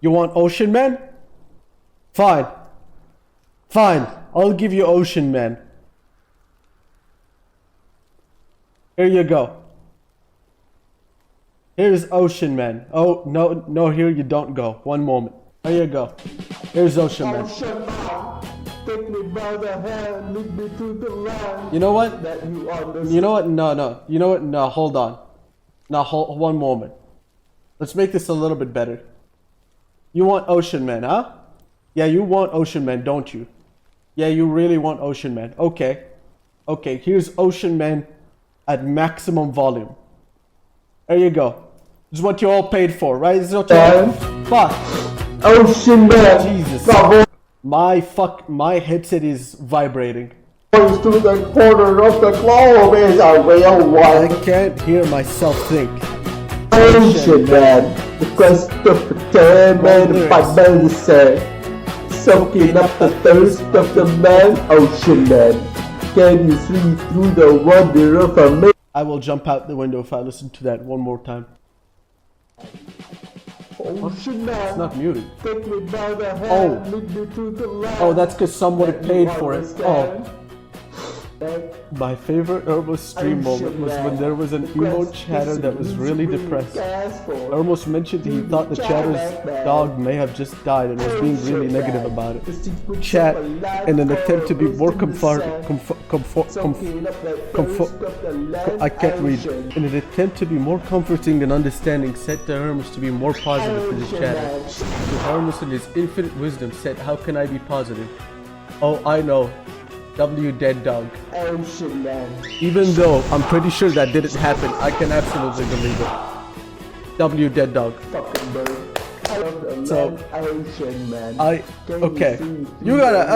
You want Ocean Man? Fine. Fine. I'll give you Ocean Man. Here you go. Here's Ocean Man. Oh, no, here you don't go. One moment. Here you go. Here's Ocean Man. Ocean Man, take me by the hand, lead me to the land. You know what? That you understand. You know what? No. You know what? No, hold on. Now, hold one moment. Let's make this a little bit better. You want Ocean Man, huh? Yeah, you want Ocean Man, don't you? Yeah, you really want Ocean Man. Okay. Okay, here's Ocean Man at maximum volume. There you go. This is what you all paid for, right? This is what you all... Fuck. Ocean Man, Jesus. the My headset is vibrating. voice to the corner of the globe is a real I one. can't hear myself think. Ocean Man, the quest of determined by medicine, soaking up the thirst of the man. Ocean Man, can you see through the wonder of a man? I will jump out the window if I listen to that one more time. Ocean It's Man, not muted. take me by the hand, Oh. lead me to the land. Oh, that's because someone paid for it. Oh. Oh. My favorite Hermos stream moment was when there was an emo chatter that was really depressed. Hermos mentioned he thought the chatter's dog may have just died and was being really negative about it. Chat, in an attempt to be more I can't read. In an attempt to be more comforting and understanding, said to Hermos to be more positive to this chatter. So Hermos in his infinite wisdom said, "How can I be positive?" Oh, I know. W dead dog. Ocean Man. Even though I'm pretty sure that didn't happen, I can absolutely believe it. W dead dog. Fucking bird. I love the So, land, Ocean Man. Okay. You gotta.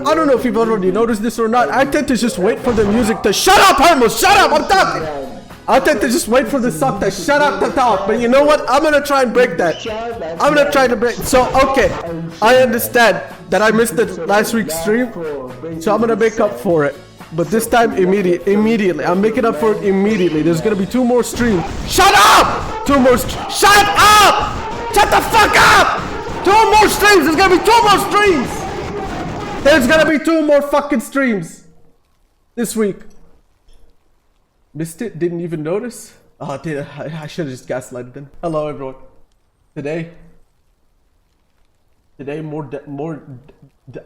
I don't know if you've already noticed this or not. I tend to just wait for the music to shut up, Hermos. Shut up. I'm talking. I tend to just wait for the song to shut up to talk. But you know what? I'm gonna try and break that. I'm gonna try to break. So okay, I understand that I missed the last week's stream. So I'm gonna make up for it, but this time immediately. I'm making up for it immediately. There's gonna be 2 more streams. Shut up! 2 more. Shut up! Shut the fuck up! 2 more streams. There's gonna be 2 more streams. There's gonna be 2 more fucking streams this week. Missed it? Didn't even notice? Oh, I should have just gaslighted them. Hello, everyone. Today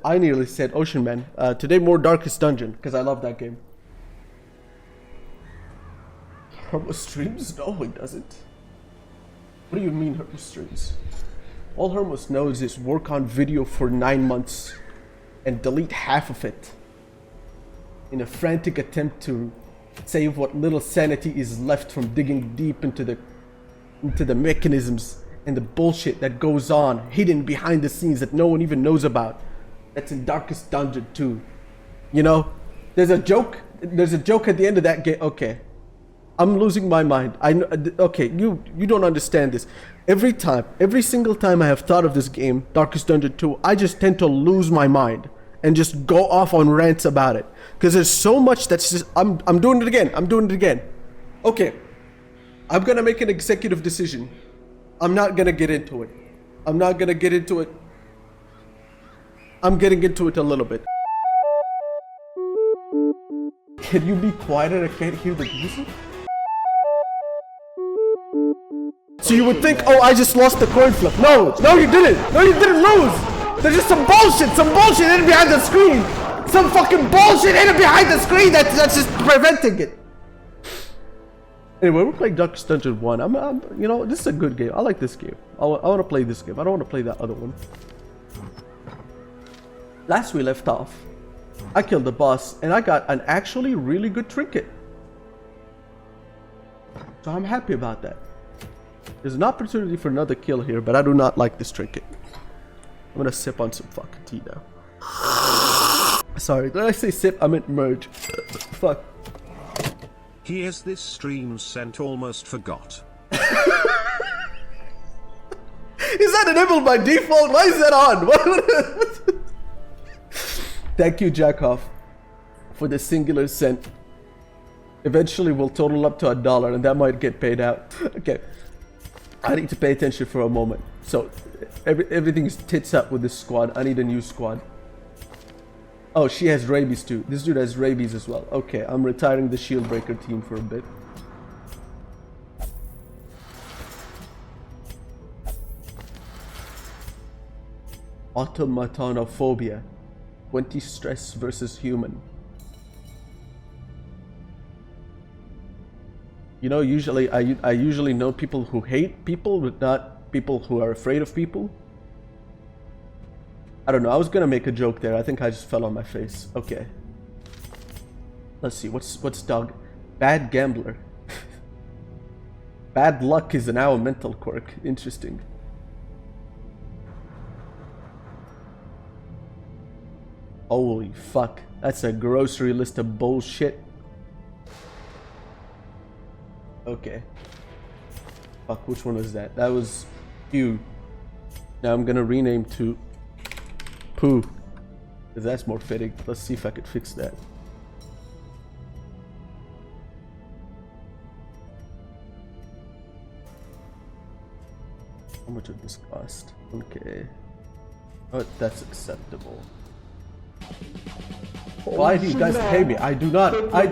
I nearly said Ocean Man. Today more Darkest Dungeon, because I love that game. Hermos streams? No, he doesn't. What do you mean Hermos streams? All Hermos knows is work on video for 9 months and delete half of it in a frantic attempt to save what little sanity is left from digging deep into the mechanisms and the bullshit that goes on hidden behind the scenes that no one even knows about. That's in Darkest Dungeon 2. You know, there's a joke at the end of that game. Okay, I'm losing my mind. I know. Okay, you don't understand this. Every single time I have thought of this game, Darkest Dungeon 2, I just tend to lose my mind and just go off on rants about it. Because there's so much that's just, I'm doing it again. Okay, I'm gonna make an executive decision. I'm not gonna get into it. I'm getting into it a little bit. Can you be quieter? I can't hear the music. So you would think, oh, I just lost the coin flip. No, you didn't. No, you didn't lose. There's just some bullshit hidden behind the screen. Some fucking bullshit hidden behind the screen that's just preventing it. Anyway, we're playing Darkest Dungeon 1. You know, this is a good game. I like this game. I want to play this game. I don't want to play that other one. Last we left off, I killed the boss and I got an actually really good trinket. So I'm happy about that. There's an opportunity for another kill here, but I do not like this trinket. I'm gonna sip on some fucking tea now. Sorry, did I say sip? I meant merge. Fuck. Here's this stream sent, almost forgot. Is that enabled by default? Why is that on? Thank you, Jackoff, for the singular cent. Eventually we'll total up to $1 and that might get paid out. Okay. I need to pay attention for a moment. So, everything's tits up with this squad. I need a new squad. Oh, she has rabies too. This dude has rabies as well. Okay, I'm retiring the shield breaker team for a bit. Automatonophobia. 20 stress versus human. You know, usually I usually know people who hate people, but not people who are afraid of people. I don't know, I was gonna make a joke there. I think I just fell on my face. Okay. Let's see, what's dog? Bad gambler. Bad luck is now a mental quirk. Interesting. Holy fuck. That's a grocery list of bullshit. Okay. Fuck, which one was that? That was Q. Now I'm gonna rename to Poo. Because that's more fitting. Let's see if I could fix that. How much would this cost? Okay. Oh, that's acceptable. Why do you guys pay me? I do not. I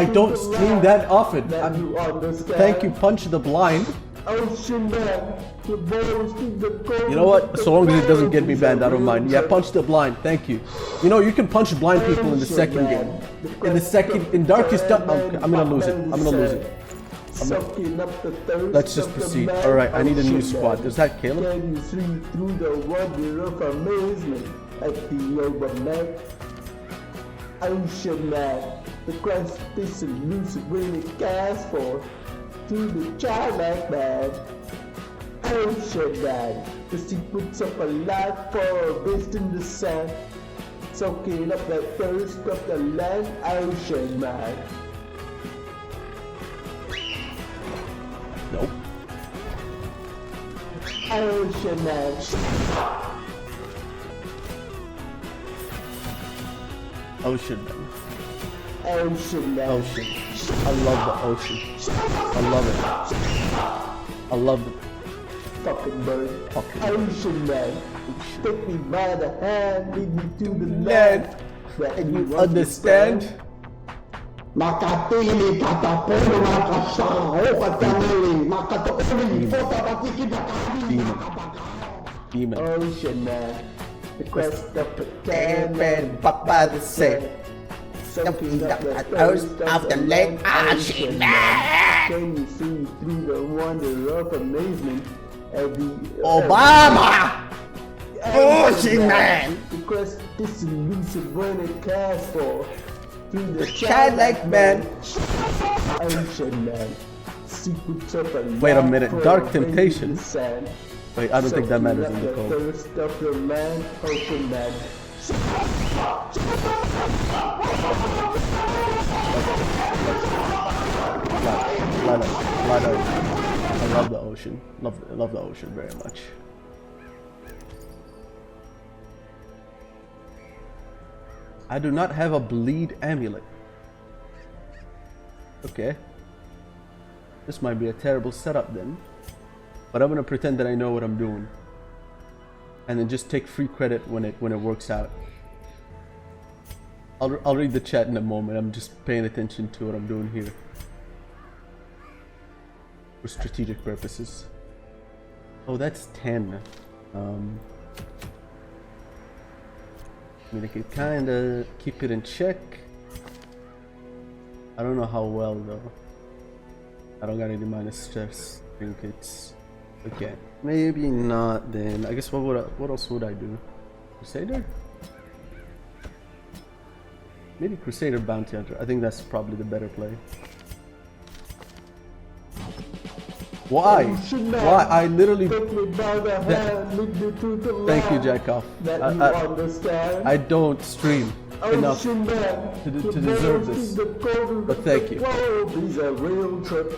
don't stream that often. Thank you, Punch the Blind. You know what? So long as it doesn't get me banned, I don't mind. Yeah, Punch the Blind. Thank you. You know, you can punch blind people in the second game. In Darkest Dungeon. Okay, I'm gonna lose it. I'm gonna lose it. Let's just proceed. Alright, I need a new squad. Is that Caleb? Can you see through the wonder of amazement at the overnight? Ocean man, the quest is elusive when it casts for to the childlike man. Ocean man, the secrets of a life for based in the sand, soaking up the thirst of the land. Ocean man. Nope. Ocean man. Ocean man. Ocean man. Ocean. I love the ocean. I love it. I love the Fucking bird. fucking Ocean man. Take me by the hand, lead me to the land. land. And you understand? Makatili katapolo makasao katamili makatoli potapatiki Demon. Demon. Ocean man, the quest of the Demon, Papa the same. soaking up the thirst of the land. Ocean man, can you see through the wonder of amazement at the Obama! Ocean man! The quest is elusive when it casts for through the childlike man. Ocean man, secrets of a Wait a minute, life Dark for Temptation? the sand. Wait, I don't think that matters in the Soaking up code. the thirst of the man. Ocean man. Light up. I love the ocean. Love the ocean very much. I do not have a bleed amulet. Okay. This might be a terrible setup then. But I'm gonna pretend that I know what I'm doing. And then just take free credit when it works out. I'll read the chat in a moment. I'm just paying attention to what I'm doing here. For strategic purposes. Oh, that's 10. I mean, I could kinda keep it in check. I don't know how well though. I don't got any minus stress trinkets. Okay, maybe not then. I guess what else would I do? Crusader? Maybe Crusader Bounty Hunter. I think that's probably the better play. Why? Why? I literally... Take me by the hand, lead me to the Thank you, land. Jackoff. That you understand. I don't stream enough Ocean man, to the deserve birds this. in the corner But of thank the you. world is a real trip.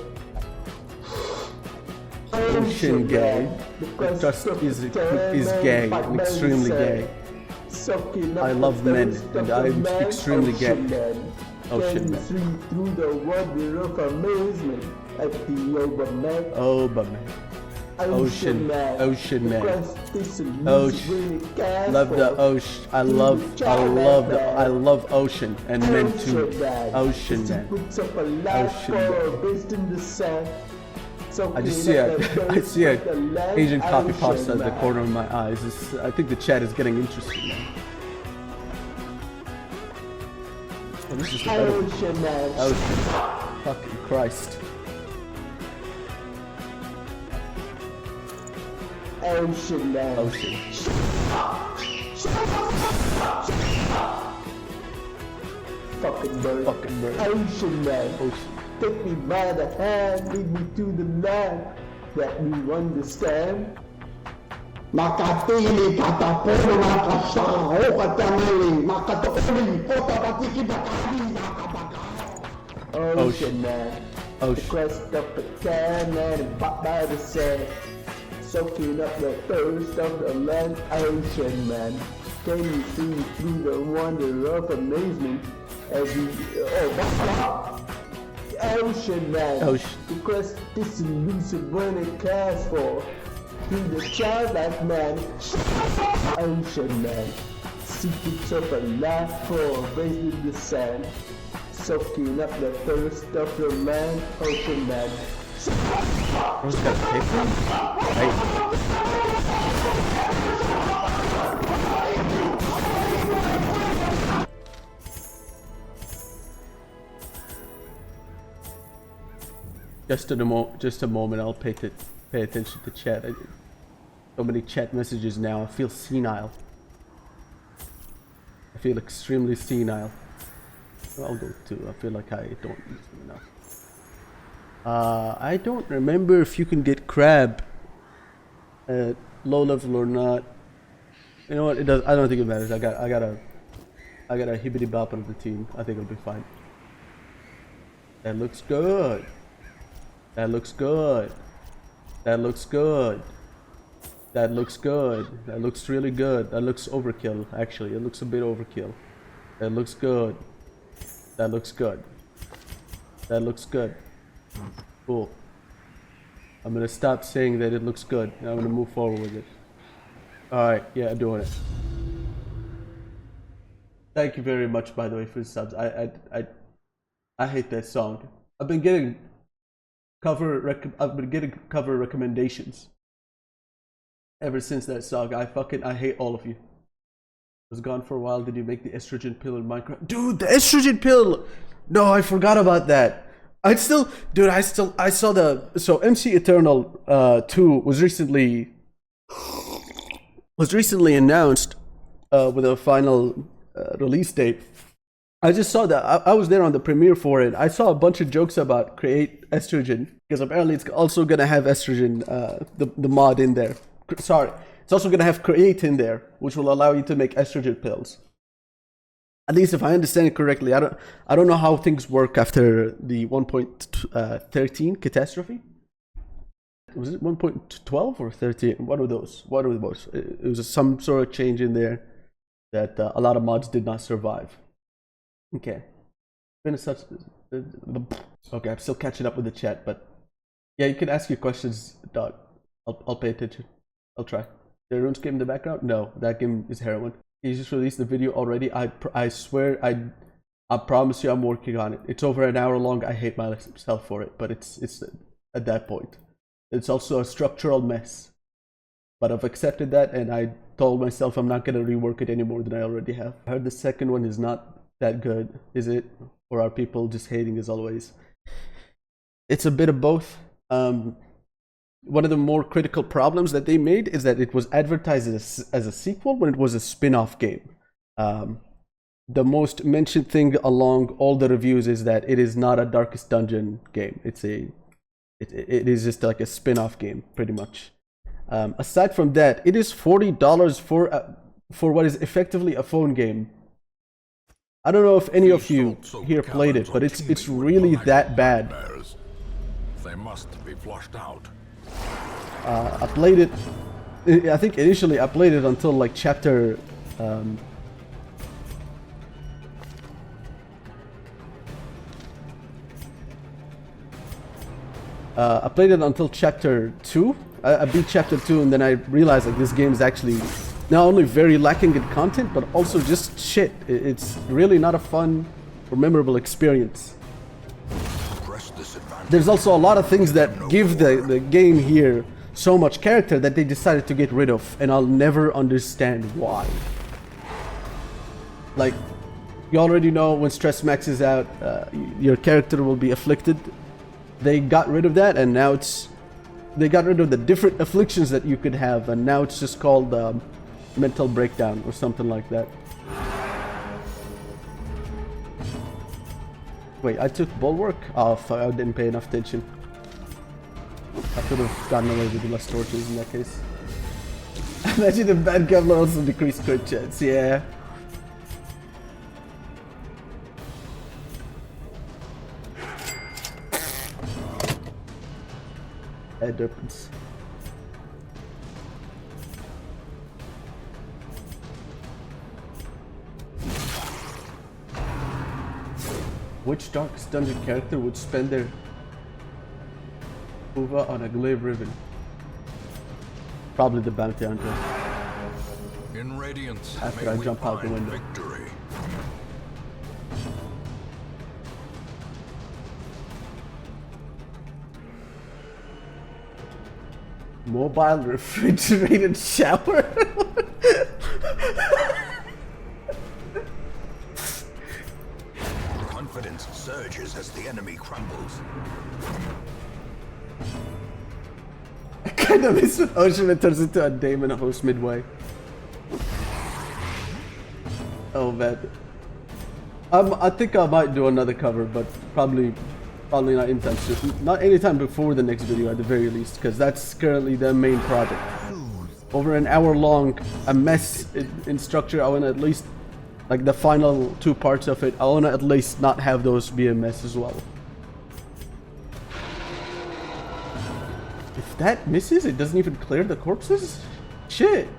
Ocean gay. the The quest trust of is the tan gay man, and by extremely man gay. Soaking up I the love men, thirst and of the I'm man. extremely gay. Ocean man, Ocean can you man. see through the wonder of amazement at the Oberman. Oberman. Ocean Man. Ocean Man. Ocean. Love the ocean. I love ocean and men too. Ocean Man. Ocean Man. I just see I see a Asian copy pasta at the corner of my eyes. I think the chat is getting interesting now. Oh, this is the better one. Ocean. Fucking Christ. Ocean Man. Ocean. Fucking bird. Fucking bird. Ocean Man. Ocean. Take me by the hand, lead me to the land that we understand. Makatili kataporo makasao katamili makatokoli kota patiki bakari nakapaka. Ocean Man. Ocean. The crest of the can and bought by the sand, soaking up the thirst of the land. Ocean Man, can you see through the wonder of amazement as we Ocean Man, Ocean. the crest this elusive when it casts for through the childlike man. Ocean Man, secrets of a life for raised in the sand, soaking up the thirst of the land. Ocean Man. Where's got a paper? Hey. Just a moment. I'll pay attention to chat. So many chat messages now. I feel senile. I feel extremely senile. I'll go too. I feel like I don't use them enough. I don't remember if you can get crab at low level or not. You know what? It does. I don't think it matters. I got a hibbity bop of the team. I think it'll be fine. That looks good. That looks good. That looks good. That looks good. That looks really good. That looks overkill, actually. It looks a bit overkill. That looks good. That looks good. That looks good. Cool. I'm gonna stop saying that it looks good. I'm gonna move forward with it. Alright, yeah, doing it. Thank you very much, by the way, for the subs. I hate that song. I've been getting cover recommendations ever since that song. I hate all of you. I was gone for a while. Did you make the estrogen pill in Minecraft? Dude, the estrogen pill! No, I forgot about that. I saw the, so MC Eternal 2 was recently announced with a final release date. I just saw that. I was there on the premiere for it. I saw a bunch of jokes about create estrogen, because apparently it's also gonna have estrogen, the mod in there. Sorry, it's also gonna have create in there, which will allow you to make estrogen pills. At least if I understand it correctly. I don't know how things work after the 1.13 catastrophe. Was it 1.12 or 13? One of those. It was some sort of change in there that a lot of mods did not survive. Okay. Okay, I'm still catching up with the chat, but yeah, you can ask your questions, dog. I'll pay attention. I'll try. The runes game in the background? No, that game is heroin. You just released the video already. I swear, I promise you, I'm working on it. It's over an hour long. I hate myself for it, but it's at that point. It's also a structural mess, but I've accepted that, and I told myself I'm not gonna rework it any more than I already have. I heard the second one is not that good. Is it? Or are people just hating as always? It's a bit of both. One of the more critical problems that they made is that it was advertised as a sequel when it was a spin-off game. The most mentioned thing along all the reviews is that it is not a Darkest Dungeon game. It is just like a spin-off game, pretty much. Aside from that, it is $40 for what is effectively a phone game. I don't know if any of you here played it, but it's really that bad. They must be flushed out. I played it. I think initially I played it until like chapter. I played it until chapter 2. I beat chapter 2 and then I realized like this game is actually not only very lacking in content, but also just shit. It's really not a fun or memorable experience. There's also a lot of things that give the game here so much character that they decided to get rid of, and I'll never understand why. Like, you already know when stress maxes out, your character will be afflicted. They got rid of that, and now they got rid of the different afflictions that you could have, and now it's just called mental breakdown or something like that. Wait, I took bulwark? Oh fuck, I didn't pay enough attention. I could have gotten away with less torches in that case. Imagine the bad Kevlar also decreased crit chance, yeah. That happens. Which Darkest Dungeon character would spend their Uva on a glaive ribbon? Probably the bounty hunter. In Radiance, After may I we jump out the find window. victory. Mobile refrigerated shower? Confidence surges as the enemy crumbles. I kind of miss when Ocean turns into a Damon host midway. Oh man. I think I might do another cover, but probably not anytime soon. Not anytime before the next video at the very least, because that's currently the main project. Over an hour long, a mess in structure. I want to at least, like the final 2 parts of it, I want to at least not have those be a mess as well. If that misses, it doesn't even clear the corpses? Shit!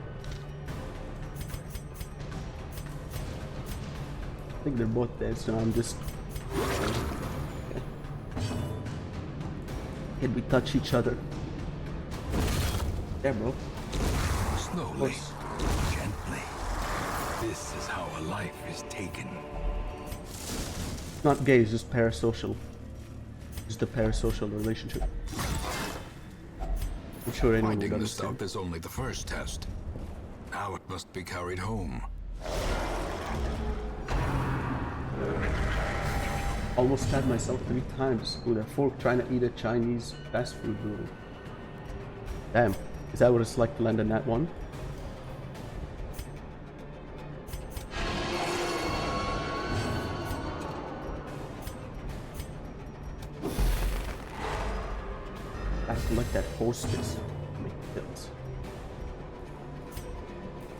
I think they're both dead, so I'm just... Okay. Can we touch each other? Yeah, bro. Slowly, gently. This is how a life is taken. It's not gay, it's just parasocial. Just a parasocial relationship. I'm sure anyone would Finding the understand. stuff is only the first test. Now it must be carried home. Almost stabbed myself 3 times with a fork trying to eat a Chinese fast food noodle. Damn, is that what it's like to land a nat 1? I collect that horse piss. Make kills.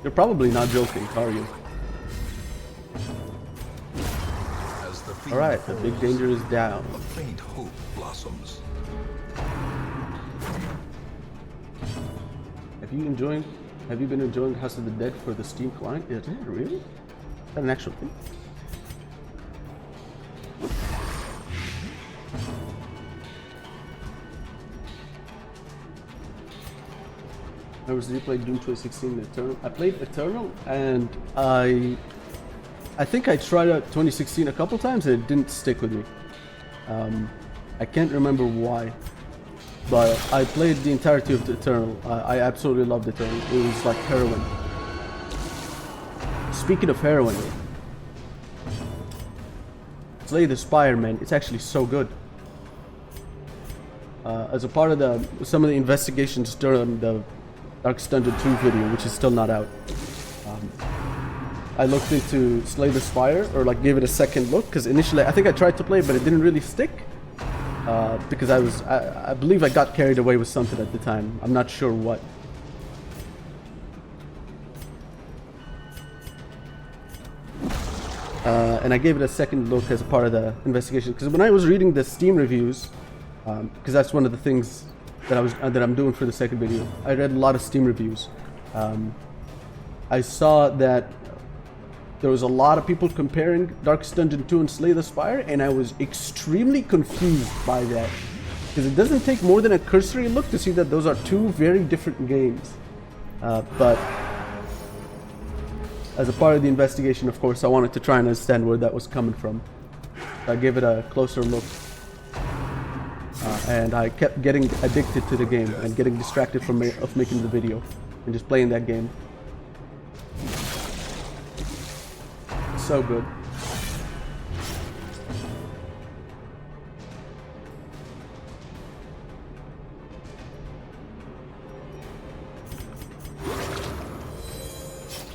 You're probably not joking, are you? Alright, the big danger is down. A faint hope blossoms. Have you been enjoying House of the Dead for the Steam client? Is it really? Is that an actual thing? I was replayed Doom 2016 Eternal. I played Eternal and I think I tried out 2016 a couple times and it didn't stick with me. I can't remember why, but I played the entirety of the Eternal. I absolutely loved Eternal. It was like heroin. Speaking of heroin, Slay the Spire, man, it's actually so good. As a part of some of the investigations during the Darkest Dungeon 2 video, which is still not out, I looked into Slay the Spire, or like gave it a second look, because initially I think I tried to play but it didn't really stick, because I believe I got carried away with something at the time. I'm not sure what. And I gave it a second look as a part of the investigation, because when I was reading the Steam reviews, because that's one of the things that I'm doing for the second video, I read a lot of Steam reviews. I saw that there was a lot of people comparing Darkest Dungeon 2 and Slay the Spire, and I was extremely confused by that. Because it doesn't take more than a cursory look to see that those are two very different games. But as a part of the investigation, of course, I wanted to try and understand where that was coming from. So I gave it a closer look. And I kept getting addicted to the game and getting distracted from making the video and just playing that game. So good.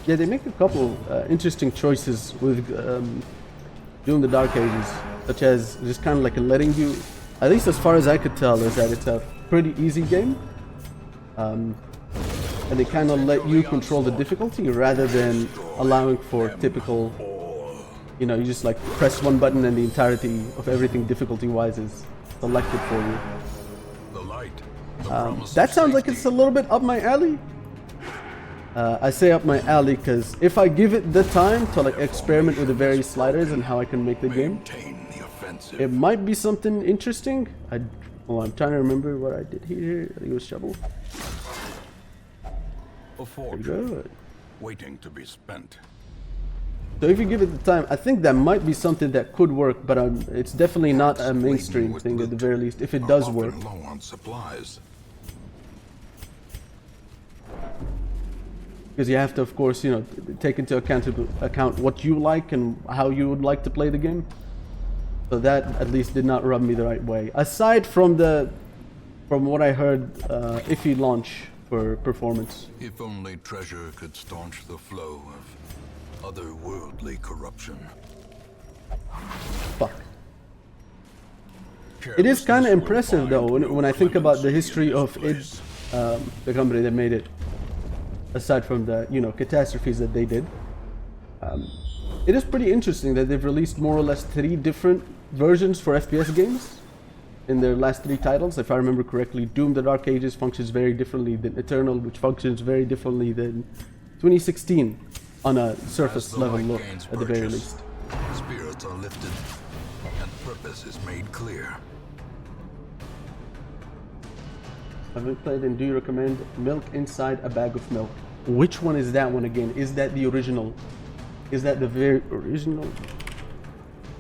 Yeah, they make a couple interesting choices with doing the Dark Ages, such as just kind of like letting you, at least as far as I could tell, is that it's a pretty easy game. And they kind of let you control the difficulty rather than allowing for typical, you know, you just like press one button and the entirety of everything difficulty-wise is selected for you. That sounds like it's a little bit up my alley. I say up my alley because if I give it the time to like experiment with the various sliders and how I can make the game, it might be something interesting. I'm trying to remember what I did here. I think it was shovel. A fortune Good. waiting to be spent. So if you give it the time, I think that might be something that could work, but it's definitely not a mainstream thing at the very least, if it does work. Low on supplies. Because you have to, of course, you know, take into account what you like and how you would like to play the game. So that at least did not rub me the right way. Aside from what I heard, iffy launch for performance. If only treasure could staunch the flow of otherworldly corruption. Fuck. It is kind of impressive though when I think about the history of id, the company that made it. Aside from the, you know, catastrophes that they did, it is pretty interesting that they've released more or less 3 different versions for FPS games in their last 3 titles. If I remember correctly, Doom: The Dark Ages functions very differently than Eternal, which functions very differently than 2016 on a surface level look, at the very least. Spirits are lifted and purpose is made clear. Have you played and do you recommend Milk Inside a Bag of Milk? Which one is that one again? Is that the original? Is that the very original?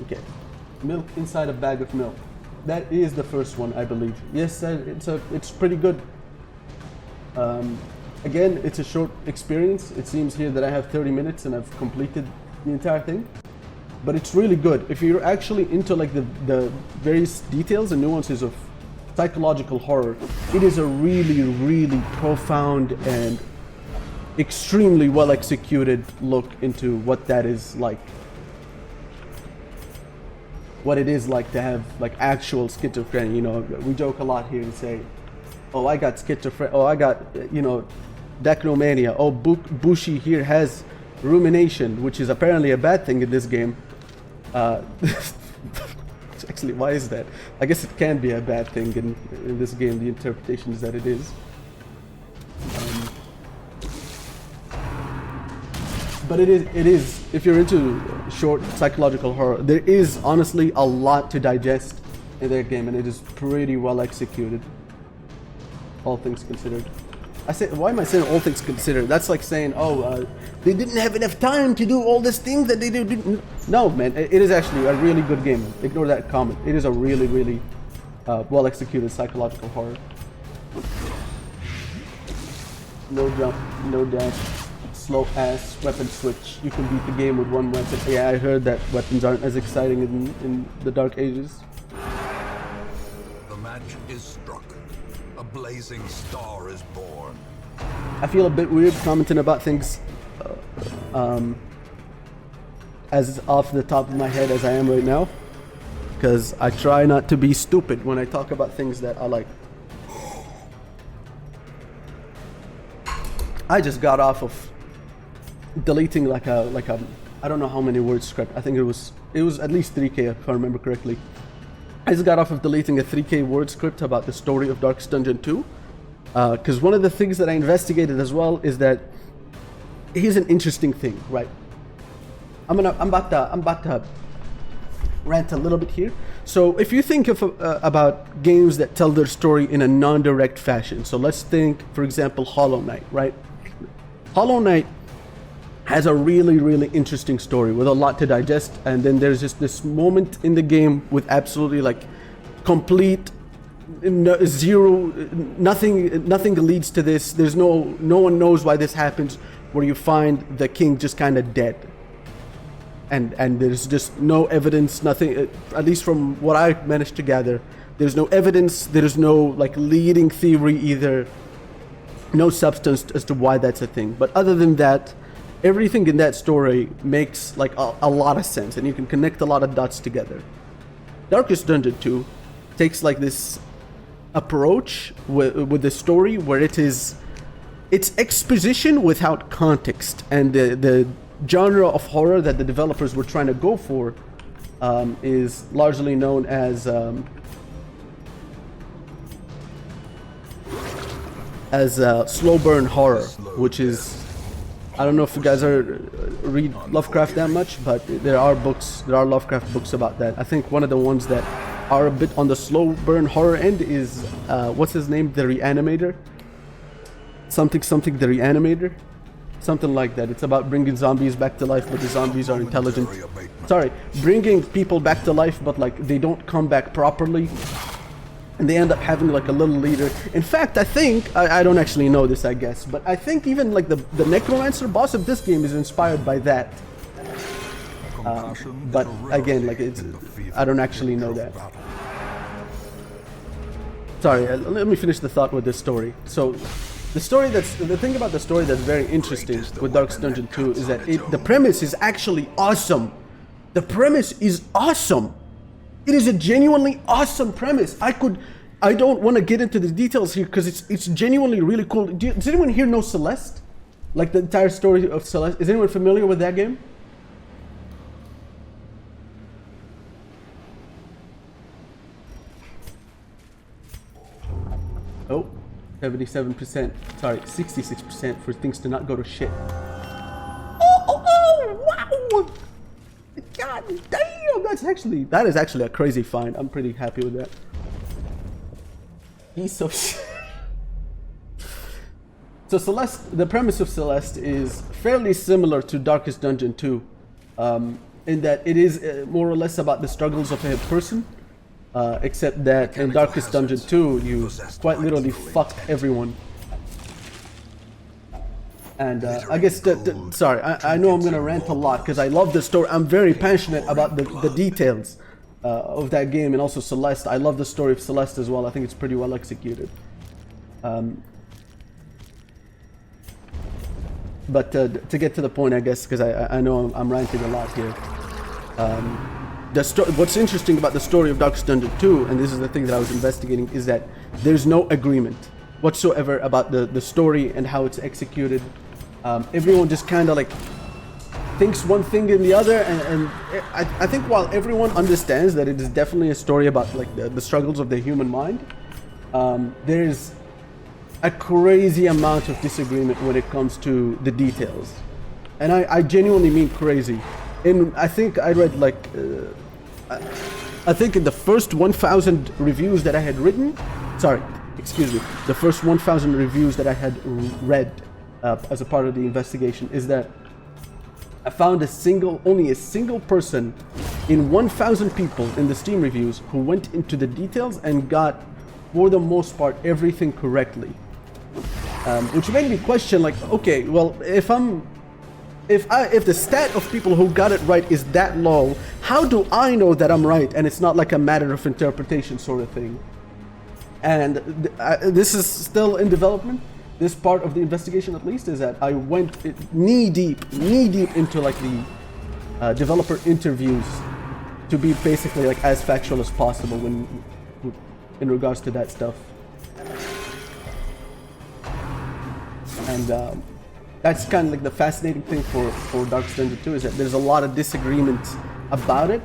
Okay. Milk Inside a Bag of Milk. That is the first one, I believe. Yes, it's pretty good. Again, it's a short experience. It seems here that I have 30 minutes and I've completed the entire thing. But it's really good. If you're actually into like the various details and nuances of psychological horror, it is a really, really profound and extremely well executed look into what that is like. What it is like to have like actual schizophrenia. You know, we joke a lot here and say, oh, I got schizophrenia, oh, I got, you know, dacromania, oh, Bushi here has rumination, which is apparently a bad thing in this game. Actually, why is that? I guess it can be a bad thing in this game, the interpretation is that it is. But it is, if you're into short psychological horror, there is honestly a lot to digest in that game, and it is pretty well executed, all things considered. Why am I saying all things considered? That's like saying, oh, they didn't have enough time to do all these things that they didn't. No, man, it is actually a really good game. Ignore that comment. It is a really, really well executed psychological horror. No jump, no dash, slow ass weapon switch. You can beat the game with one weapon. Yeah, I heard that weapons aren't as exciting in the Dark Ages. The match is struck. A blazing star is born. I feel a bit weird commenting about things as off the top of my head as I am right now, because I try not to be stupid when I talk about things that I like. I just got off of deleting like a I don't know how many word script. I think it was at least 3K if I remember correctly. I just got off of deleting a 3K word script about the story of Darkest Dungeon 2, because one of the things that I investigated as well is that here's an interesting thing, right? I'm about to rant a little bit here. So if you think of about games that tell their story in a non-direct fashion, so let's think, for example, Hollow Knight, right? Hollow Knight has a really, really interesting story with a lot to digest, and then there's just this moment in the game with absolutely like complete zero, nothing leads to this. There's no one knows why this happens, where you find the king just kind of dead. And there's just no evidence, nothing, at least from what I managed to gather, there's no evidence, there's no like leading theory either, no substance as to why that's a thing. But other than that, everything in that story makes like a lot of sense, and you can connect a lot of dots together. Darkest Dungeon 2 takes like this approach with the story where it's exposition without context, and the genre of horror that the developers were trying to go for is largely known as slow burn horror, which is, I don't know if you guys read Lovecraft that much, but there are Lovecraft books about that. I think one of the ones that are a bit on the slow burn horror end is what's his name, the Reanimator, something the Reanimator. Something like that. It's about bringing zombies back to life, but the zombies are intelligent. Sorry, bringing people back to life, but like they don't come back properly, and they end up having like a little leader. In fact, I think I don't actually know this, I guess, but I think even like the necromancer boss of this game is inspired by that. But again, like I don't actually know that. Sorry, let me finish the thought with this story. So. The thing about the story that's very interesting with Darkest Dungeon 2 is that the premise is actually awesome. The premise is awesome. It is a genuinely awesome premise. I don't want to get into the details here because it's genuinely really cool. Does anyone here know Celeste? Like the entire story of Celeste? Is anyone familiar with that game? Oh. 77%, sorry, 66% for things to not go to shit. Oh, wow! God damn, that is actually a crazy find. I'm pretty happy with that. Piece of shit. So Celeste, the premise of Celeste is fairly similar to Darkest Dungeon 2, in that it is more or less about the struggles of a person. Except that in Darkest Dungeon 2, you quite literally fuck everyone. And I guess, sorry, I know I'm gonna rant a lot because I love the story. I'm very passionate about the details of that game, and also Celeste. I love the story of Celeste as well. I think it's pretty well executed. But to get to the point, I guess, because I know I'm ranting a lot here. What's interesting about the story of Darkest Dungeon 2, and this is the thing that I was investigating, is that there's no agreement whatsoever about the story and how it's executed. Everyone just kind of like thinks one thing and the other, and I think while everyone understands that it is definitely a story about like the struggles of the human mind, there's a crazy amount of disagreement when it comes to the details, and I genuinely mean crazy. And I think I read like I think in the first 1,000 reviews that I had written, the first 1,000 reviews that I had read as a part of the investigation, is that I found only a single person in 1,000 people in the Steam reviews who went into the details and got, for the most part, everything correctly. Which made me question, like, okay, well, if the stat of people who got it right is that low, how do I know that I'm right and it's not like a matter of interpretation sort of thing? And this is still in development. This part of the investigation, at least, is that I went knee deep into like the developer interviews to be basically like as factual as possible in regards to that stuff. And that's kind of like the fascinating thing for Darkest Dungeon 2, is that there's a lot of disagreements about it,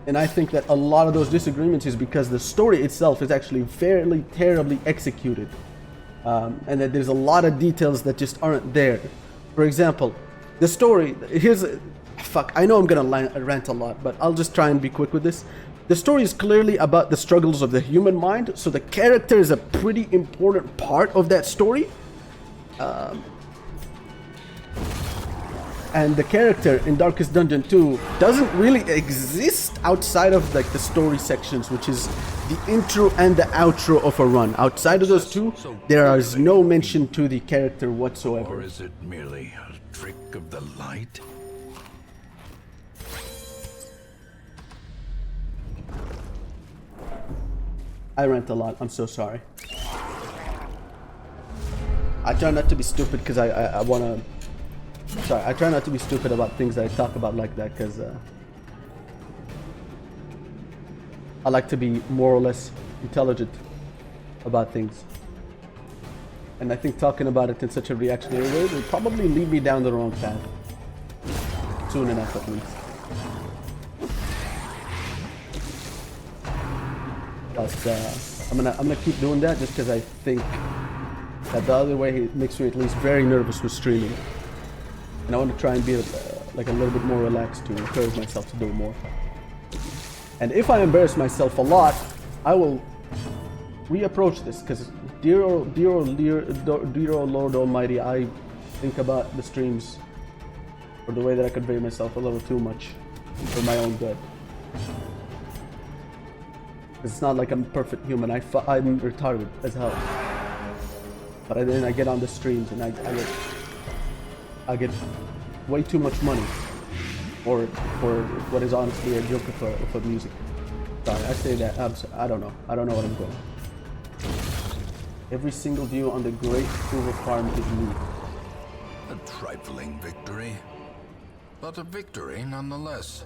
and I think that a lot of those disagreements is because the story itself is actually fairly terribly executed, and that there's a lot of details that just aren't there. For example, the story, I know I'm gonna rant a lot, but I'll just try and be quick with this. The story is clearly about the struggles of the human mind, so the character is a pretty important part of that story. And the character in Darkest Dungeon 2 doesn't really exist outside of like the story sections, which is the intro and the outro of a run. Outside of those two, there is no mention to the character whatsoever. Or is it merely a trick of the light? I rant a lot, I'm so sorry. I try not to be stupid because I wanna... Sorry, I try not to be stupid about things that I talk about like that because I like to be more or less intelligent about things. And I think talking about it in such a reactionary way will probably lead me down the wrong path. Soon enough, at least. But I'm gonna keep doing that just because I think that the other way it makes me at least very nervous with streaming. And I want to try and be like a little bit more relaxed to encourage myself to do more. And if I embarrass myself a lot, I will reapproach this because dear Lord Almighty, I think about the streams or the way that I convey myself a little too much for my own good. It's not like I'm a perfect human. I'm retarded as hell. But then I get on the streams and I get way too much money for what is honestly a joke of music. Sorry, I say that. I don't know. I don't know what I'm doing. Every single view on the Great Hoover Farm is me. A trifling victory, but a victory nonetheless.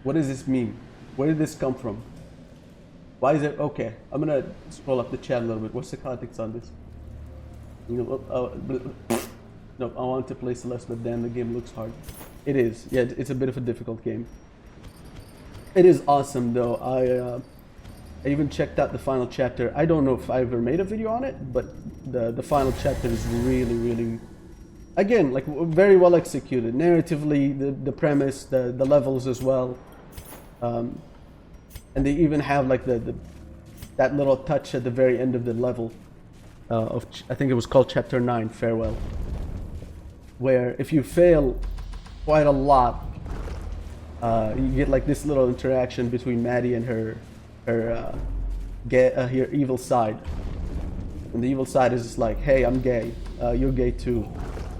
What does this mean? Where did this come from? Why is it okay? I'm gonna scroll up the chat a little bit. What's the context on this? No, I want to play Celeste, but then the game looks hard. It is. Yeah, it's a bit of a difficult game. It is awesome though. I even checked out the final chapter. I don't know if I ever made a video on it, but the final chapter is really, again, like very well executed. Narratively, the premise, the levels as well. And they even have like that little touch at the very end of the level of I think it was called Chapter 9, Farewell, where if you fail quite a lot, you get like this little interaction between Maddie and her evil side. And the evil side is just like, hey, I'm gay, you're gay too,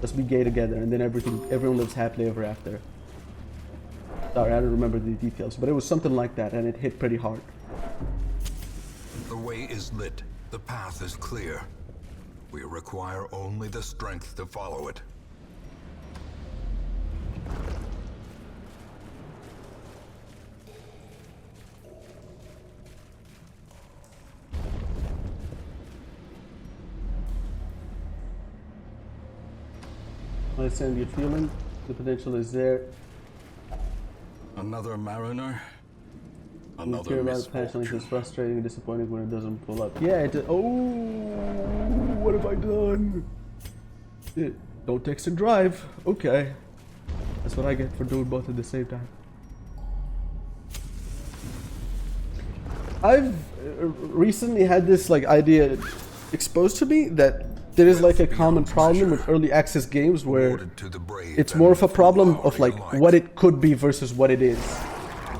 let's be gay together, and then everyone lives happily ever after. Sorry, I don't remember the details, but it was something like that, and it hit pretty hard. The way is lit. The path is clear. We require only the strength to follow it. I understand your feeling. The potential is there. Another mariner? You Another care about it passionately. misfortune. It's frustrating and disappointing when it doesn't pull up. Yeah, oh, what have I done? Don't text and drive. Okay. That's what I get for doing both at the same time. I've recently had this like idea exposed to me that there is like a common problem with early access games where it's more of a problem of like what it could be versus what it is.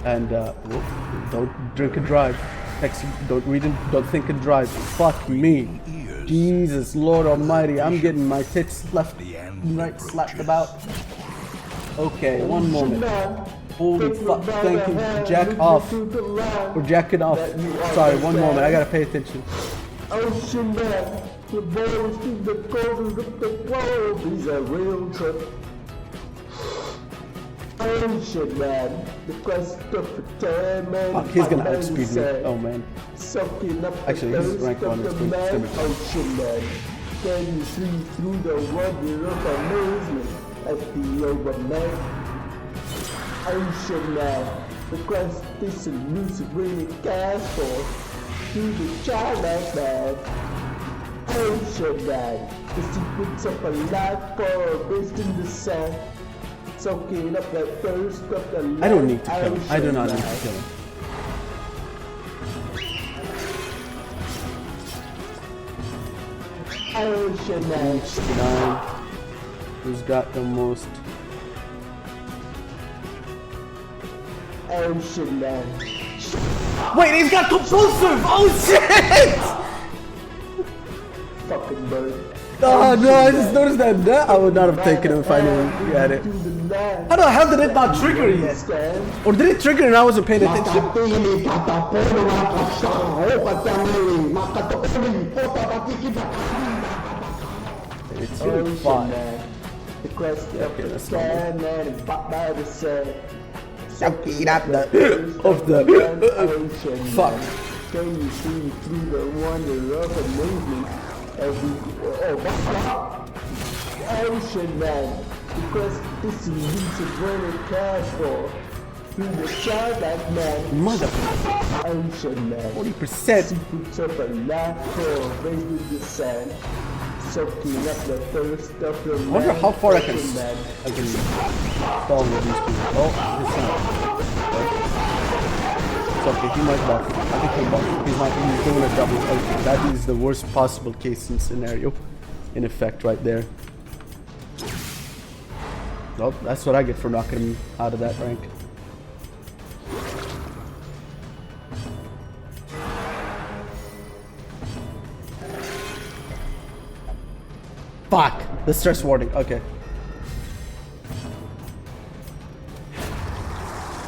And don't drink and drive. Text, don't read and don't think and drive. Fuck me. Jesus Lord Almighty, I'm getting my tits left and right slapped about. Okay, one moment. Holy fuck, thank you. Jack off. We're jacking off. Sorry, one moment, I gotta pay attention. Ocean man, the boys to the corner of the world is a real trip. Ocean man, the quest of retirement. Fuck, he's gonna outspeed me. Oh man. Soaking up Actually, the he's thirst rank one, of it's the man. similar. Ocean man, can you see through the wonder of amazement at the overman? Ocean man, the quest is elusive really cast for to the childlike man. Ocean man, the secrets of a life for based in the sand. soaking up the thirst of the land. I don't need to kill him. I do not need to kill him. Ocean man. 69. Who's got the most? Ocean man. Wait, he's got compulsive! Oh shit! Fucking bird. Oh no, I just noticed that. I would not have taken him if I knew he had it. How the hell did it not trigger yet? Or did it trigger and I wasn't paying attention? It's really fun. The question of the sand man and back by the sand. Soaking up the ocean. fuck. Can you see through the wonder of amazement? Ocean man. Because this is a very careful. Through the childlike man. Mother. Ocean man. 40%. Secrets of a lateral raised with the sand. Soaking up the thirst of the I wonder how far I can stall with these people. Oh, it's okay, he might buff. I think he'll buff. He's doing a double. Okay, that is the worst possible case and scenario in effect right there. Well, that's what I get for knocking him out of that rank. Fuck! The stress warning, okay.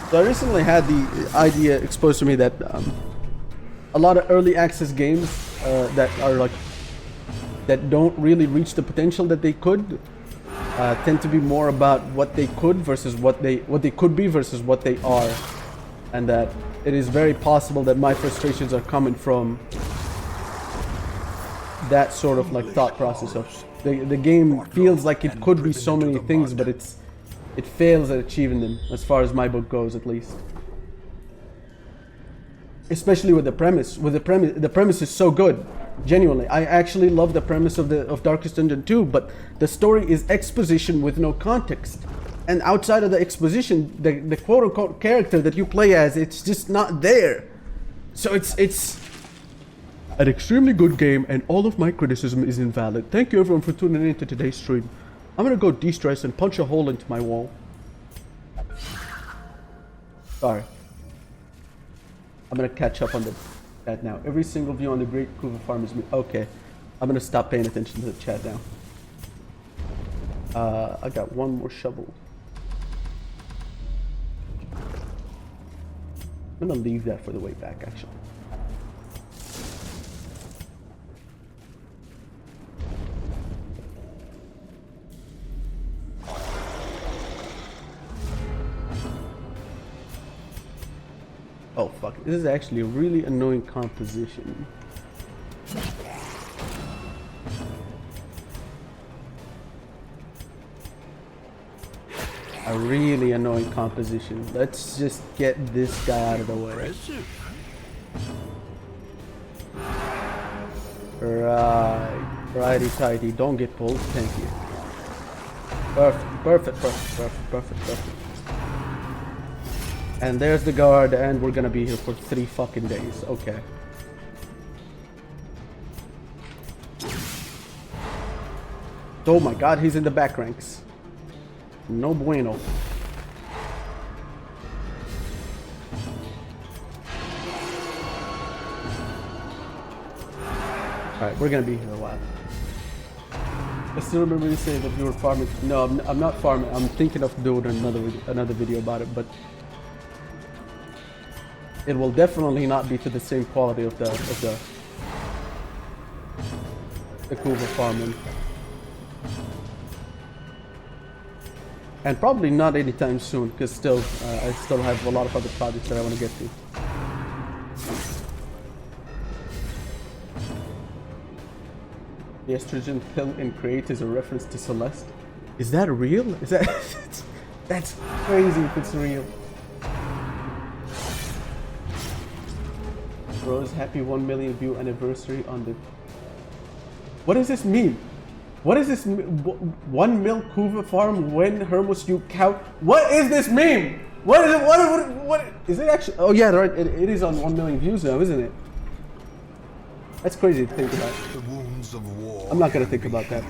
So I recently had the idea exposed to me that a lot of early access games that are like that don't really reach the potential that they could tend to be more about what they could versus what they could be versus what they are, and that it is very possible that my frustrations are coming from that sort of like thought process of the game feels like it could be so many things, but it fails at achieving them, as far as my book goes, at least. Especially with the premise. The premise is so good. Genuinely, I actually love the premise of Darkest Dungeon 2, but the story is exposition with no context. And outside of the exposition, the quote-unquote character that you play as, it's just not there. So it's an extremely good game, and all of my criticism is invalid. Thank you everyone for tuning in to today's stream. I'm gonna go de-stress and punch a hole into my wall. Sorry. I'm gonna catch up on that now. Every single view on the Great Kuva Farm is me. Okay. I'm gonna stop paying attention to the chat now. I got one more shovel. I'm gonna leave that for the way back, actually. Oh fuck, this is actually a really annoying composition. A really annoying composition. Let's just get this guy out of the way. Right, righty tighty, don't get pulled, thank you. Perfect. And there's the guard, and we're gonna be here for 3 fucking days. Okay. Oh my god, he's in the back ranks. No bueno. Alright, we're gonna be here a while. I still remember you saying that you were farming. No, I'm not farming. I'm thinking of doing another video about it, but it will definitely not be to the same quality of the Kuva farming, and probably not anytime soon, because still I still have a lot of other projects that I want to get to. The estrogen pill in Create is a reference to Celeste. Is that real? Is that that's crazy if it's real. Rose, happy 1 million view anniversary on the... What does this mean? What is this? 1 mil Kuva farm when Hermos you count. What is this meme? What is it? What is it actually? Oh yeah, right. It is on 1 million views now, isn't it? That's crazy to think about. The wounds of war. I'm not gonna think about that.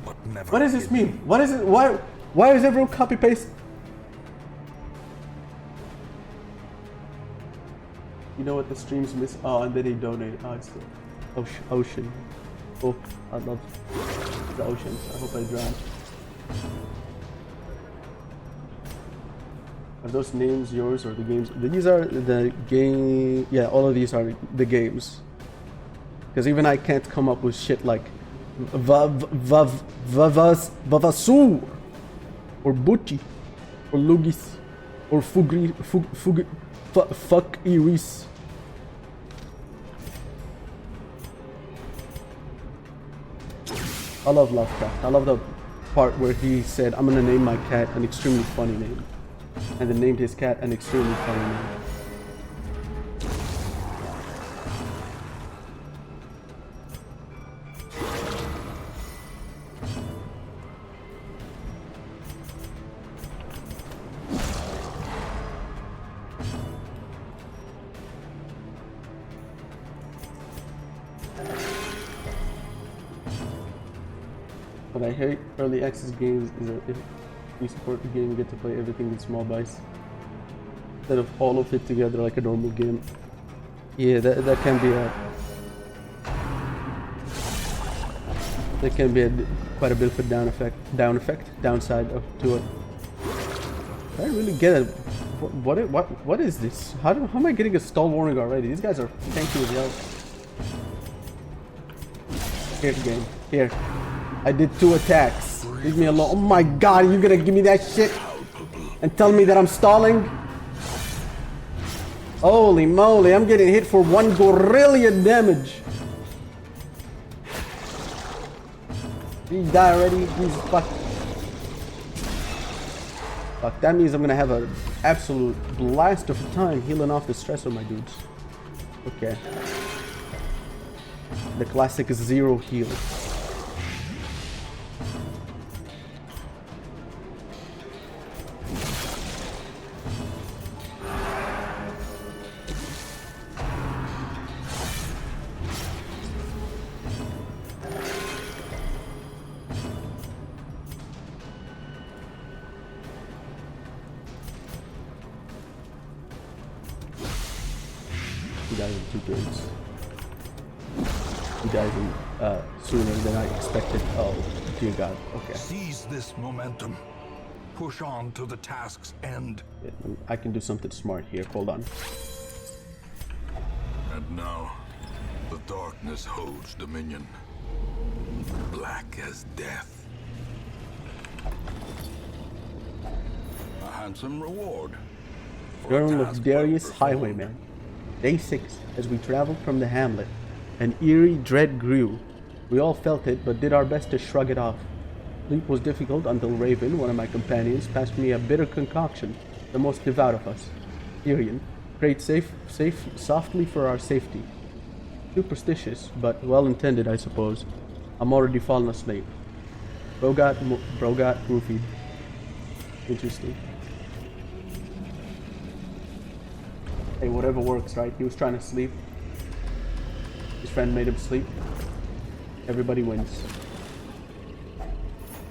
But never What is this hidden. meme? What is it? Why is everyone copy paste? You know what the streams miss? Oh, and then he donated. Oh, it's the ocean. Oh, I love the oceans. I hope I drown. Are those names yours or the games? These are the game. Yeah, all of these are the games. Because even I can't come up with shit like Vavasu or Bucci or Lugis or Fuck Iris. I love Lovecraft. I love the part where he said, I'm gonna name my cat an extremely funny name. And then named his cat an extremely funny name. But I hate early access games is that if you support the game, you get to play everything in small bites instead of all of it together like a normal game. Yeah, that can be quite a bit of a downside to it. I don't really get it. What is this? How am I getting a stall warning already? These guys are tanky as hell. Here, game. Here. I did 2 attacks. Leave me alone. Oh my god, are you gonna give me that shit? And tell me that I'm stalling? Holy moly, I'm getting hit for 1 gorilla damage. Did he die already? Jesus fuck. Fuck, that means I'm gonna have an absolute blast of a time healing off the stress of my dudes. Okay. The classic 0 heal. He dies in 2 turns. He dies in, sooner than I expected. Oh, dear God. Okay. Seize this momentum. Push on to the task's end. Yeah, I can do something smart here. Hold on. And now, the darkness holds dominion. Black as death. A handsome reward. for a Journal task of well Darius performed. Highwayman. Day 6. As we traveled from the hamlet, an eerie dread grew. We all felt it, but did our best to shrug it off. Sleep was difficult until Raven, one of my companions, passed me a bitter concoction, the most devout of us. Tyrion prayed softly for our safety. Superstitious, but well-intended, I suppose. I'm already fallen asleep. Brogat roofied. Interesting. Hey, whatever works, right? He was trying to sleep. His friend made him sleep. Everybody wins.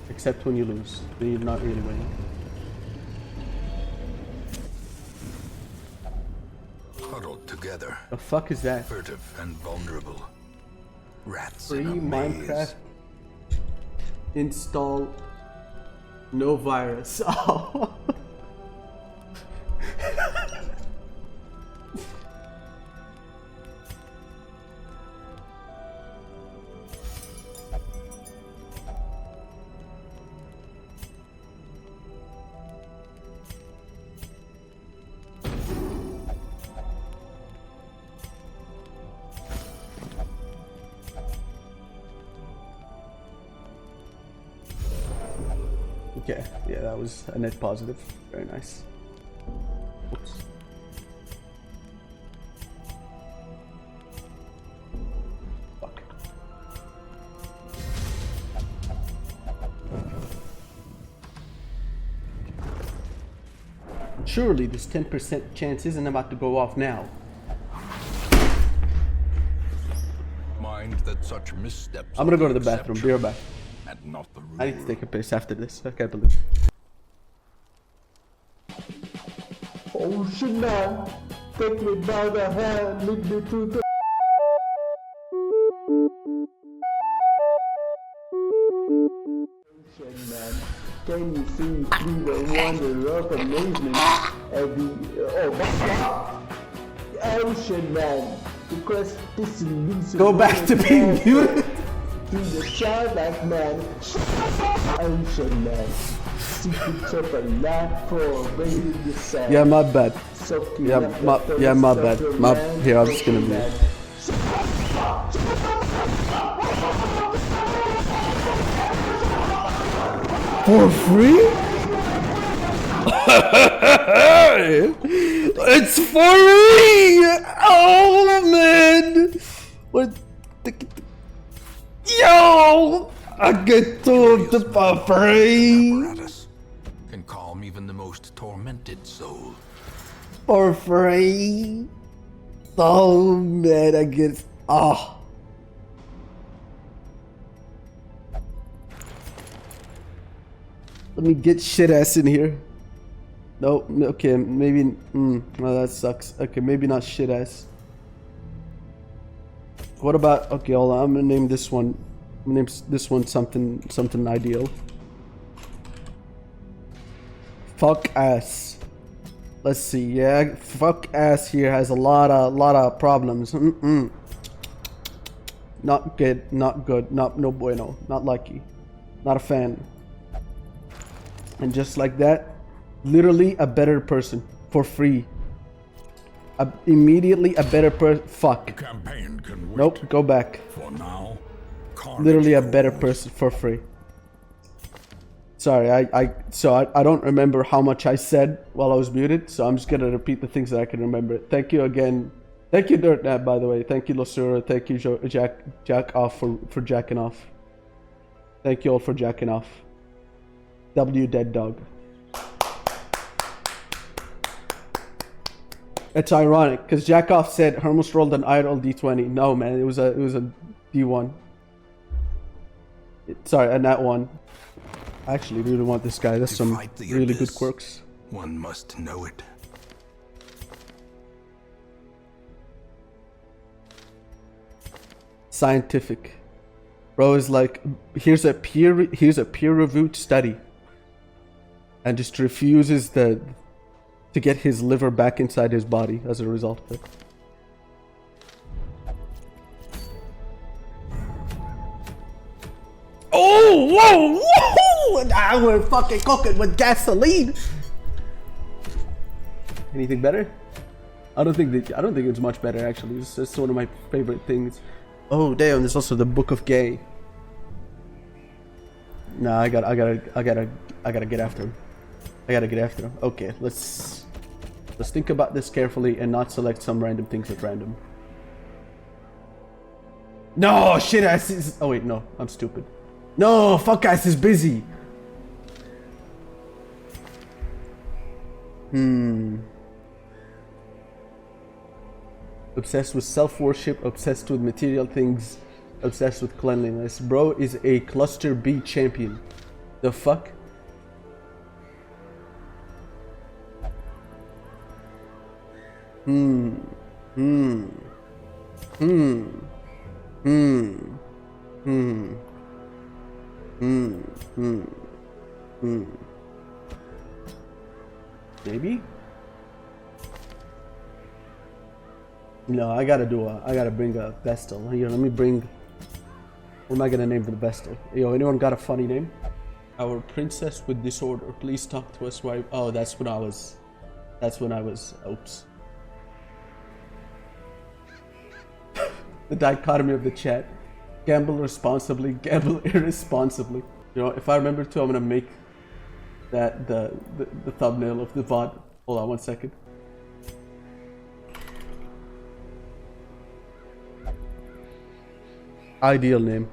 Except when you lose. Then you're not really winning. Huddled together, The fuck is that? furtive and vulnerable. Rats Free in a maze. Minecraft install no virus. Oh. Okay, yeah, that was a net positive. Very nice. Oops. Fuck. surely this 10% chance isn't about to go off now. Mind that such missteps. I'm gonna are go to the bathroom. Be right back. and not the rule. I need to take a piss after this. I can't believe. Ocean man, take me by the hand, lead me to the ocean man. Can you see through the wonder of amazement of the ocean man? Because this is Go back to being muted. To the childlike man, ocean man. Secrets of a life for raising the sun. Yeah, my bad. Soaking Yeah, up my the yeah, my thirst bad. of the My man, here, I'm just gonna ocean mute. man. For free? It's for free! Oh man! What? Yo! I get to the free Apparatus can calm even the most tormented soul. for free. Oh man, I get Let me get shit ass in here. No, okay, maybe. No, that sucks. Okay, maybe not shit ass. What about? Okay, hold on. I'm gonna name this one. I'm gonna name this one something ideal. Fuck ass. Let's see. Yeah, fuck ass here has a lot of problems. Not good. Not good. Not no bueno. Not lucky. Not a fan. And just like that, literally a better person for free. Immediately a better person. Fuck. Campaign can wait. Nope. Go back. For now, Literally a better goes. person for free. Sorry, I don't remember how much I said while I was muted, so I'm just gonna repeat the things that I can remember. Thank you again. Thank you, Dirtnap, by the way. Thank you, Losura. Thank you, Jack off for jacking off. Thank you all for jacking off. W Dead Dog. It's ironic because Jackoff said Hermos rolled an idle d20. No man, it was a d1. Sorry, a nat 1. I actually really want this guy. That's To some fight the really good abyss, quirks. One must know it. Scientific. Bro is like, here's a peer-reviewed study, and just refuses to get his liver back inside his body as a result of it. Oh, whoa, whoa! I would fucking cook it with gasoline. Anything better? I don't think it's much better actually. It's one of my favorite things. Oh damn! There's also the Book of Gay. Nah, I gotta get after him. I gotta get after him. Okay, let's think about this carefully and not select some random things at random. No shit! Oh wait, no, I'm stupid. No, fuck ass is busy. Obsessed with self-worship, obsessed with material things, obsessed with cleanliness. Bro is a cluster B champion. The fuck? Maybe? No, I gotta bring a Vestal. Here, let me bring... What am I gonna name for the Vestal? Yo, anyone got a funny name? Our princess with disorder. Please talk to us right... Oh, that's when I was... Oops. The dichotomy of the chat. Gamble responsibly, gamble irresponsibly. You know, if I remember to, I'm gonna make that the thumbnail of the VOD. Hold on one second. Ideal name.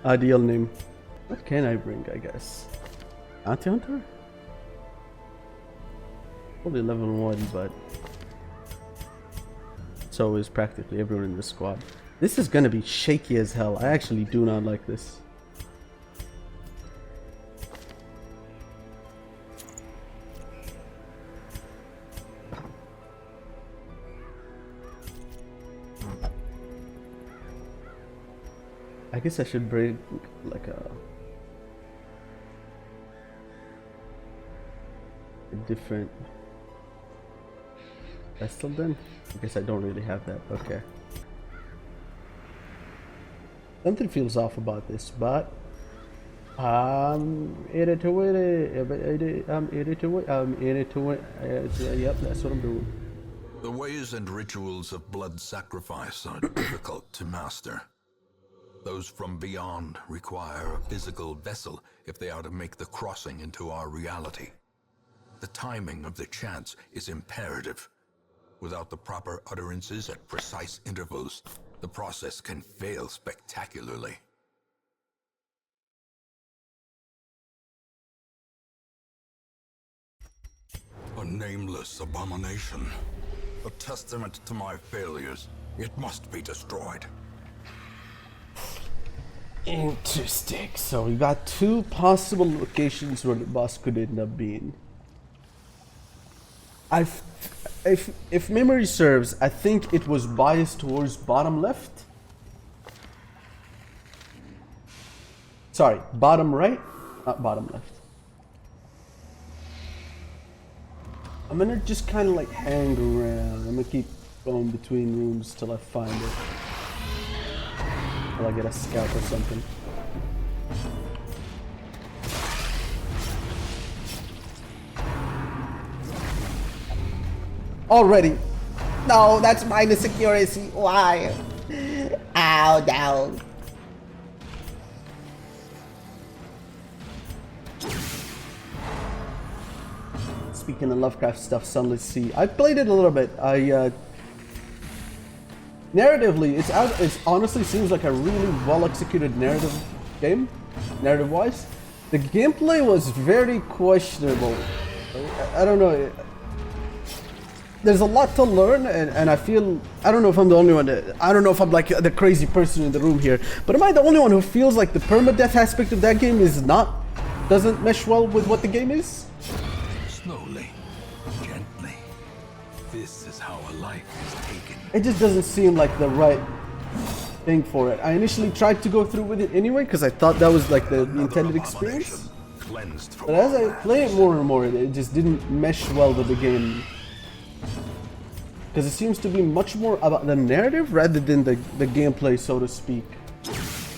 ideal name. What can I bring, I guess? Bounty Hunter? Only level 1, but so is practically everyone in the squad. This is gonna be shaky as hell. I actually do not like this. I guess I should bring like a different Vestal then? I guess I don't really have that. Okay. Something feels off about this, but I'm in it to win it. I'm in it to win. I'm in it to win. Yep, that's what I'm doing. The ways and rituals of blood sacrifice are difficult to master. Those from beyond require a physical vessel if they are to make the crossing into our reality. The timing of the chants is imperative. Without the proper utterances at precise intervals, the process can fail spectacularly. A nameless abomination. A testament to my failures. It must be destroyed. Interesting. So we got 2 possible locations where the boss could end up being. If memory serves, I think it was biased towards bottom left. Sorry, bottom right, not bottom left. I'm gonna just kind of like hang around. I'm gonna keep going between rooms till I find it. Till I get a scout or something. Already. No, that's minus accuracy. Why? Ow, down. Speaking of Lovecraft stuff, Sunless Sea. I played it a little bit. Narratively, it honestly seems like a really well-executed narrative game, narrative-wise. The gameplay was very questionable. I don't know. There's a lot to learn, and I feel, I don't know if I'm the only one, I don't know if I'm like the crazy person in the room here, but am I the only one who feels like the permadeath aspect of that game doesn't mesh well with what the game is? Slowly, gently. This is how a life is taken. It just doesn't seem like the right thing for it. I initially tried to go through with it anyway, because I thought that was like the intended experience. But as I play it more and more, it just didn't mesh well with the game. Because it seems to be much more about the narrative rather than the gameplay, so to speak.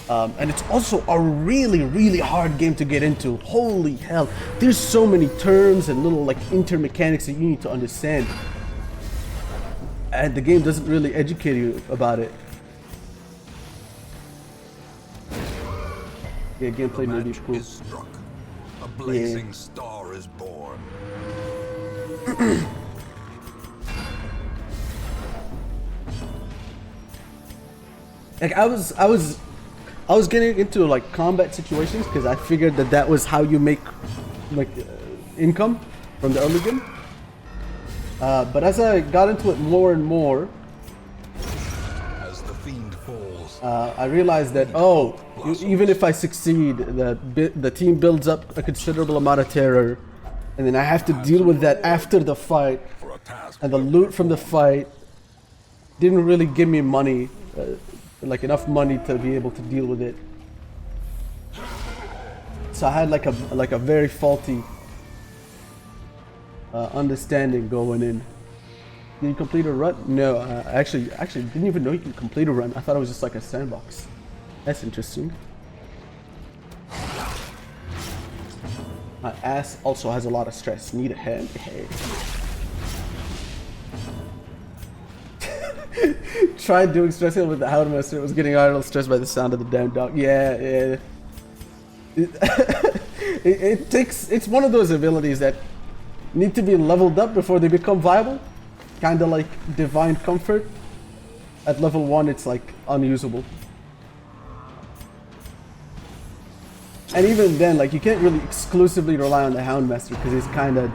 And it's also a really, really hard game to get into. Holy hell. There's so many terms and little like inter-mechanics that you need to understand. And the game doesn't really educate you about it. Yeah, gameplay may be cool. Is struck. A blazing star is born. Like I was getting into like combat situations because I figured that was how you make like income from the early game. But as I got into it more and more, As the fiend falls, I realized that even if I succeed, the team builds up a considerable amount of terror, and then I have to deal with that after the fight, for a task and the loot from the fight didn't really give me money. Like enough money to be able to deal with it. So I had like a very faulty understanding going in. Did you complete a run? No, actually didn't even know you could complete a run. I thought it was just like a sandbox. That's interesting. My ass also has a lot of stress. Need a hand. Hey. Tried doing stress heal with the Houndmaster. It was getting idle stressed by the sound of the damn dog. Yeah. It's one of those abilities that need to be leveled up before they become viable. Kind of like Divine Comfort. At level 1, it's like unusable. And even then, like, you can't really exclusively rely on the Houndmaster because he's kind of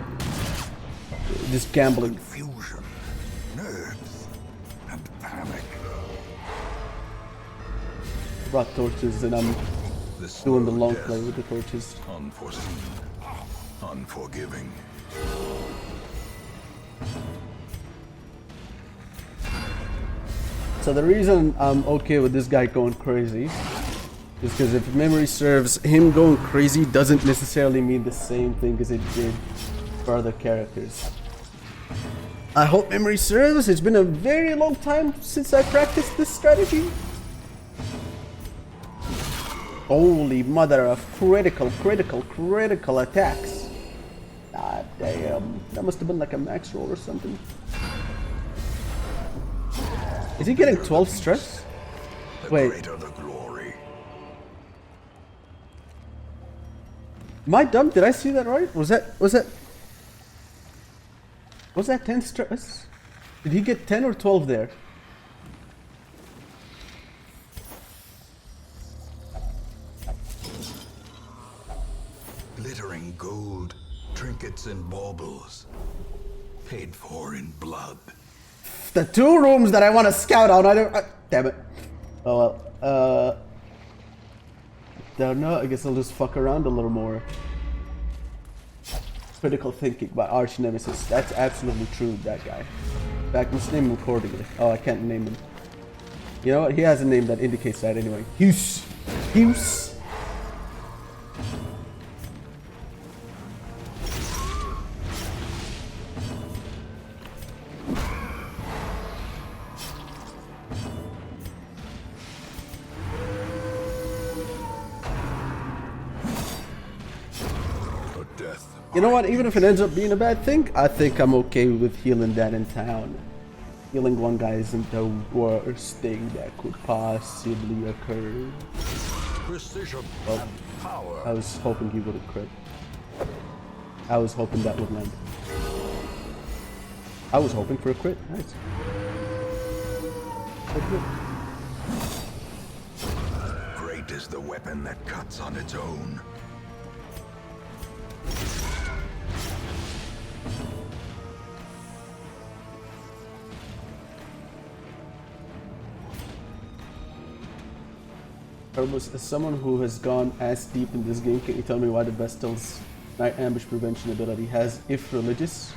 just gambling. Confusion, nerves, and panic. Brought torches and I'm This doing the slow long death, play with the torches. unforeseen, unforgiving. So the reason I'm okay with this guy going crazy is because if memory serves, him going crazy doesn't necessarily mean the same thing as it did for other characters. I hope memory serves. It's been a very long time since I practiced this strategy. Holy mother of critical attacks. Ah, damn. That must have been like a max roll or something. Is he getting 12 stress? The Wait. greater the glory. Am I dumb? Did I see that right? Was that 10 stress? Did he get 10 or 12 there? Glittering gold, trinkets and baubles, paid for in blood. The 2 rooms that I want to scout out, damn it. Oh well, don't know, I guess I'll just fuck around a little more. Critical thinking by arch nemesis. That's absolutely true, that guy. In fact, let's name him accordingly. Oh, I can't name him. You know what? He has a name that indicates that anyway. Hughes. Hughes. You know what, even if it ends up being a bad thing, I think I'm okay with healing that in town. Healing one guy isn't the worst thing that could possibly occur. Precision Oh, and power. I was hoping he would have crit. I was hoping that would land. I was hoping for a crit. Nice. Great is the weapon that cuts on its own. As someone who has gone as deep in this game, can you tell me why the Vestal's night ambush prevention ability has if religious?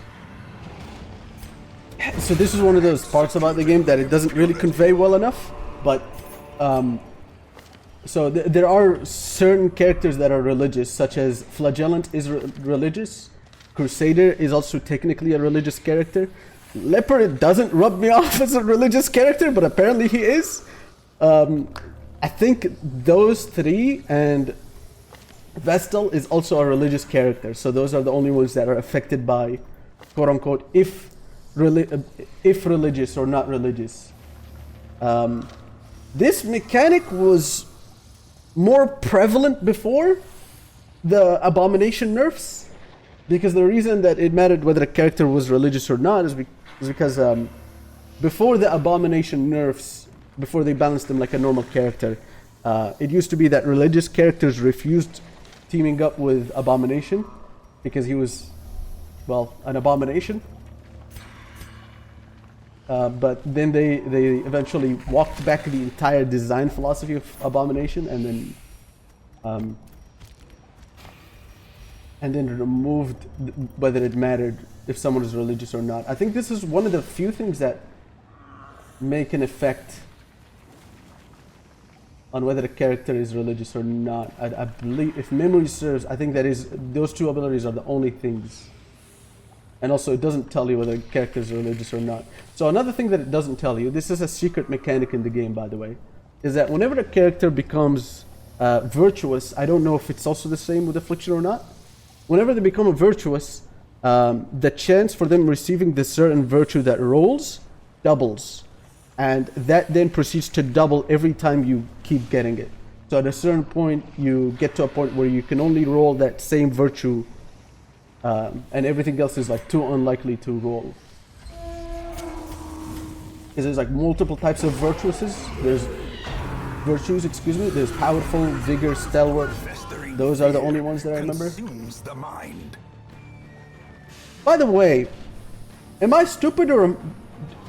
So this is one of those parts about the game that it doesn't really convey well enough, but so there are certain characters that are religious, such as Flagellant is religious, Crusader is also technically a religious character, Leopard doesn't rub me off as a religious character, but apparently he is. I think those 3 and Vestal is also a religious character, so those are the only ones that are affected by, quote unquote, if religious or not religious. This mechanic was more prevalent before the Abomination nerfs, because the reason that it mattered whether a character was religious or not is because before the Abomination nerfs, before they balanced them like a normal character, it used to be that religious characters refused teaming up with Abomination because he was, well, an abomination. But then they eventually walked back the entire design philosophy of Abomination and then removed whether it mattered if someone is religious or not. I think this is one of the few things that make an effect on whether a character is religious or not. I believe, if memory serves, I think that is, those 2 abilities are the only things. And also it doesn't tell you whether a character is religious or not. So another thing that it doesn't tell you, this is a secret mechanic in the game by the way, is that whenever a character becomes virtuous, I don't know if it's also the same with Affliction or not. Whenever they become a virtuous, the chance for them receiving the certain virtue that rolls doubles. And that then proceeds to double every time you keep getting it. So at a certain point, you get to a point where you can only roll that same virtue, and everything else is like too unlikely to roll. Because there's like multiple types of virtues. There's powerful, vigor, stalwart. Festering Those are the only ones that I remember. Consumes the mind. By the way, am I stupid or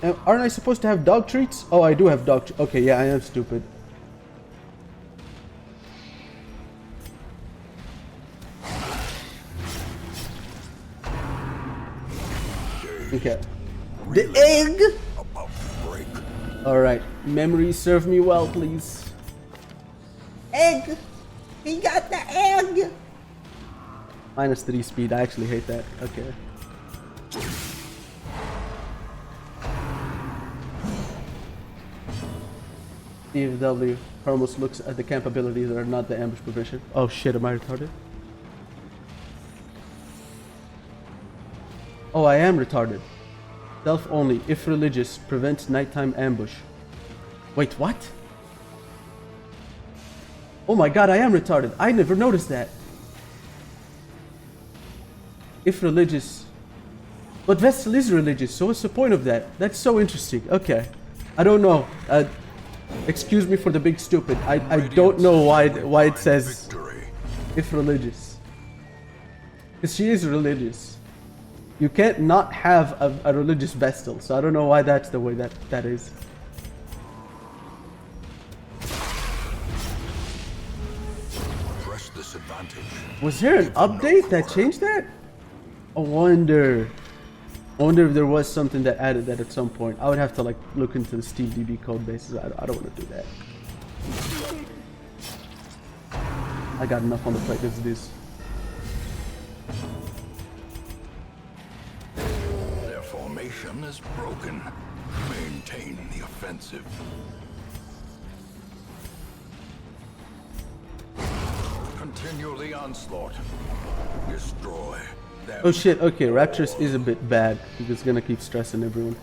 aren't I supposed to have dog treats? Oh, I do have dog treats. Okay, yeah, I am stupid. Okay. The egg! About to break. Alright, memories serve me well, please. Egg! He got the egg! -3 speed, I actually hate that. Okay. DFW almost looks at the camp abilities that are not the ambush provision. Oh shit, am I retarded? Oh, I am retarded. Self only, if religious, prevents nighttime ambush. Wait, what? Oh my god, I am retarded. I never noticed that. If religious. But Vestal is religious, so what's the point of that? That's so interesting. Okay. I don't know. Excuse me for the big stupid. I don't know why it says if religious. Because she is religious. You can't not have a religious Vestal, so I don't know why that's the way that is. Press this advantage. Was there an update that changed that? I wonder if there was something that added that at some point. I would have to like look into the SteveDB code bases. I don't want to do that. I got enough on the plate as it is. Their formation is broken. Maintain the offensive. Continue the onslaught. Destroy them. Oh shit, okay, Rapturous is a bit bad because it's gonna keep stressing everyone.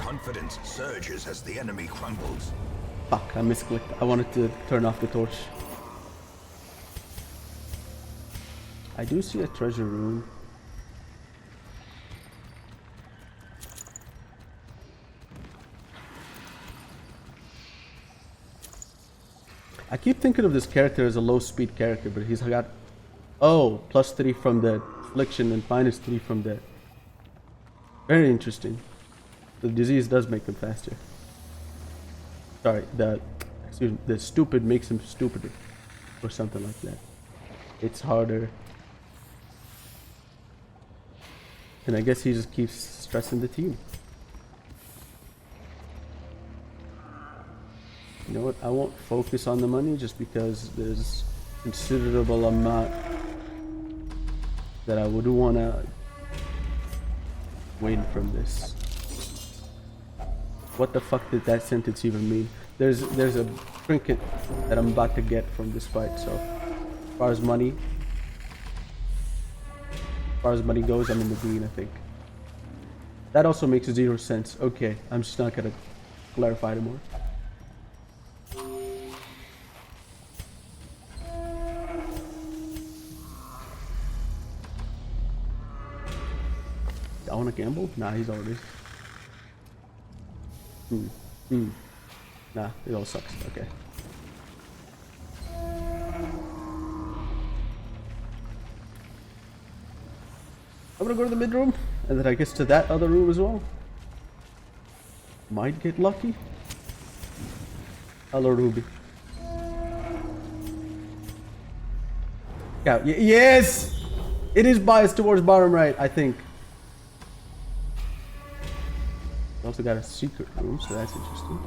Confidence surges as the enemy crumbles. Fuck, I misclicked. I wanted to turn off the torch. I do see a treasure room. I keep thinking of this character as a low speed character, but he's got, oh, +3 from the affliction and -3 from the. Very interesting. The disease does make him faster. Sorry, the stupid makes him stupider, or something like that. It's harder. And I guess he just keeps stressing the team. You know what? I won't focus on the money just because there's considerable amount that I would want to win from this. What the fuck did that sentence even mean? There's a trinket that I'm about to get from this fight, so as far as money goes, I'm in the green, I think. That also makes 0 sense. Okay, I'm just not gonna clarify anymore. I wanna gamble? Nah, he's already. Nah, it all sucks. Okay. I'm gonna go to the mid room, and then I guess to that other room as well. Might get lucky. Hello, Ruby. Yeah, yes! It is biased towards bottom right, I think. We also got a secret room, so that's interesting.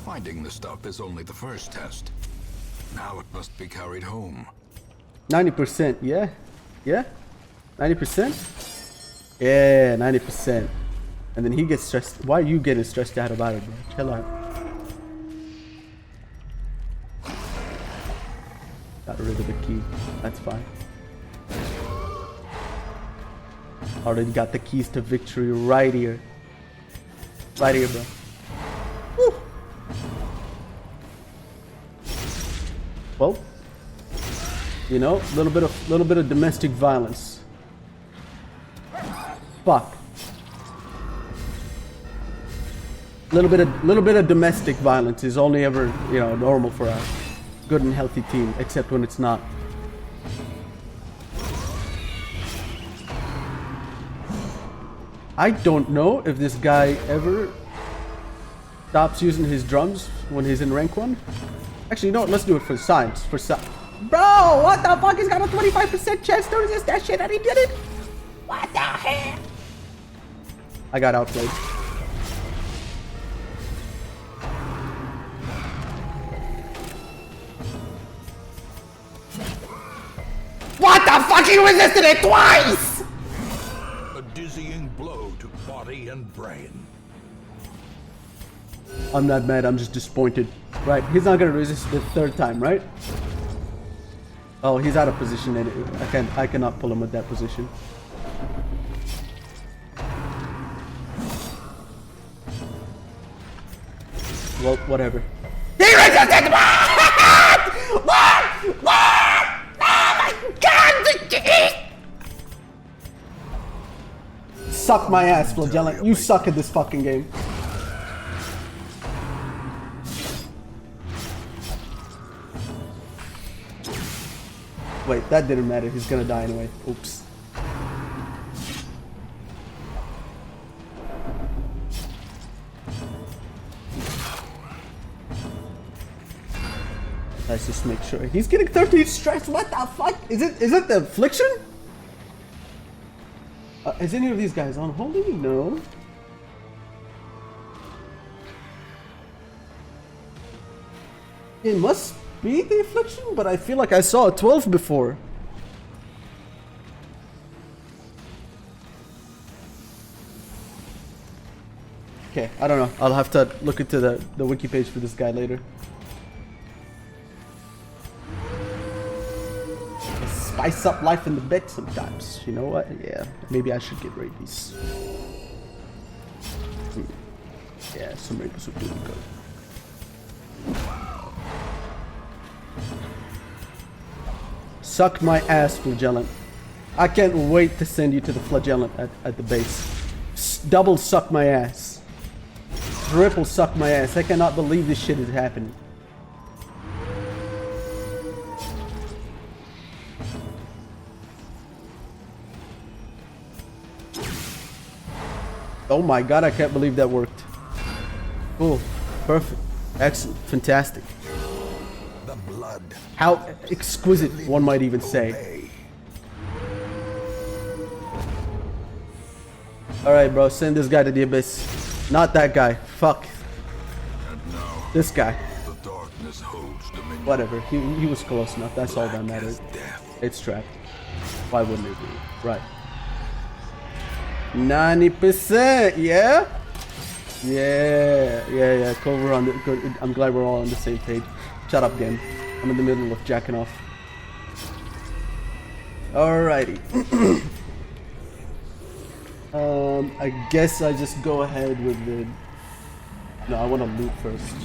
Finding the stuff is only the first test. Now it must be carried home. 90%, yeah? Yeah? 90%? Yeah, 90%. And then he gets stressed. Why are you getting stressed out about it, bro? Chill out. Got rid of the key. That's fine. Already got the keys to victory right here. Right here, bro. Woo. Well, You know, a little bit of domestic violence. Fuck. Little bit of domestic violence is only ever, you know, normal for a good and healthy team, except when it's not. I don't know if this guy ever stops using his drums when he's in rank 1. Actually, no, let's do it for science. Bro, what the fuck? He's got a 25% chance to resist that shit and he did it. What the hell? I got outplayed. What the fuck? He resisted it twice! A dizzying blow to body and brain. I'm not mad, I'm just disappointed. Right, he's not gonna resist the 3rd time, right? Oh, he's out of position and I cannot pull him at that position. Well, whatever. He resisted! What? Oh my god! Suck my ass, Flagellant. You suck at this fucking game. Wait, that didn't matter. He's gonna die anyway. Oops. Let's just make sure. He's getting 13 strikes. What the fuck? Is it the affliction? Is any of these guys on holy? No. It must be the affliction, but I feel like I saw a 12 before. Okay, I don't know. I'll have to look into the wiki page for this guy later. Spice up life in the bed sometimes. You know what? Yeah, maybe I should get rabies. Yeah, some rabies would do me good. Suck my ass, Flagellant. I can't wait to send you to the Flagellant at the base. Double suck my ass. Triple suck my ass. I cannot believe this shit is happening. Oh my god, I can't believe that worked. Cool. Perfect. Excellent. Fantastic. The blood. How exquisite, one might even say. Alright, bro. Send this guy to the abyss. Not that guy. Fuck. And now This guy. the darkness holds dominion. Whatever. He was close enough. That's all that Black matters. as death. It's trapped. Why wouldn't it be? Right. 90%, yeah? Yeah. Cool, we're on the good. I'm glad we're all on the same page. Shut up, game. I'm in the middle of jacking off. Alrighty. I guess I just go ahead with the... No, I want to loot first.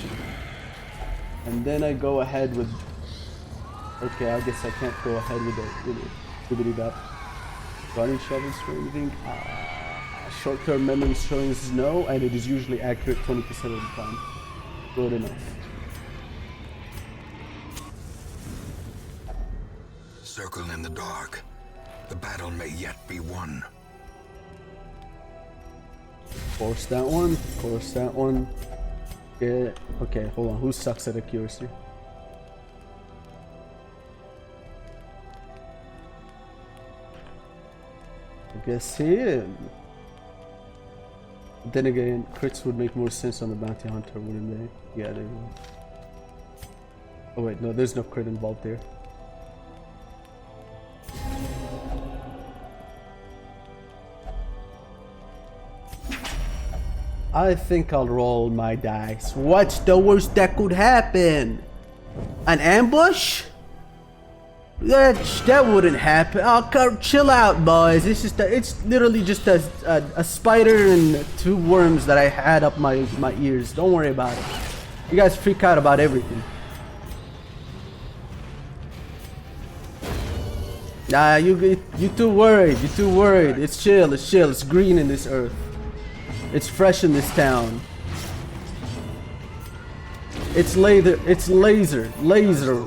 And then I go ahead with... Okay, I guess I can't go ahead with the wibbity-bop. Running shovels for anything? Short-term memory showing is no, and it is usually accurate 20% of the time. Good enough. Circle in the dark. The battle may yet be won. Force that one. Force that one. Yeah. Okay, hold on. Who sucks at accuracy? I guess him. Then again, crits would make more sense on the bounty hunter, wouldn't they? Yeah, they would. Oh wait, no, there's no crit involved there. I think I'll roll my dice. What's the worst that could happen? An ambush? That wouldn't happen. Oh, chill out, boys. It's literally just a spider and 2 worms that I had up my ears. Don't worry about it. You guys freak out about everything. Nah, you too worried. You're too worried. It's chill. It's chill. It's green in this earth. It's fresh in this town. It's laser. It's laser. Laser.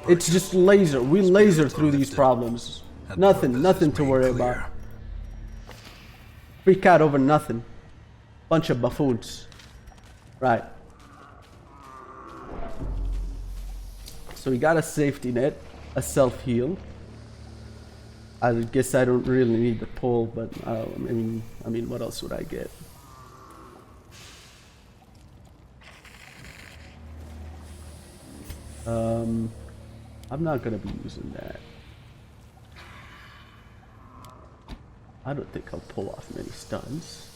It's just laser. We laser through these problems. Nothing to worry about. Freak out over nothing. Bunch of buffoons. Right. So we got a safety net, a self-heal. I guess I don't really need the pole, but I mean, what else would I get? I'm not gonna be using that. I don't think I'll pull off many stuns.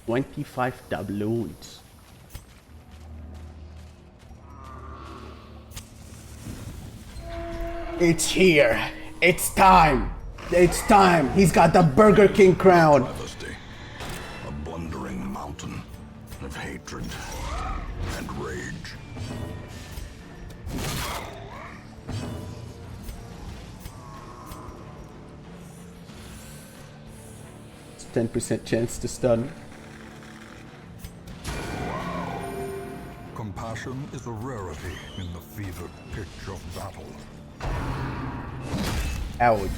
$25 doubloons. It's here. It's time. It's time. He's got the Burger King crown. Travesty. A blundering mountain of hatred and rage. It's 10% chance to stun. Compassion is a rarity in the fevered pitch of battle. Ouch.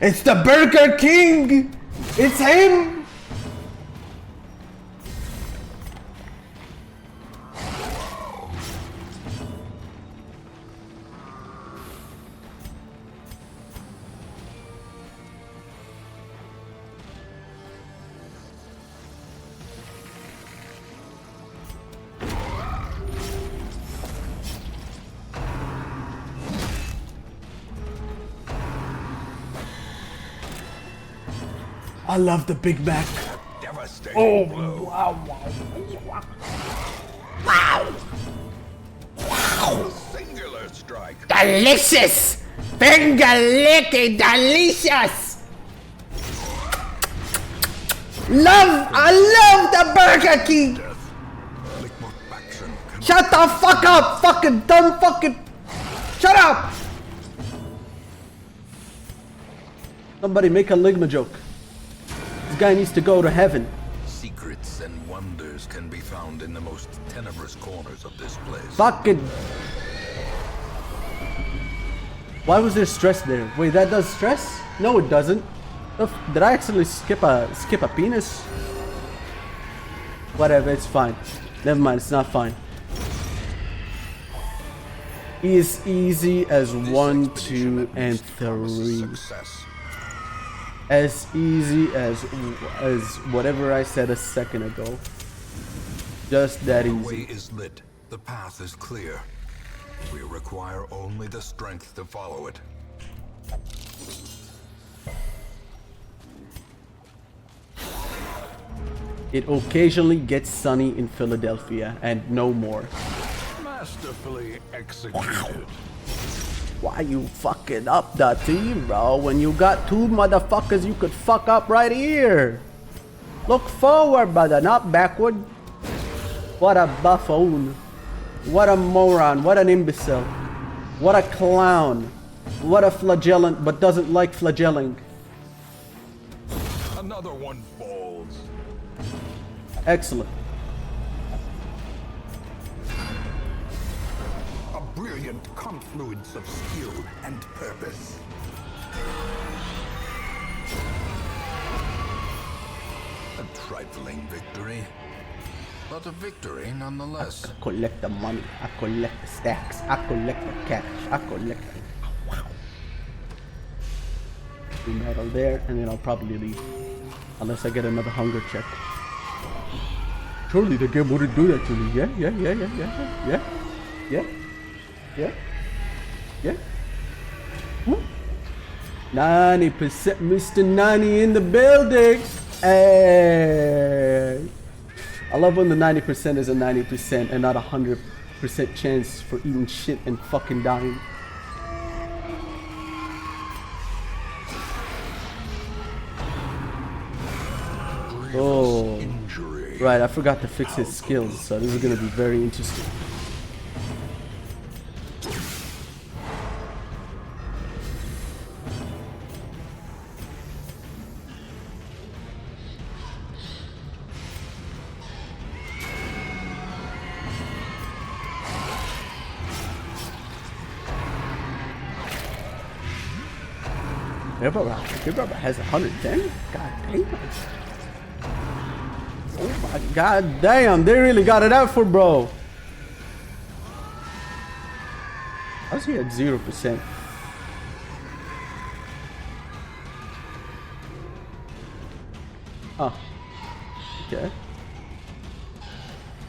It's the Burger King! It's him! I love the Big Mac. Devastating Oh, blow. wow. Wow. A singular strike. Delicious! Finger licking delicious! I love the Burger King! Liquefaction can Shut the fuck up! Fucking dumb fucking... Shut up! Somebody make a Ligma joke. This guy needs to go to heaven. Secrets and wonders can be found in the most tenebrous corners of this place. Fucking... Why was there stress there? Wait, that does stress? No, it doesn't. Did I actually skip a penis? Whatever, it's fine. Never mind, it's not fine. Is easy as 1, 2, and 3. success. As easy as whatever I said a second ago. Just that The way easy. is lit. The path is clear. We require only the strength to follow it. It occasionally gets sunny in Philadelphia, and no more. Masterfully executed. Why you fucking up the team, bro? When you got two motherfuckers you could fuck up right here. Look forward, brother, not backward. What a buffoon. What a moron. What an imbecile. What a clown. What a flagellant, but doesn't like flagelling. Another one falls. Excellent. A brilliant confluence of skill and purpose. A trifling victory, but a victory nonetheless. I collect the money. I collect the stacks. I collect the cash. I collect the... Do metal there, and then I'll probably leave. Unless I get another hunger check. Surely the game wouldn't do that to me. Yeah. 90% Mr. 90 in the building. Hey. I love when the 90% is a 90% and not a 100% chance for eating shit and fucking dying. Oh, right, I forgot to fix his skills, so this is gonna be very interesting. Your brother has 110? God damn. Oh my god damn, they really got it out for bro. How's he at 0%? Oh. Okay. Is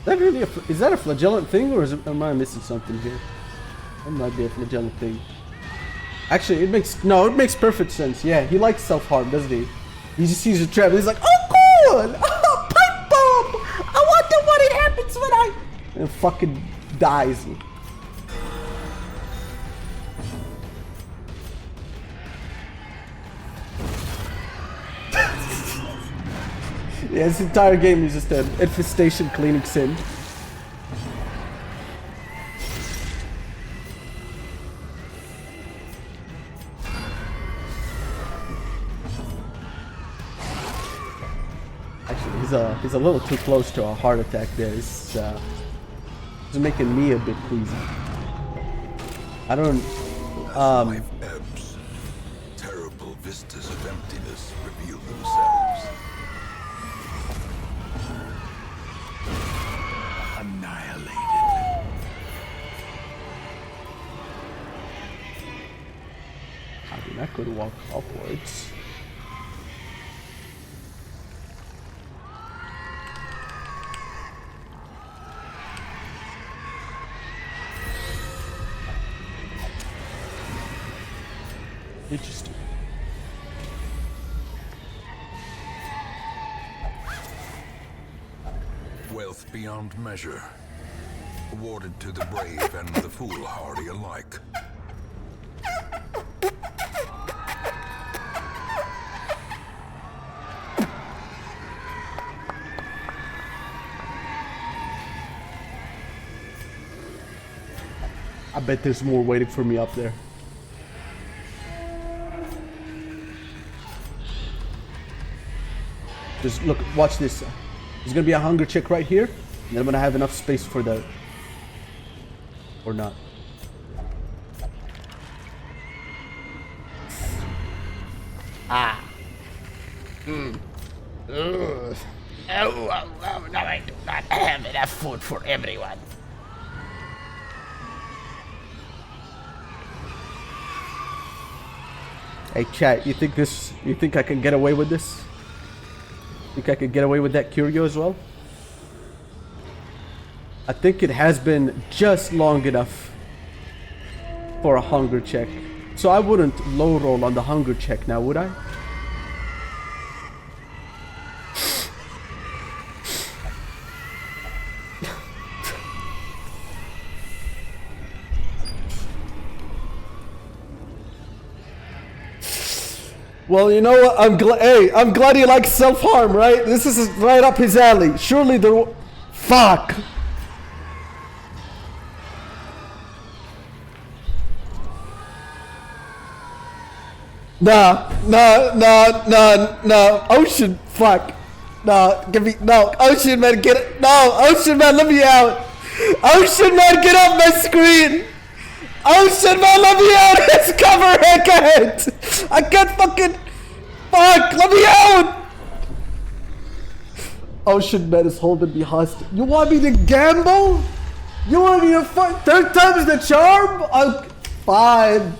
that really is that a flagellant thing, or am I missing something here? That might be a flagellant thing. Actually, it makes perfect sense. Yeah, he likes self-harm, doesn't he? He just sees a trap and he's like, oh cool! Oh, pipe bomb! I wonder what it happens when I... And fucking dies. Yeah, this entire game is just an infestation cleaning sim. He's a little too close to a heart attack there. It's making me a bit queasy. I don't... Life ebbs. Terrible vistas of emptiness reveal themselves. Annihilated. I mean, I could walk upwards. Interesting. Wealth beyond measure, awarded to the brave and the foolhardy alike. I bet there's more waiting for me up there. Just look, watch this. There's gonna be a hunger check right here, and then I'm gonna have enough space for the... Or not. Ah. Mm. Ugh. Oh, no, I do not have enough food for everyone. Hey chat, you think I can get away with this? Think I could get away with that curio as well? I think it has been just long enough for a hunger check. So I wouldn't low roll on the hunger check now, would I? Well, you know what? I'm glad he likes self-harm, right? This is right up his alley. Surely the... Fuck! Nah. Ocean, fuck. Nah, give me... No, Ocean man, get it. No, Ocean man, let me out. Ocean man, get off my screen. Ocean man, let me out. It's cover, I can't. I can't fucking... Fuck, let me out. Ocean man is holding me hostage. You want me to gamble? You want me to fight? Third time's the charm? Fine.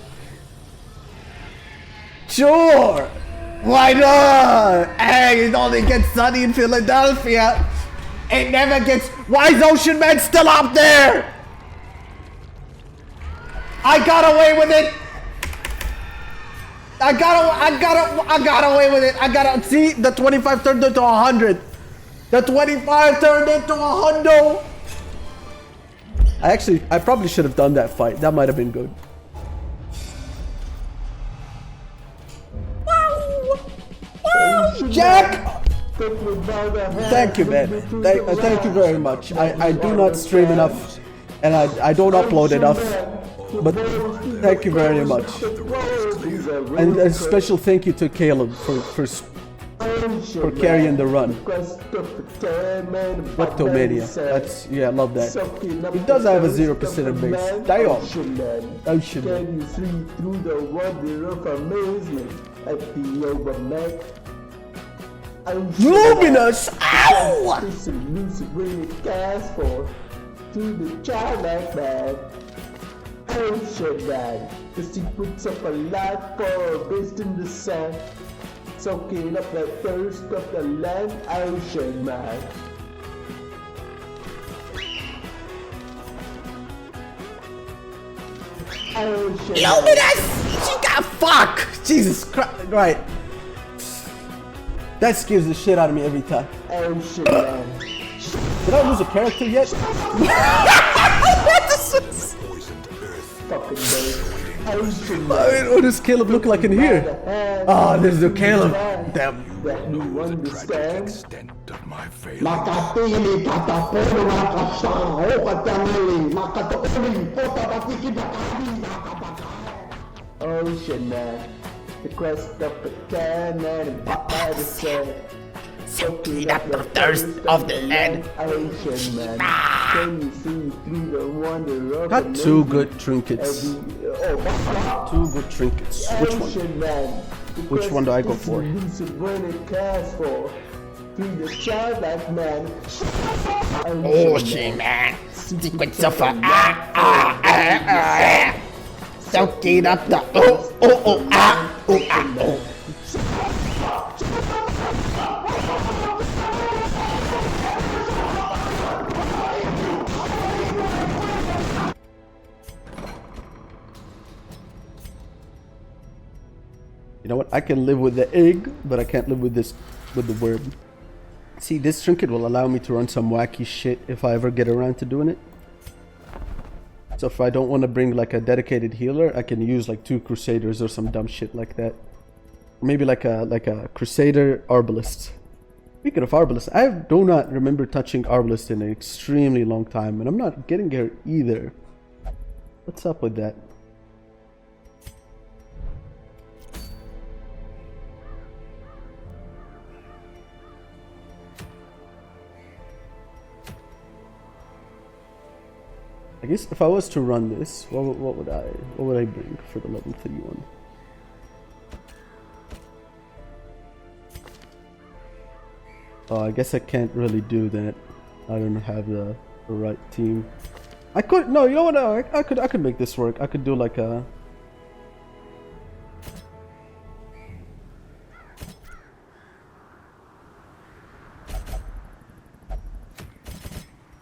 Sure. Why not? Hey, it only gets sunny in Philadelphia. It never gets... Why is Ocean Man still up there? I got away with it. I got away with it. See, the 25 turned into 100. The 25 turned into a hundo! I probably should have done that fight. That might have been good. Jack! Thank you, man. Thank you very much. I do not stream enough, and I don't upload enough. But thank you very much. And a special thank you to Caleb for carrying the run. Rectomania. That's, yeah, I love that. He does have a 0% base. Damn. Ocean. Can you see through the wonder of amazement at the overnight? Luminous! Ow! This elusive way it casts for to the childlike man. Ocean man, the secrets of a life form based in the sand, soaking up the thirst of the land. Ocean man. Ocean Luminous! She got fuck! Jesus Christ! Right. That scares the shit out of me every time. Ocean man. Did I lose a character yet? What is this? Fucking bird. Ocean man. What does Caleb look like in here? Ah, there's the Caleb. Damn. That you understand? Extent of my failure. Makatili kataporo makasao katangali makatoling kota patikidakadi makapaka. Ocean man, the crest of the cannon and by the sand, soaking up the thirst of the land. Ocean man, can you see through the wonder of Got two good trinkets. Two good trinkets. Which one? Ocean man, Which one do I go for? When it casts for through the childlike man. Ocean man, secrets of a soaking up the You know what? I can live with the egg, but I can't live with this, with the worm. See, this trinket will allow me to run some wacky shit if I ever get around to doing it. So if I don't want to bring like a dedicated healer, I can use like 2 crusaders or some dumb shit like that. Maybe like a crusader arbalist. Speaking of arbalist, I do not remember touching arbalist in an extremely long time, and I'm not getting here either. What's up with that? I guess if I was to run this, what would I bring for the level 3 one? Oh, I guess I can't really do that. I don't have the right team. I could, no, you know what? No, I could make this work. I could do like a.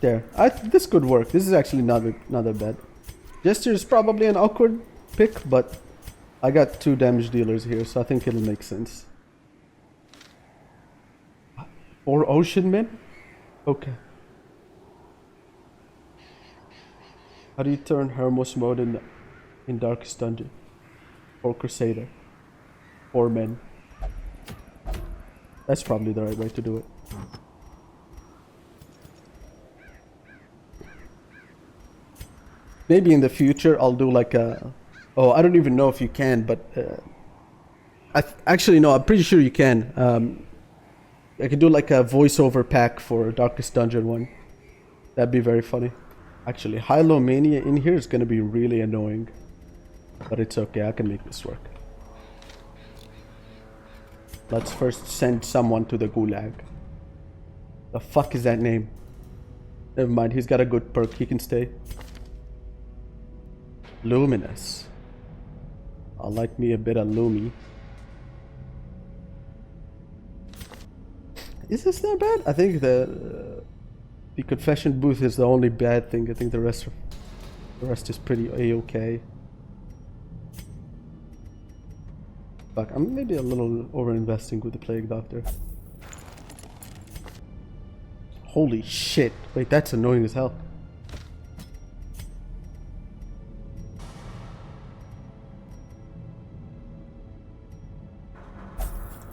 There, this could work. This is actually not that bad. Gesture is probably an awkward pick, but I got 2 damage dealers here, so I think it'll make sense. Or Ocean Men? Okay. How do you turn Hermos mode in Darkest Dungeon? Or Crusader? Or Men? That's probably the right way to do it. Maybe in the future I'll do like a... Oh, I don't even know if you can, but... actually, no, I'm pretty sure you can. I could do like a voiceover pack for Darkest Dungeon 1. That'd be very funny. Actually, Hilo Mania in here is gonna be really annoying. But it's okay, I can make this work. Let's first send someone to the Gulag. The fuck is that name? Never mind, he's got a good perk, he can stay. Luminous. I like me a bit of Lumi. Is this that bad? I think the confession booth is the only bad thing. I think the rest is pretty a-okay. Fuck, I'm maybe a little over investing with the Plague Doctor. Holy shit. Wait, that's annoying as hell.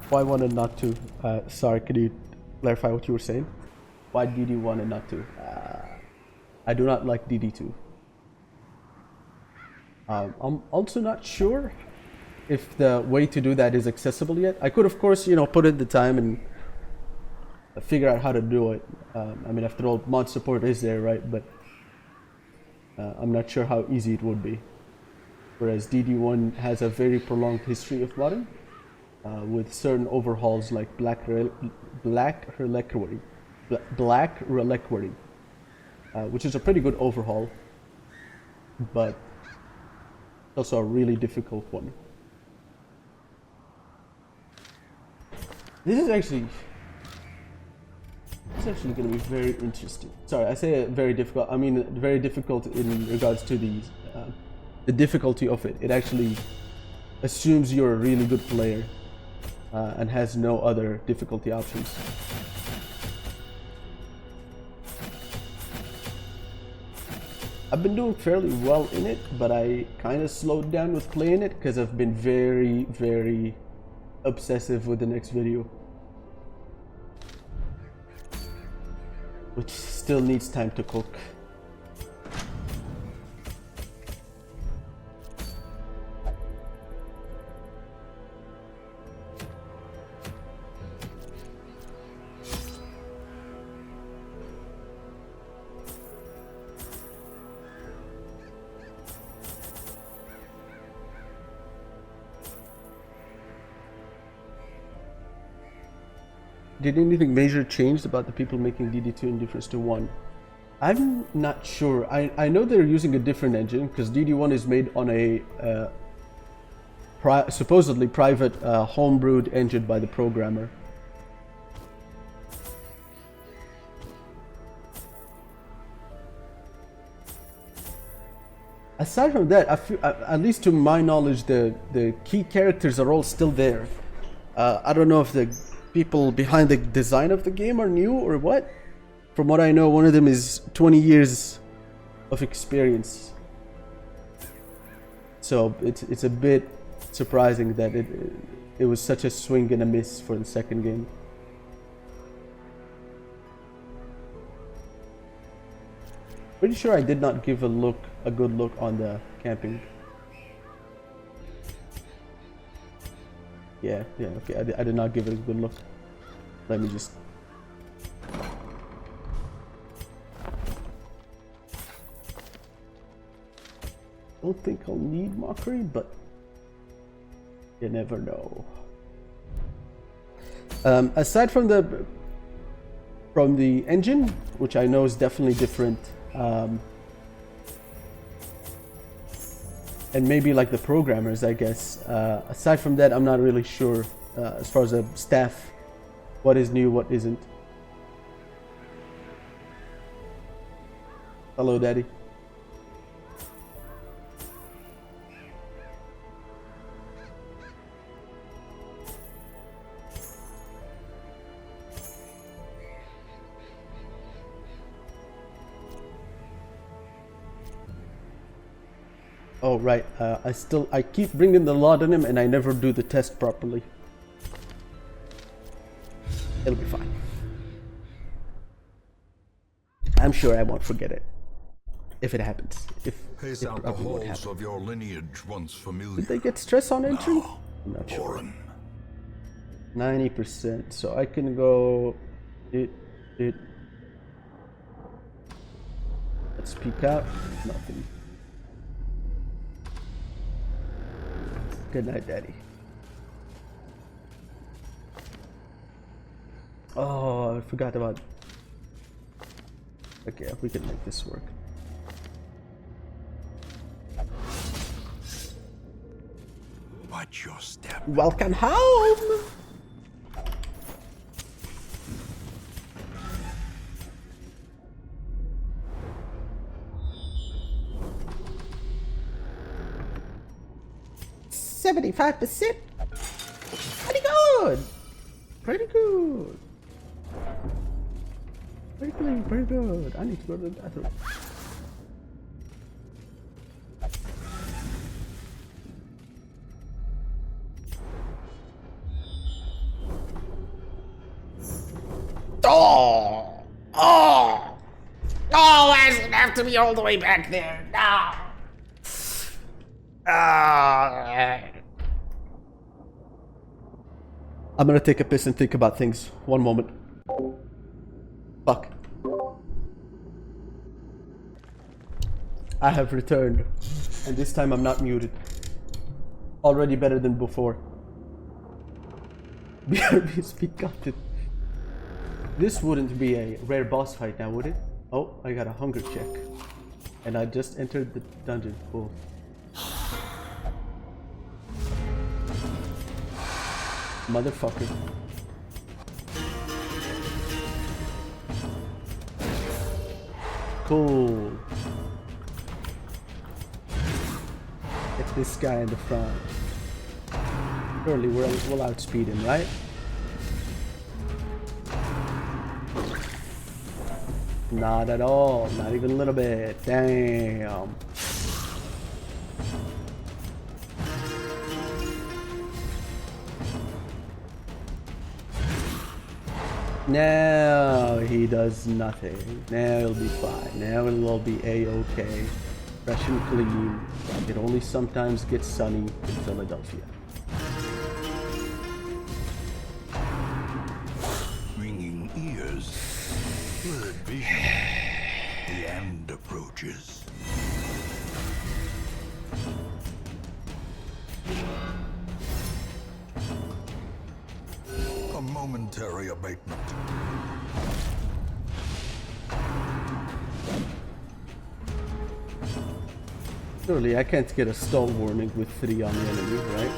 Why 1 and not 2? Sorry, could you clarify what you were saying? Why DD1 and not 2? I do not like DD2. I'm also not sure if the way to do that is accessible yet. I could, of course, you know, put in the time and figure out how to do it. I mean, after all, mod support is there, right? But I'm not sure how easy it would be. Whereas DD1 has a very prolonged history of modding, with certain overhauls like Black Reliquary, which is a pretty good overhaul, but also a really difficult one. This is actually going to be very interesting. Sorry, I say very difficult. I mean very difficult in regards to the difficulty of it. It actually assumes you're a really good player and has no other difficulty options. I've been doing fairly well in it, but I kind of slowed down with playing it because I've been very, very obsessive with the next video, which still needs time to cook. Did anything major changed about the people making DD2 in difference to 1? I'm not sure. I know they're using a different engine because DD1 is made on a supposedly private homebrewed engine by the programmer. Aside from that, I feel, at least to my knowledge, the key characters are all still there. I don't know if the people behind the design of the game are new or what. From what I know, one of them is 20 years of experience. So it's a bit surprising that it was such a swing and a miss for the second game. Pretty sure I did not give a good look on the camping. Yeah, okay, I did not give it a good look. Let me just... Don't think I'll need mockery, but you never know. Aside from the engine, which I know is definitely different, and maybe like the programmers, I guess. Aside from that, I'm not really sure as far as the staff, what is new, what isn't. Hello, Daddy. Oh right, I keep bringing the laudanum and I never do the test properly. It'll be fine. I'm sure I won't forget it. If it happens. Pace out the halls of your lineage once familiar. Did they get stress on entry? Now, I'm not sure. foreign. 90%, so I can go... Let's peek out. Nothing. Good night, Daddy. Oh, I forgot about... Okay, we can make this work. Watch your step. Welcome home! %. Pretty good. Pretty good. Very clean, very good. I need to go to the bathroom. Oh! Oh! Oh, why does it have to be all the way back there? No! I'm gonna take a piss and think about things. One moment. Fuck. I have returned. And this time I'm not muted. Already better than before. BRB speak content. This wouldn't be a rare boss fight now, would it? Oh, I got a hunger check. And I just entered the dungeon. Cool. Motherfucker. Cool. Get this guy in the front. Surely we'll outspeed him, right? Not at all. Not even a little bit. Damn. Now he does nothing. Now he'll be fine. Now it'll all be a-okay. Fresh and clean. It only sometimes gets sunny in Philadelphia. Ringing ears, blurred vision. The end approaches. A momentary abatement. Surely I can't get a stall warning with 3 on the enemy, right?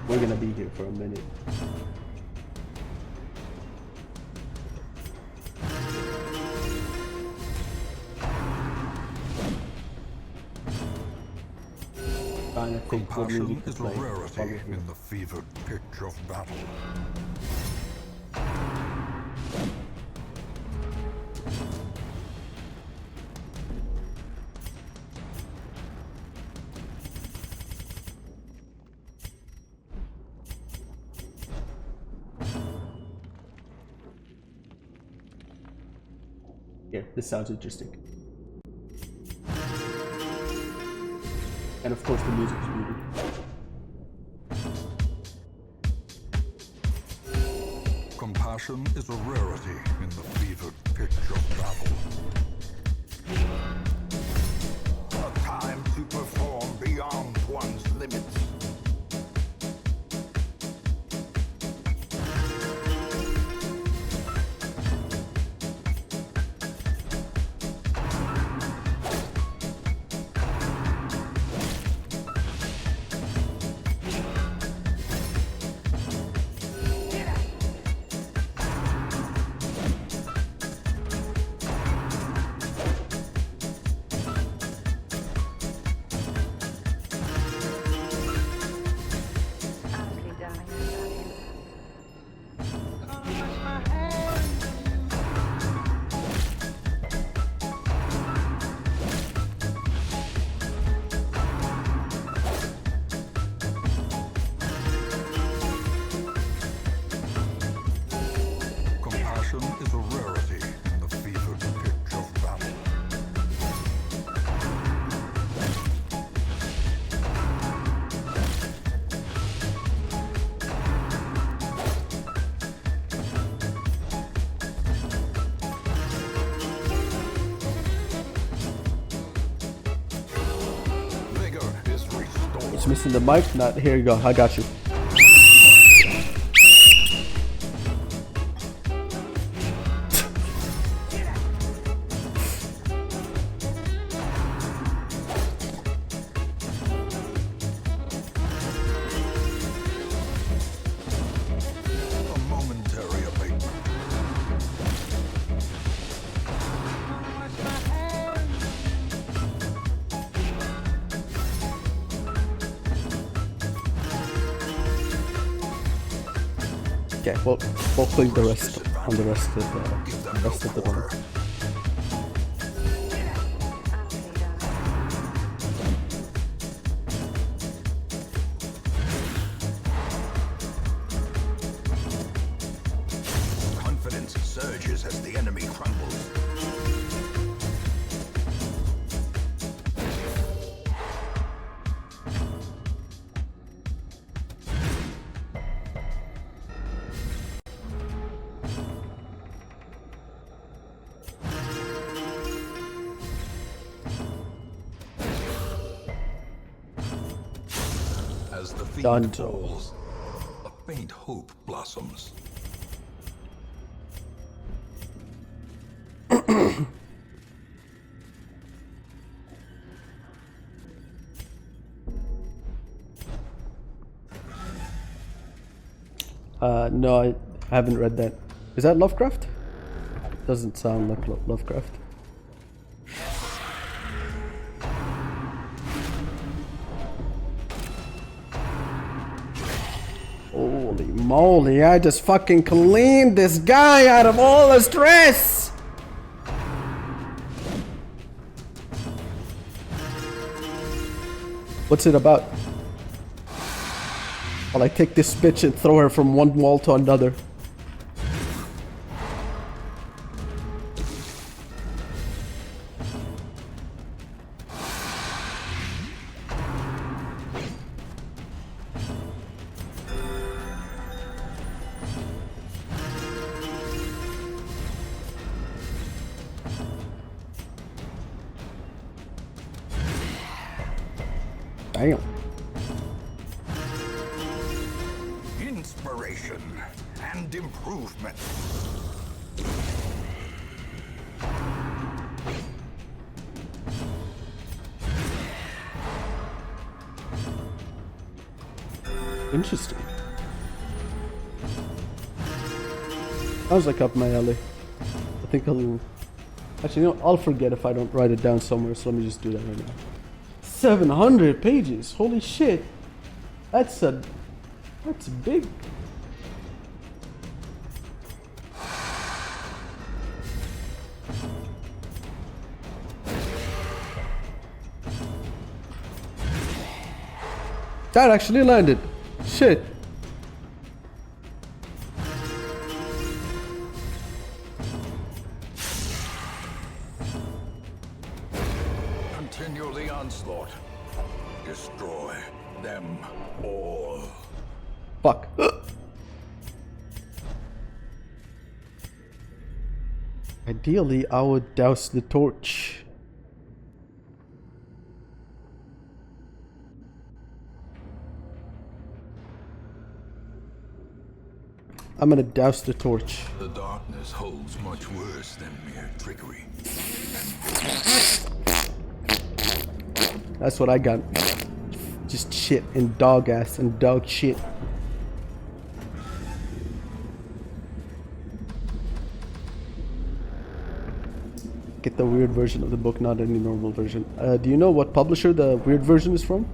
We're gonna be here for a minute. Trying to think what music Compassion to is a play. rarity Probably. in the fevered pitch of battle. Yeah, this sounds interesting. And of course the music is muted. Compassion is a rarity in the fevered pitch of battle. A time to perform beyond one's limits. Honestly, darling, I love you. Compassion is a rarity in the fevered pitch of battle. Vigor is restored. It's missing the mic. Not here you go. I got you. A Okay, well, we'll clean the rest on the rest of the one. Confidence surges as the enemy crumbles. As the fiend Done. falls, a faint hope blossoms. No, I haven't read that. Is that Lovecraft? Doesn't sound like Lovecraft. Holy moly, I just fucking cleaned this guy out of all the stress! What's it about? While I take this bitch and throw her from one wall to another. Damn. Inspiration and improvement. Interesting. Sounds like up my alley. I think I'll... Actually, you know, I'll forget if I don't write it down somewhere, so let me just do that right now. 700 pages! Holy shit! That's big. That actually landed. Shit. Continue the onslaught. Destroy them all. Fuck. Ideally, I would douse the torch. I'm gonna douse the torch. The darkness holds much worse than mere trickery. That's what I got. Just shit and dog ass and dog shit. Get the weird version of the book, not any normal version. Do you know what publisher the weird version is from?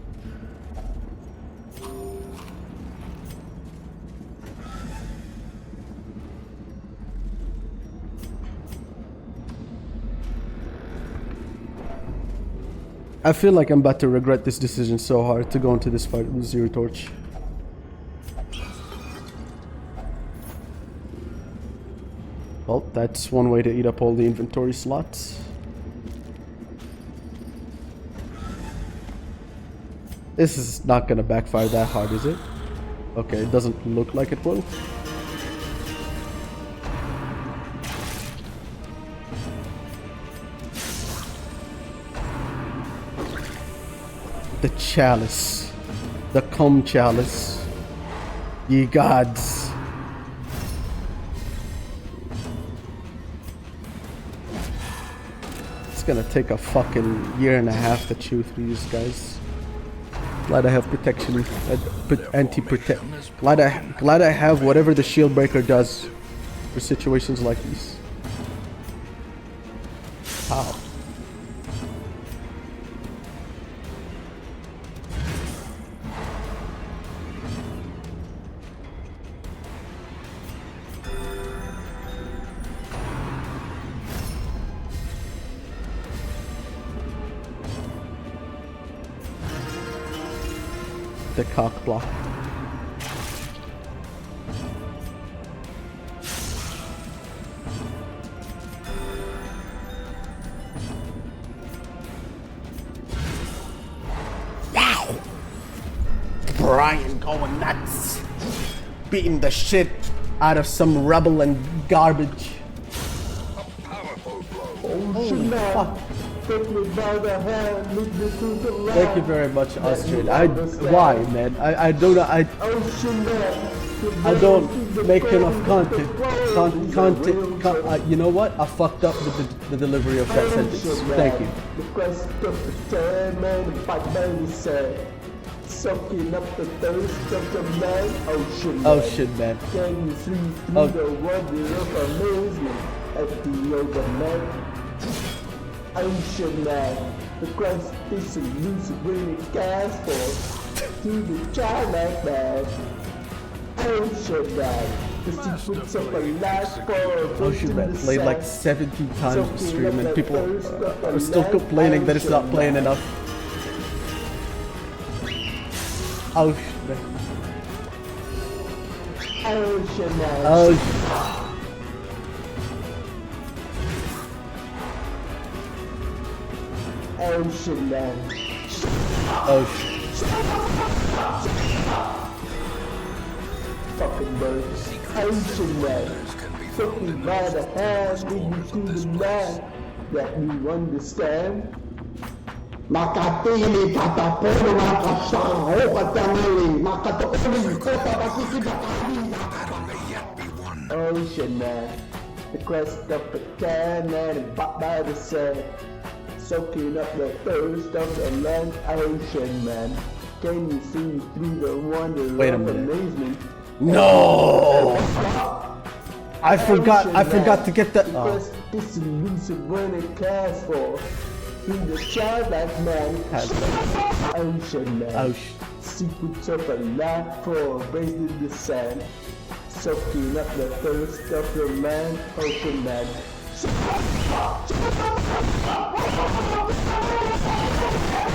I feel like I'm about to regret this decision so hard to go into this fight with Zero Torch. Well, that's one way to eat up all the inventory slots. This is not gonna backfire that hard, is it? Okay, it doesn't look like it will. The chalice. The cum chalice. Ye gods. It's gonna take a fucking year and a half to chew through these guys. Glad I have protection, anti-protect. Glad I have whatever the shield breaker does for situations like these. How? the cock block. Wow! Brian going nuts. Beating the shit out of some rebel and garbage. Holy fuck. Take me by the hand, lead me to the light. Thank you very much, Austrian. Why, man? I don't know. Ocean man. I don't make enough content. You know what? I fucked up the delivery of that sentence. Thank you. The quest of the man, the fight man is sad. Soaking up the thirst of the man. Ocean man. Ocean man. Can you see through the wonder of amazement at the yoga man? Ocean man. The quest is a loose bring it gas for to the childlike man. Ocean man. The secrets of a life for Ocean man played like 17 times the stream and people are still complaining that it's not playing enough. Ocean man. Ocean man. Ocean. Ocean man. Ocean. Fucking birds. Ocean man. Took me by the hand, lead me to the land that we understand. Makatili katapono makasaho katangali makatokoli kota bakikibakali. Battle may yet be won. Ocean man, the crest of the can and bought by the sand, soaking up the thirst of the land. Ocean man, can you see through the wonder Wait a of minute. amazement? No! I forgot to get the. Because this elusive when it casts for through the childlike man. Ocean man. Ocean. Secrets of a life for raised in the sand, soaking up the thirst of the man. Ocean man.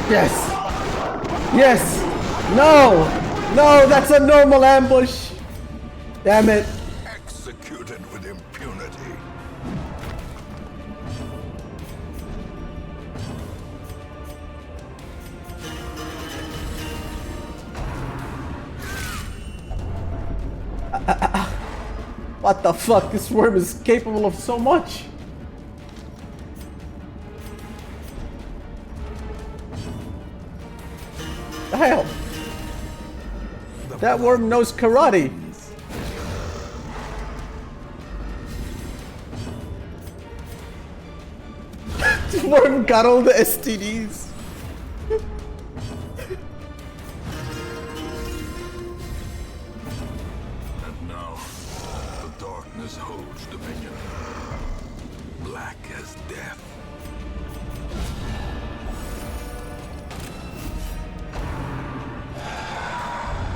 Yes! Yes! No! No, that's a normal ambush! Damn it. Executed with impunity. What the fuck? This worm is capable of so much. The hell? That worm knows karate. This worm got all the STDs. And now, the darkness holds dominion. Black as death.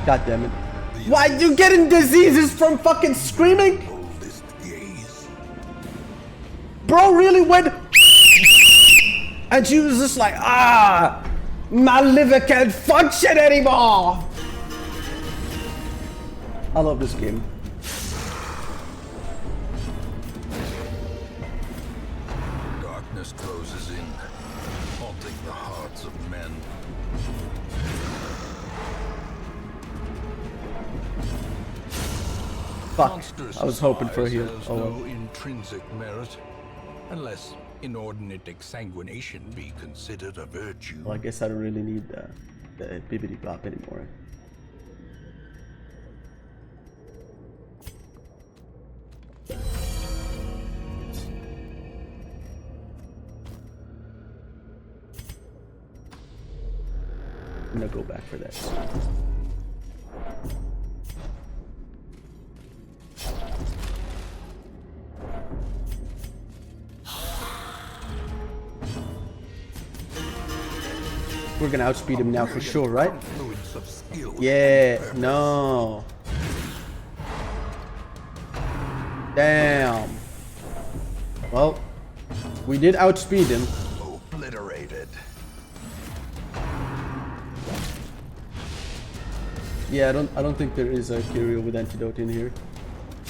God damn it. Why you getting diseases from fucking screaming? Oldest gaze. Bro really went and she was just like, my liver can't function anymore. I love this game. Darkness closes in, haunting the hearts of men. Fuck. Monstrous I was hoping for a heal. has Oh no well. intrinsic merit, unless inordinate exsanguination be considered a virtue. Well, I guess I don't really need the bibbidi bop anymore. I'm gonna go back for that. We're gonna outspeed him now for sure, right? Confluence of skill Yeah, and purpose. no. Damn. Well, we did outspeed him. Obliterated. Yeah, I don't think there is a curio with antidote in here.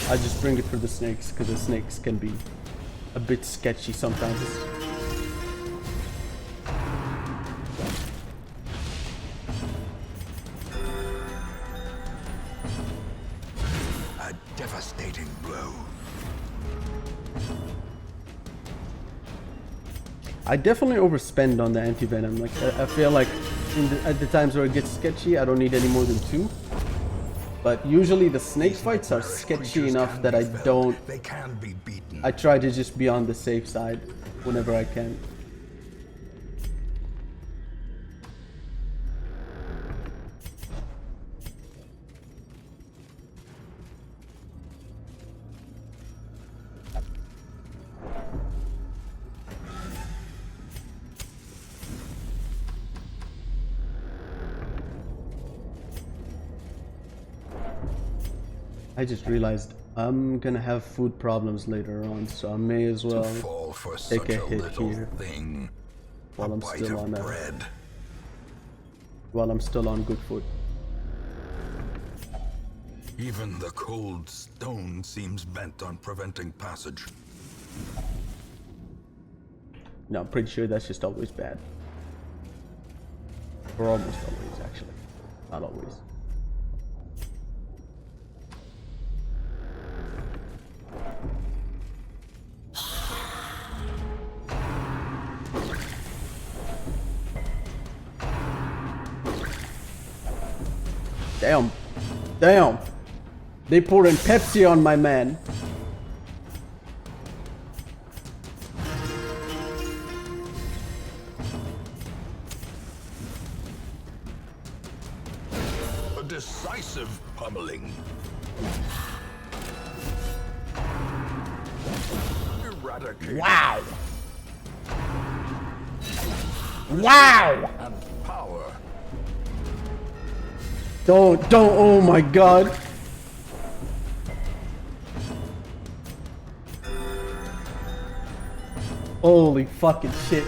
I just bring it for the snakes because the snakes can be a bit sketchy sometimes. A devastating blow. I definitely overspend on the anti-venom. Like I feel like at the times where it gets sketchy, I don't need any more than 2. But usually the snake fights are sketchy enough that I don't. They can be beaten. I try to just be on the safe side whenever I can. I just realized I'm gonna have food problems later on, so I may as well Fall for take such a a hit little here thing. while A I'm bite still of on bread. good foot. Even the cold stone seems bent on preventing passage. No, I'm pretty sure that's just always bad. Or almost always, actually. Not always. Damn. Damn. They pouring Pepsi on my man. A decisive pummeling. Eradicate Wow! Wow! and power. Don't, oh my god. Holy fucking shit.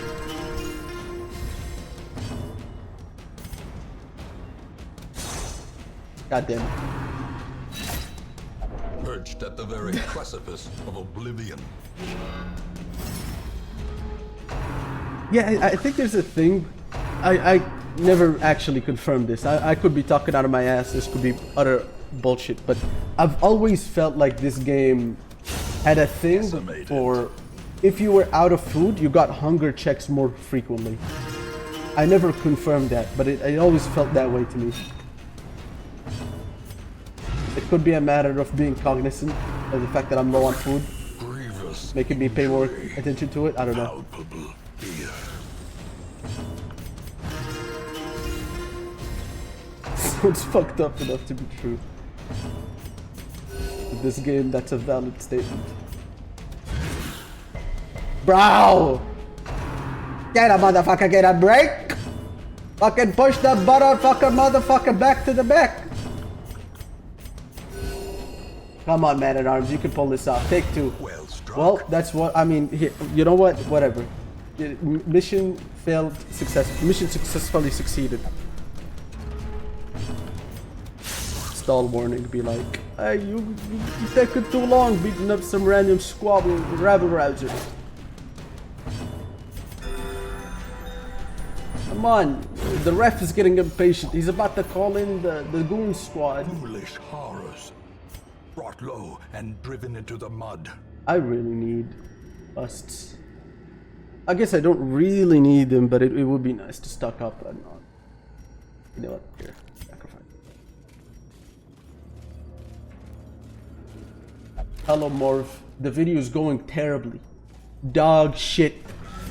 God damn it. Perched at the very precipice of oblivion. Yeah, I think there's a thing. I never actually confirmed this. I could be talking out of my ass. This could be utter bullshit. But I've always felt like this game had a thing Decimated. for if you were out of food, you got hunger checks more frequently. I never confirmed that, but it always felt that way to me. It could be a matter of being cognizant of the fact that I'm low on food, Grievous. making me pay more attention to it. I don't know. Palpable fear. Sounds fucked up enough to be true. In this game, that's a valid statement. Bro! Get a motherfucker, get a break! Fucking push the motherfucker back to the back! Come on, man at arms, you can pull this off. Take 2. Well struck. Well, that's what I mean. Here, you know what? Whatever. Mission failed. Mission successfully succeeded. Stall warning. Be like, hey, you taking too long beating up some random squabble rabble rousers. Come on, the ref is getting impatient. He's about to call in the goon squad. Foolish horrors. Brought low and driven into the mud. I really need busts. I guess I don't really need them, but it would be nice to stock up on. You know what? Here, sacrifice. Hello, Morph. The video is going terribly. Dog shit.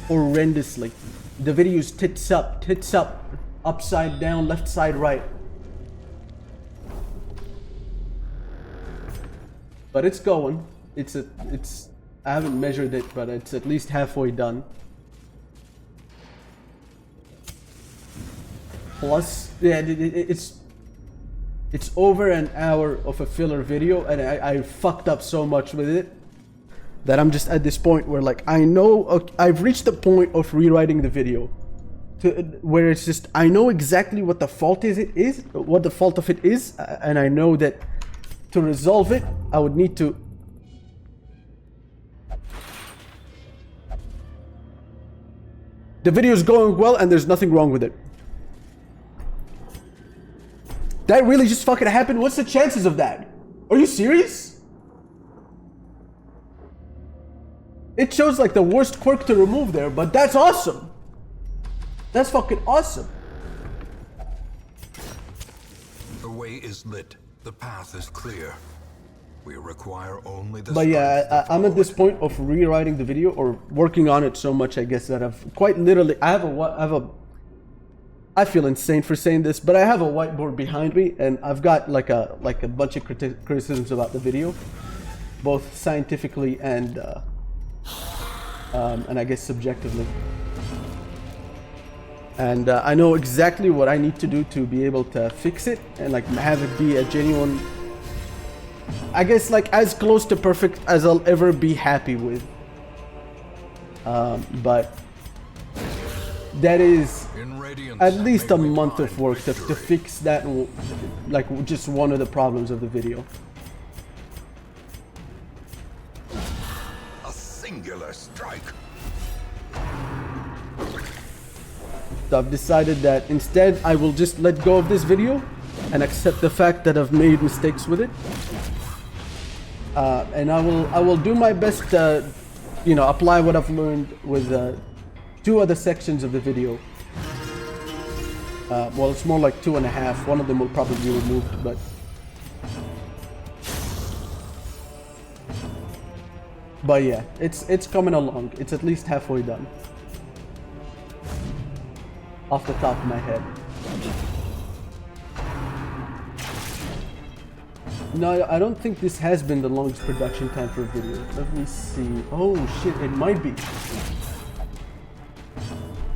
Horrendously. The video is tits up, upside down, left side, right. But it's going. I haven't measured it, but it's at least halfway done. Plus, yeah, it's over an hour of a filler video, and I fucked up so much with it that I'm just at this point where, like, I know I've reached the point of rewriting the video. where it's just I know exactly what the fault what the fault of it is, and I know that to resolve it, I would need to. The video is going well, and there's nothing wrong with it. That really just fucking happened? What's the chances of that? Are you serious? It shows like the worst quirk to remove there, but that's awesome. That's fucking awesome. The way is lit. The path is clear. We require only the. But yeah, I'm at this point of rewriting the video or working on it so much, I guess, that I've quite literally. I feel insane for saying this, but I have a whiteboard behind me, and I've got like a bunch of criticisms about the video, both scientifically and I guess subjectively. And I know exactly what I need to do to be able to fix it and like have it be a genuine, I guess, like as close to perfect as I'll ever be happy with. But that is at least a month of work to fix that, like just one of the problems of the video. A singular strike. So I've decided that instead I will just let go of this video and accept the fact that I've made mistakes with it. And I will do my best to, you know, apply what I've learned with 2 other sections of the video. Well, it's more like 2.5. One of them will probably be removed, but yeah, it's coming along. It's at least halfway done. Off the top of my head. No, I don't think this has been the longest production time for a video. Let me see. Oh shit, it might be.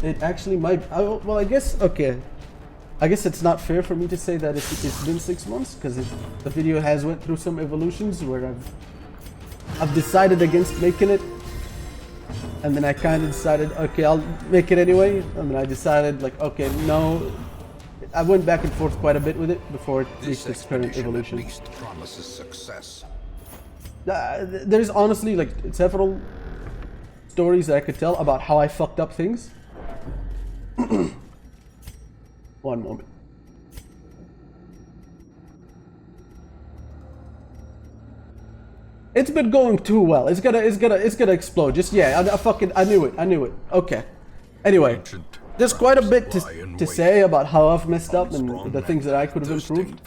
It actually might. Well, I guess, okay. I guess it's not fair for me to say that it's been 6 months, because the video has went through some evolutions where I've decided against making it, and then I kind of decided, okay, I'll make it anyway, and then I decided, like, okay, no. I went back and forth quite a bit with it before it reached its current evolution. At least promises success. There's honestly like several stories that I could tell about how I fucked up things. One moment. It's been going too well. It's gonna explode. Just yeah, I knew it. Okay. Anyway, there's quite a bit to say about how I've messed up and the things that I could have improved.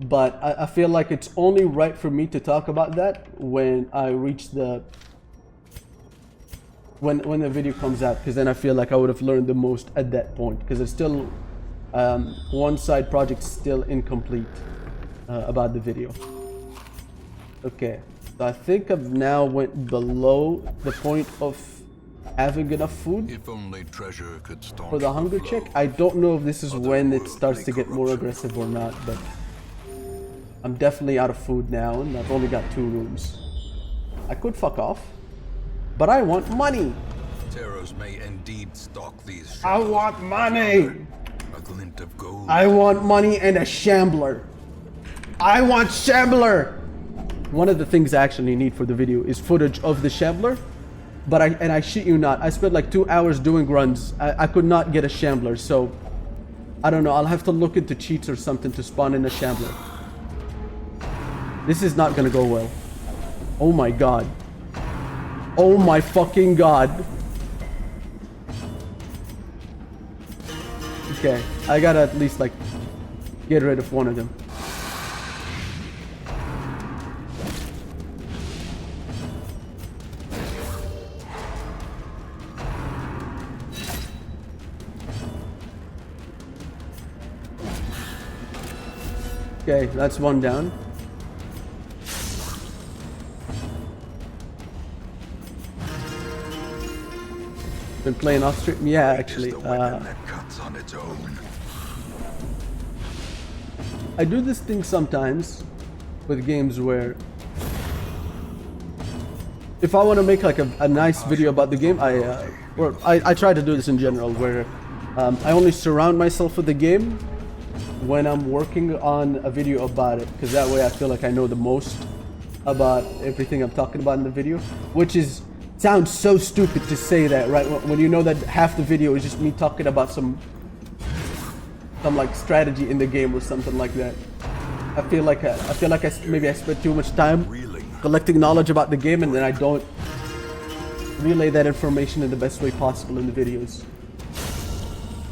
But I feel like it's only right for me to talk about that when I reach the when the video comes out, because then I feel like I would have learned the most at that point, because there's still one side project still incomplete about the video. Okay, so I think I've now went below the point of having enough food If only treasure could for the hunger check. I don't know if this is when it starts to get more aggressive or not, but I'm definitely out of food now, and I've only got 2 rooms. I could fuck off, but I want money. Terrors may indeed stalk these. I want money. A glint of gold. I want money and a shambler. I want shambler. One of the things I actually need for the video is footage of the shambler, but I shit you not, I spent like 2 hours doing runs. I could not get a shambler, so I don't know. I'll have to look into cheats or something to spawn in a shambler. This is not gonna go well. Oh my god. Oh my fucking god. Okay, I gotta at least like get rid of one of them. Okay, that's one down. Been playing off stream? Yeah, actually. I do this thing sometimes with games where if I want to make like a nice video about the game, I try to do this in general, where I only surround myself with the game when I'm working on a video about it, because that way I feel like I know the most about everything I'm talking about in the video, which is sounds so stupid to say that, right? When you know that half the video is just me talking about some like strategy in the game or something like that. I feel like maybe I spent too much time collecting knowledge about the game, and then I don't relay that information in the best way possible in the videos.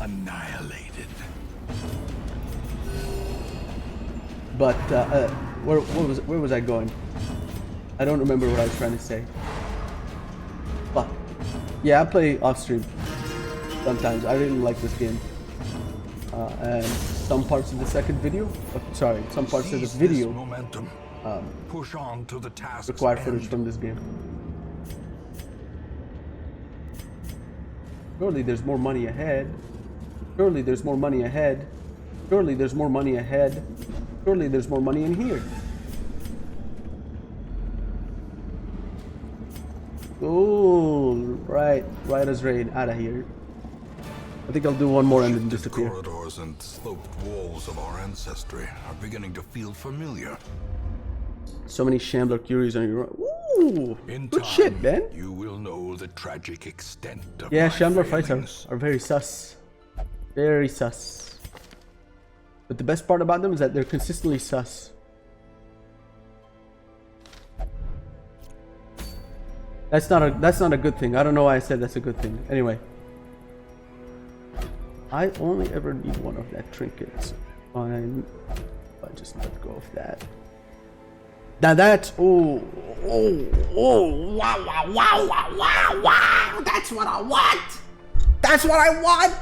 Annihilated. But where was I going? I don't remember what I was trying to say. But yeah, I play off stream sometimes. I really like this game. And some parts of the second video, some parts of this video momentum. Push on to the task. require footage from this game. Surely there's more money ahead. Surely there's more money ahead. Surely there's more money ahead. Surely there's more money in here. Oh, right as rain, out of here. I think I'll do one more and then disappear. Corridors and sloped walls of our ancestry are beginning to feel familiar. So many Shambler Curies on your own. Ooh, In good time, shit, man. you will know the tragic extent of Yeah, my Shambler fights failings. are very sus. Very sus. But the best part about them is that they're consistently sus. That's not a good thing. I don't know why I said that's a good thing. Anyway. I only ever need one of that trinket. Fine. I just let go of that. Now that's Wow, wow, wow, wow, wow, wow. That's what I want. That's what I want.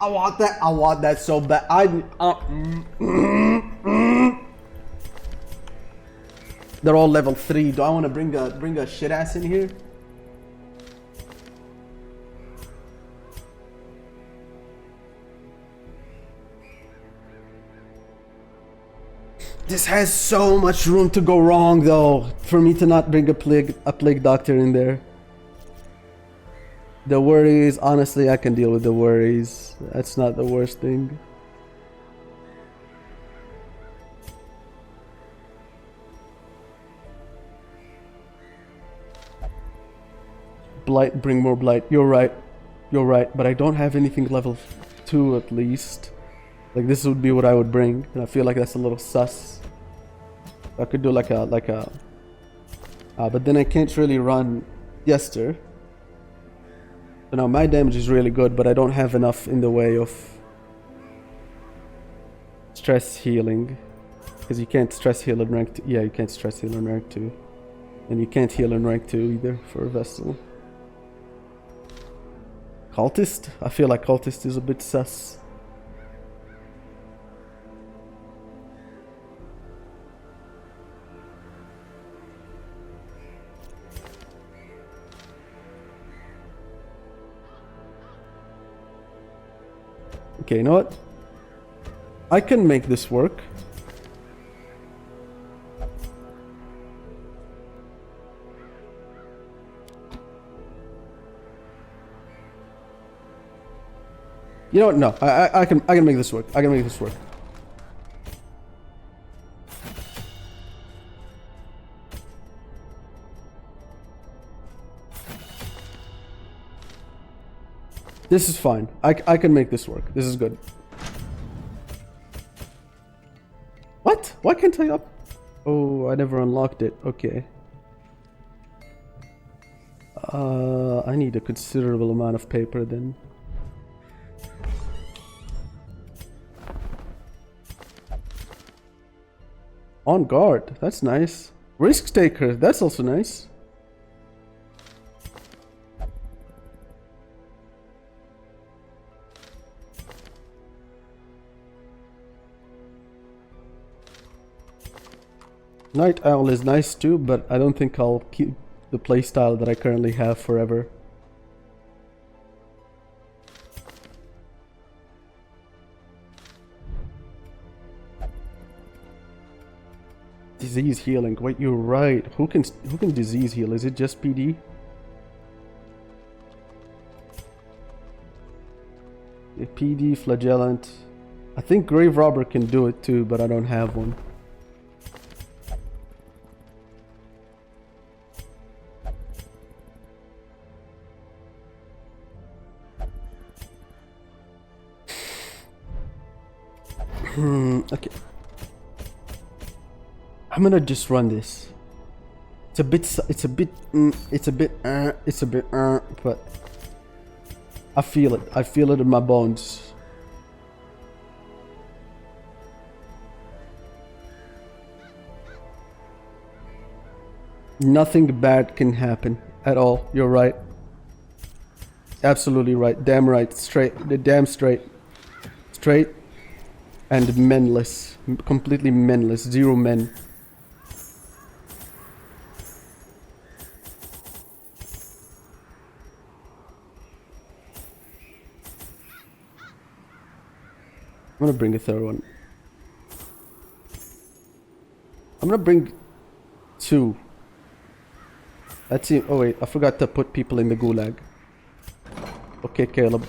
I want that. I want that so bad. They're all level 3. Do I want to bring a shit ass in here? This has so much room to go wrong, though, for me to not bring a plague doctor in there. The worries, honestly, I can deal with the worries. That's not the worst thing. Blight, bring more blight. You're right. You're right. But I don't have anything level 2 at least. Like, this would be what I would bring. And I feel like that's a little sus. I could do like a but then I can't really run Yester. So now my damage is really good, but I don't have enough in the way of stress healing. Because you can't stress heal in rank 2. Yeah, you can't stress heal in rank 2. And you can't heal in rank 2 either for a Vessel. Cultist? I feel like Cultist is a bit sus. Okay, you know what? I can make this work. You know what? No, I can make this work. I can make this work. This is fine. I can make this work. This is good. What? Why can't I up? Oh, I never unlocked it. Okay. I need a considerable amount of paper then. On guard. That's nice. Risk taker. That's also nice. Night Owl is nice too, but I don't think I'll keep the playstyle that I currently have forever. Disease healing. Wait, you're right. Who can disease heal? Is it just PD? A PD, Flagellant. I think Grave Robber can do it too, but I don't have one. Okay. I'm gonna just run this. It's a bit, but I feel it. I feel it in my bones. Nothing bad can happen at all. You're right. Absolutely right. Damn right. Straight. Damn straight. Straight. And menless. Completely menless. Zero men. I'm gonna bring a third one. I'm gonna bring 2. Let's see. Oh wait, I forgot to put people in the gulag. Okay, Caleb.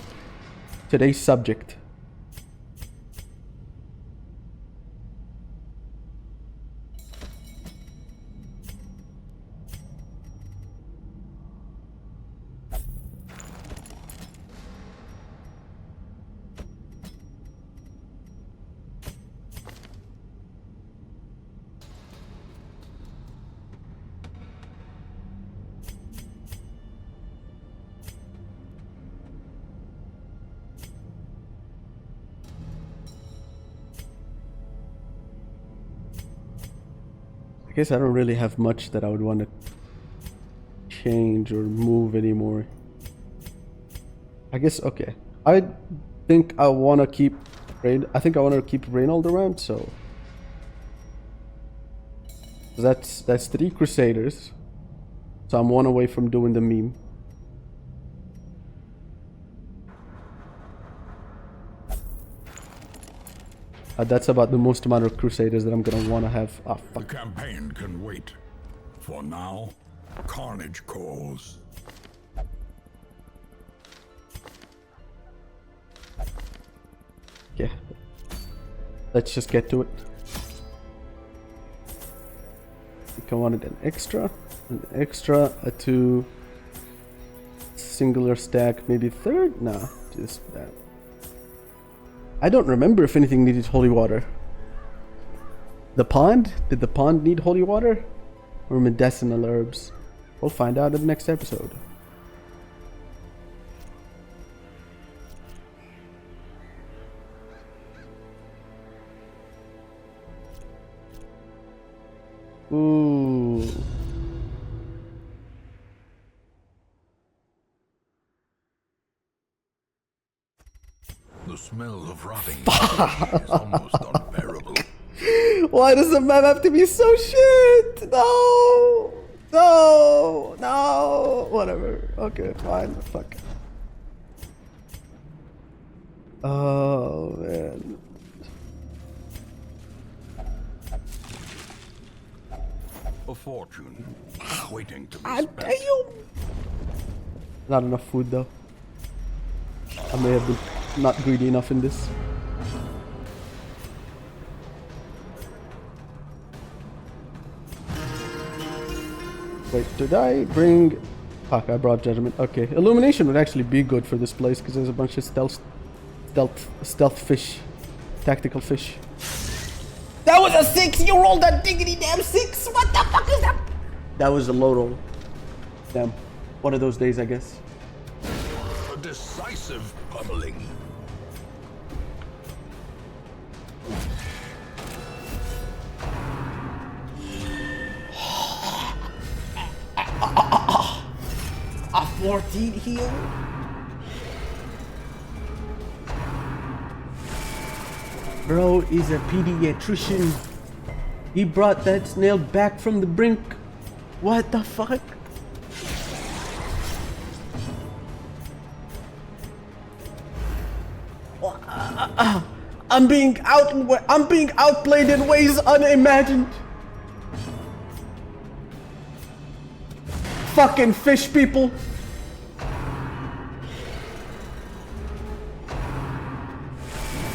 Today's subject. I guess I don't really have much that I would want to change or move anymore. I guess, okay. I think I want to keep rain. I think I want to keep Reynold around, so that's 3 Crusaders. So I'm 1 away from doing the meme. That's about the most amount of Crusaders that I'm gonna want to have. Ah, The fuck. campaign can wait. For now, carnage calls. Yeah. Let's just get to it. I think I wanted an extra, a 2, singular stack, maybe 3rd? Nah, just that. I don't remember if anything needed holy water. The pond? Did the pond need holy water? Or medicinal herbs? We'll find out in the next episode. Ooh. The smell of rotting is almost unbearable. Why does the map have to be so shit? No! No! No! Whatever. Okay, fine. Fuck. Oh, man. A fortune waiting to be God spent. damn! Not enough food, though. I may have been not greedy enough in this. Wait, did I bring... Fuck, I brought Judgment. Okay, Illumination would actually be good for this place because there's a bunch of stealth fish. Tactical fish. That was a 6. You rolled a diggity damn 6. What the fuck is that? That was a low roll. Damn. One of those days, I guess. A decisive pummeling. A 14 heal? Bro is a pediatrician. He brought that snail back from the brink. What the fuck? I'm being outplayed in ways unimagined. Fucking fish people.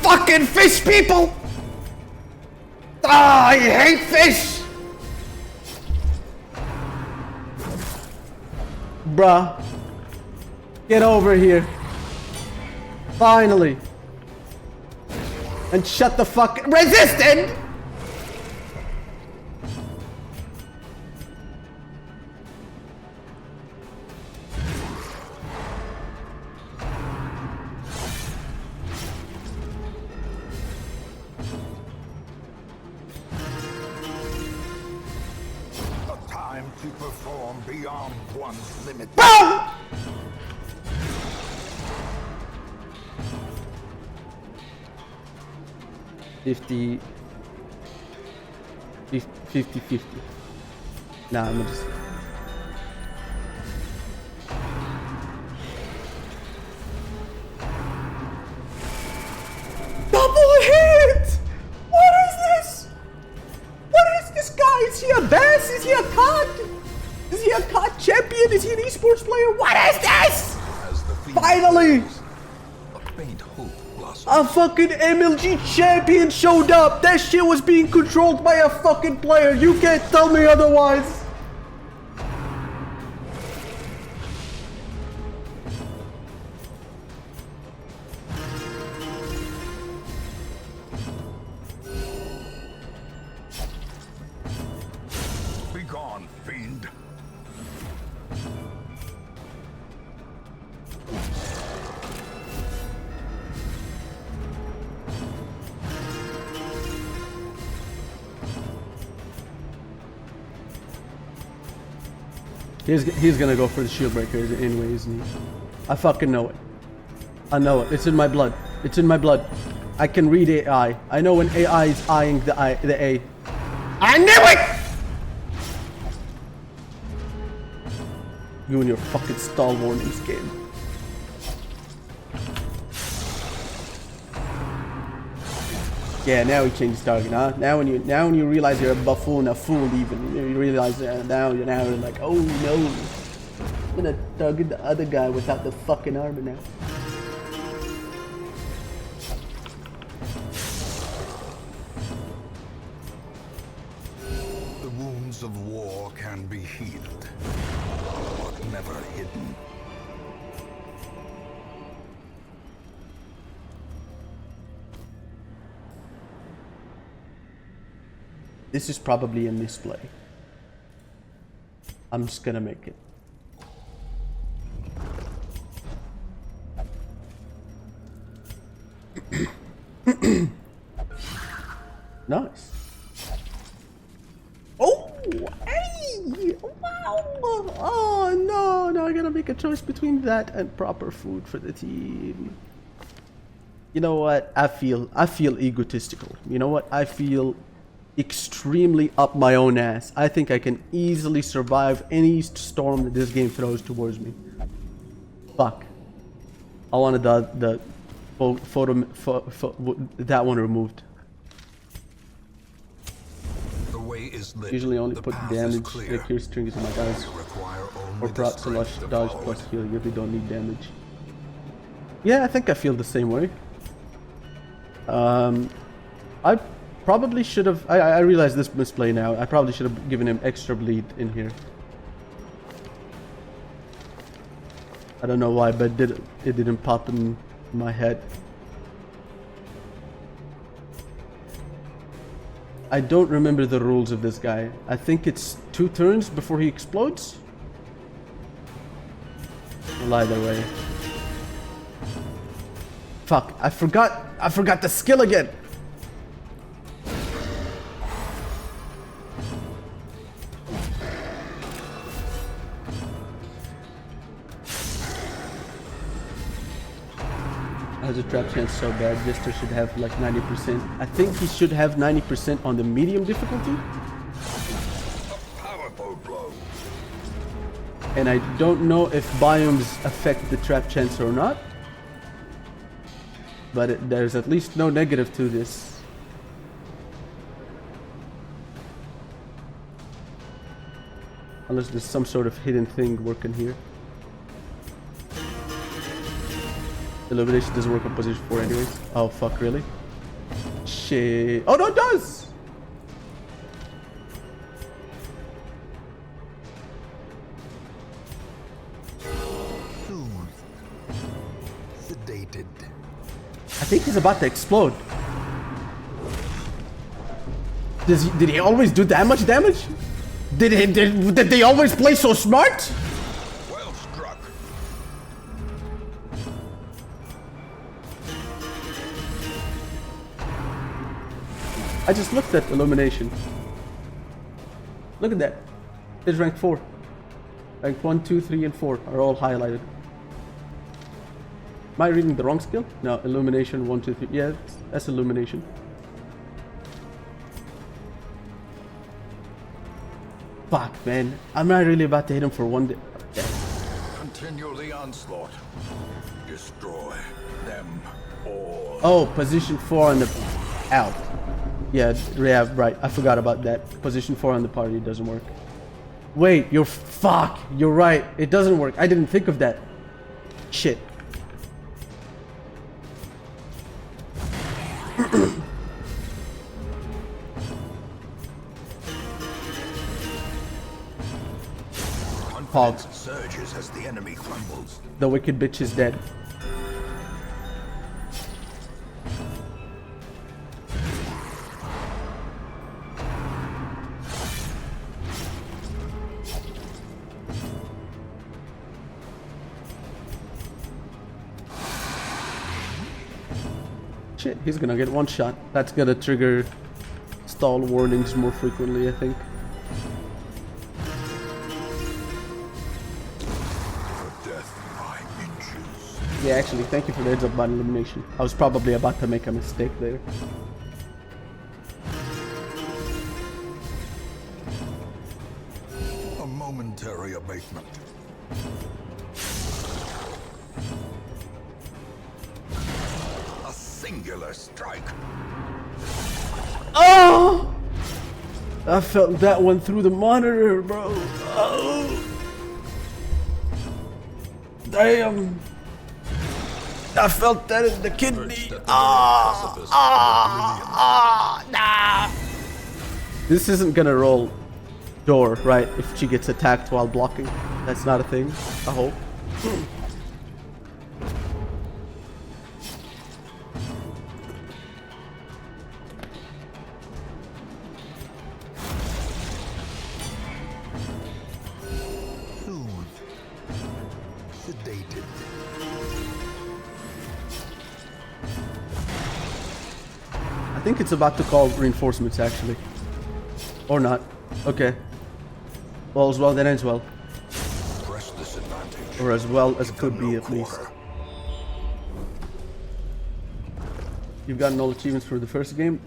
fucking fish people! Ah, I hate fish! Bruh. Get over here. Finally. And shut the fuck... Resisted! Time to perform beyond one's limit. Boom! $50. 50. Nah, I'm just... Double hit! What is this? What is this guy? Is he a bass? Is he a cod? Is he a cod champion? Is he an esports player? What is this? As the fiend Finally! grows, a faint hope blossoms. A fucking MLG champion showed up. That shit was being controlled by a fucking player. You can't tell me otherwise. Be gone, fiend. He's gonna go for the shield breaker anyway, isn't he? I fucking know it. I know it. It's in my blood. It's in my blood. I can read AI. I know when AI is eyeing the A. I knew it! You and your fucking stall warnings game. Yeah, now he changed his target, huh? Now when you realize you're a buffoon, a fool even, you realize now you're like, oh no, I'm gonna target the other guy without the fucking armor now. The wounds of war can be healed, but never hidden. This is probably a misplay. I'm just gonna make it. Nice. Oh, hey! Wow! Oh no! Now I gotta make a choice between that and proper food for the team. You know what? I feel egotistical. You know what? I feel extremely up my own ass. I think I can easily survive any storm that this game throws towards me. Fuck. I wanted the that one removed. The way is lit. Usually only The put path is damage, clear. accuracy triggers in my guys. Require only Or the proc strength slash to dodge follow plus it. heal. You really don't need damage. Yeah, I think I feel the same way. I probably should have. I realize this misplay now. I probably should have given him extra bleed in here. I don't know why, but it didn't pop in my head. I don't remember the rules of this guy. I think it's 2 turns before he explodes. Well, either way. Fuck! I forgot the skill again. Has a trap chance so bad. Jester should have like 90%. I think he should have 90% on the medium difficulty. Powerful blow. And I don't know if biomes affect the trap chance or not. But there's at least no negative to this. Unless there's some sort of hidden thing working here. Illumination doesn't work on position 4 anyways. Oh fuck, really? Shit. Oh no, it does! Soothed. Sedated. I think he's about to explode. Did he always do that much damage? Did they always play so smart? Well struck. I just looked at Illumination. Look at that. It's rank 4. Rank 1, 2, 3, and 4 are all highlighted. Am I reading the wrong skill? No, Illumination 1, 2, 3. Yeah, that's Illumination. Fuck, man. I'm not really about to hit him for one day. Okay. Continue the onslaught. Destroy them all. Oh, position 4 on the... Out. Yeah, right. I forgot about that. Position 4 on the party doesn't work. Wait, you're... Fuck. You're right. It doesn't work. I didn't think of that. Shit. Hog. Surges as the enemy crumbles. The wicked bitch is dead. Shit, he's gonna get one shot. That's gonna trigger stall warnings more frequently, I think. Yeah, actually, thank you for the heads up about Illumination. I was probably about to make a mistake there. A momentary abatement. A singular strike. Oh! I felt that one through the monitor, bro. Oh! Damn! I felt that in the kidney. Nah. This isn't gonna roll door, right? If she gets attacked while blocking. That's not a thing, I hope. Soothed. Sedated. I think it's about to call reinforcements, actually. Or not. Okay. All's well that ends well. Press this advantage. Or as well as could be, at least. You've gotten all achievements for the first game?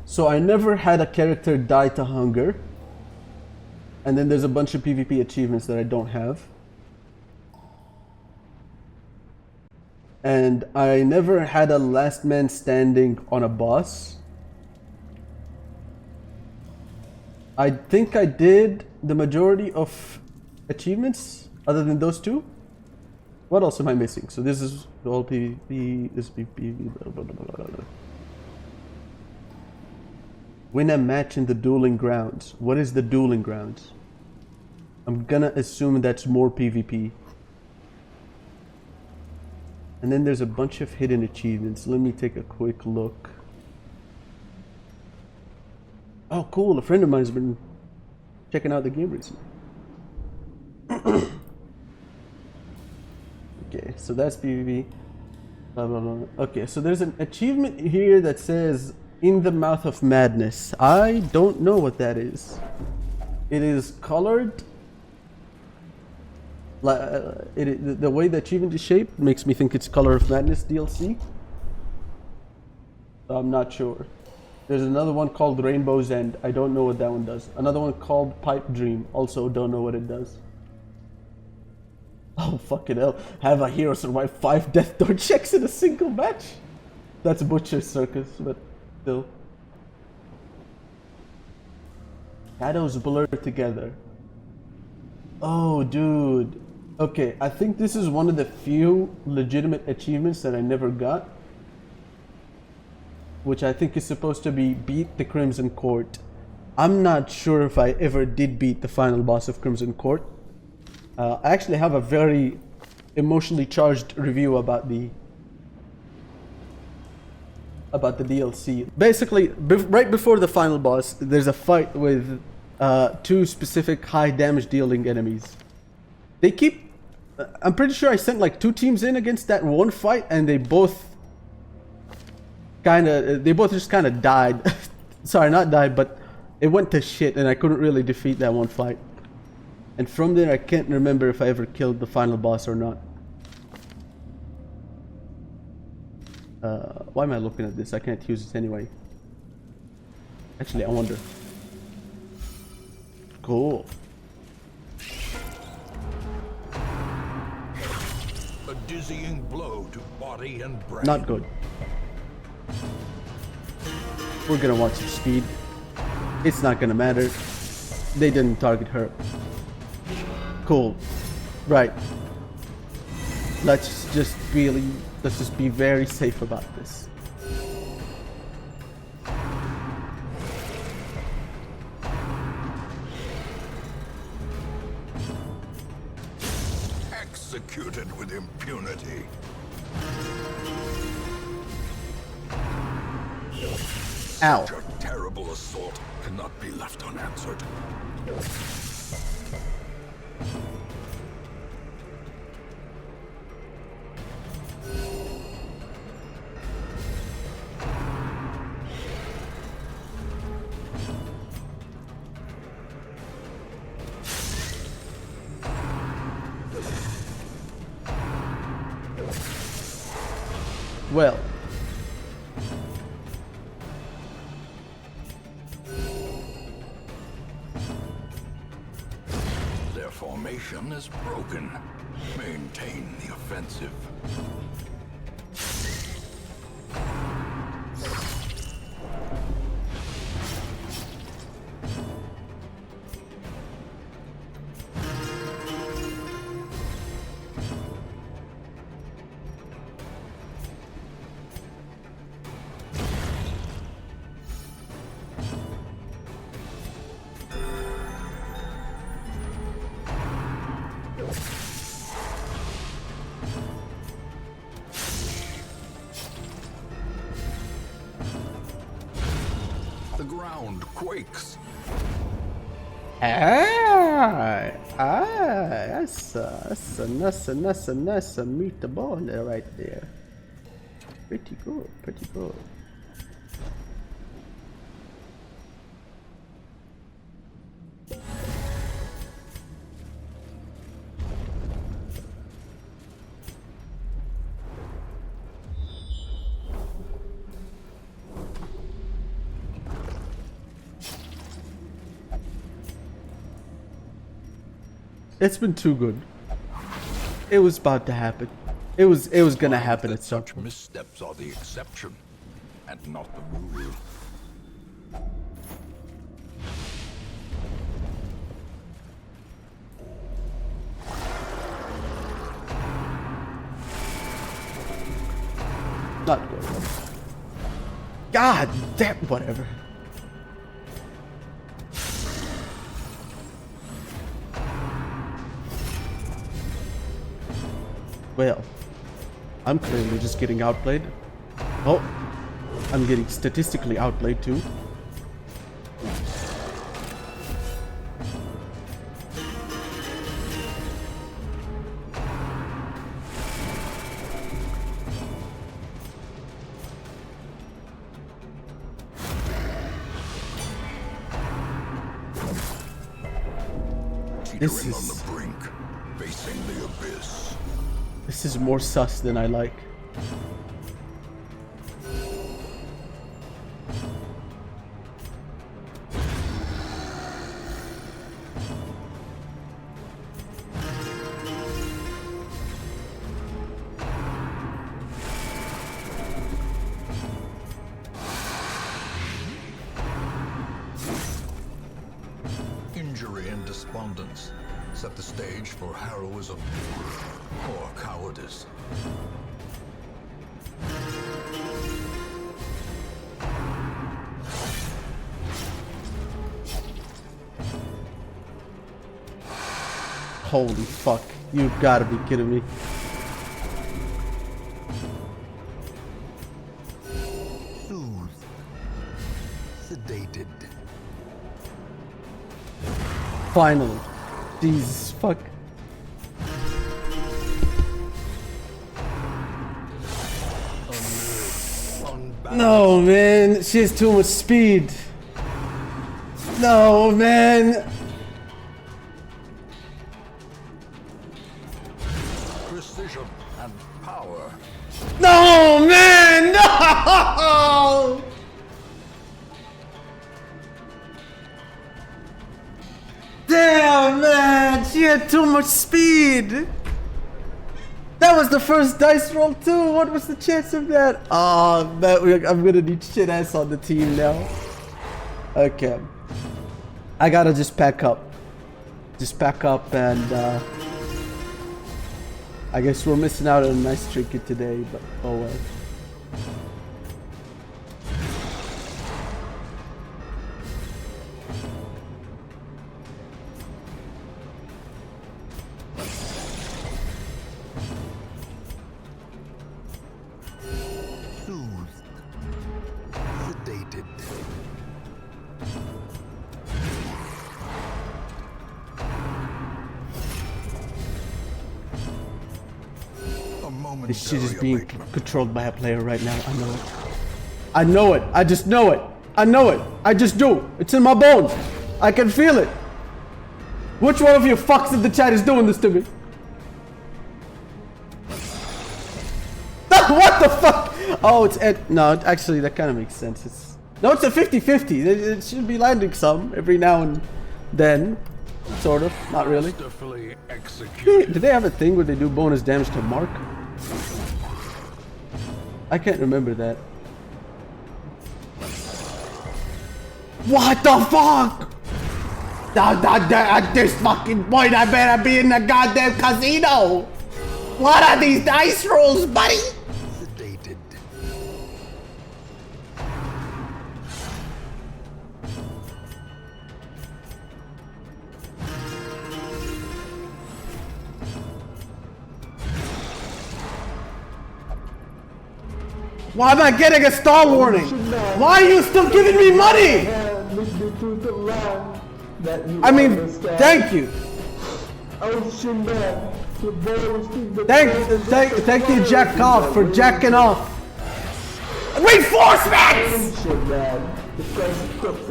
So I never had a character die to hunger. And then there's a bunch of PvP achievements that I don't have. And I never had a last man standing on a boss. I think I did the majority of achievements other than those two. What else am I missing? So this is all PvP, this is PvP, blah, blah, blah, blah, blah. Win a match in the dueling grounds. What is the dueling grounds? I'm gonna assume that's more PvP. And then there's a bunch of hidden achievements. Let me take a quick look. Oh, cool. A friend of mine's been checking out the game recently. Okay, so that's PvP. Blah, blah, blah. Okay, so there's an achievement here that says In the Mouth of Madness. I don't know what that is. It is colored. The way the achievement is shaped makes me think it's Color of Madness DLC. I'm not sure. There's another one called Rainbow's End. I don't know what that one does. Another one called Pipe Dream. Also don't know what it does. Oh fucking hell. Have a hero survive 5 death door checks in a single match? That's Butcher's Circus, but still. Shadows blur together. Oh, dude. Okay, I think this is one of the few legitimate achievements that I never got. Which I think is supposed to be beat the Crimson Court. I'm not sure if I ever did beat the final boss of Crimson Court. I actually have a very emotionally charged review about the DLC. Basically, right before the final boss, there's a fight with two specific high damage dealing enemies. They keep... I'm pretty sure I sent like 2 teams in against that one fight, and they both just kind of died. Sorry, not died, but it went to shit, and I couldn't really defeat that one fight. And from there, I can't remember if I ever killed the final boss or not. Why am I looking at this? I can't use it anyway. Actually, I wonder. Cool. A dizzying blow to body and brain. Not good. We're gonna want some speed. It's not gonna matter. They didn't target her. Cool. Right. Let's just be very safe about this. Executed with impunity. Ow. Such a terrible assault cannot be left unanswered. Well. Their formation is broken. Maintain the offensive. The ground quakes. That's a nice meatball right there. Pretty good, pretty good. It's been too good. It was about to happen. It was gonna happen at some Such point. missteps are the exception, and not the rule. Not good. God damn, whatever. Well, I'm clearly just getting outplayed. Oh, I'm getting statistically outplayed too. This Teetering on is- the brink, facing the abyss. This is more sus than I like. misery and despondence set the stage for heroism or cowardice. Holy fuck. You gotta be kidding me. Soothed. Sedated. Finally. Jesus fuck. No, man. She has too much speed. No, man. Precision and power. No, man. No. Damn, man. She had too much speed. That was the first dice roll too. What was the chance of that? Oh, man, I'm gonna need shit ass on the team now. Okay. I gotta just pack up. Just pack up and I guess we're missing out on a nice trinket today, but oh well. Soothed. Sedated. This shit is being controlled by a player right now. I know it. I know it. I just know it. I know it. I just do. It's in my bones. I can feel it. Which one of you fucks in the chat is doing this to me? What the fuck? Oh, it's at... No, actually, that kind of makes sense. No, it's a 50-50. It should be landing some every now and then. Sort of. Not really. Masterfully executed. Do they have a thing where they do bonus damage to Mark? I can't remember that. What the fuck? At this fucking point, I better be in the goddamn casino. What are these dice rolls, buddy? Sedated. Why am I getting a star warning? Why are you still giving me money? I mean, thank you. Thank you, Jack off, for jacking off. Reinforcements!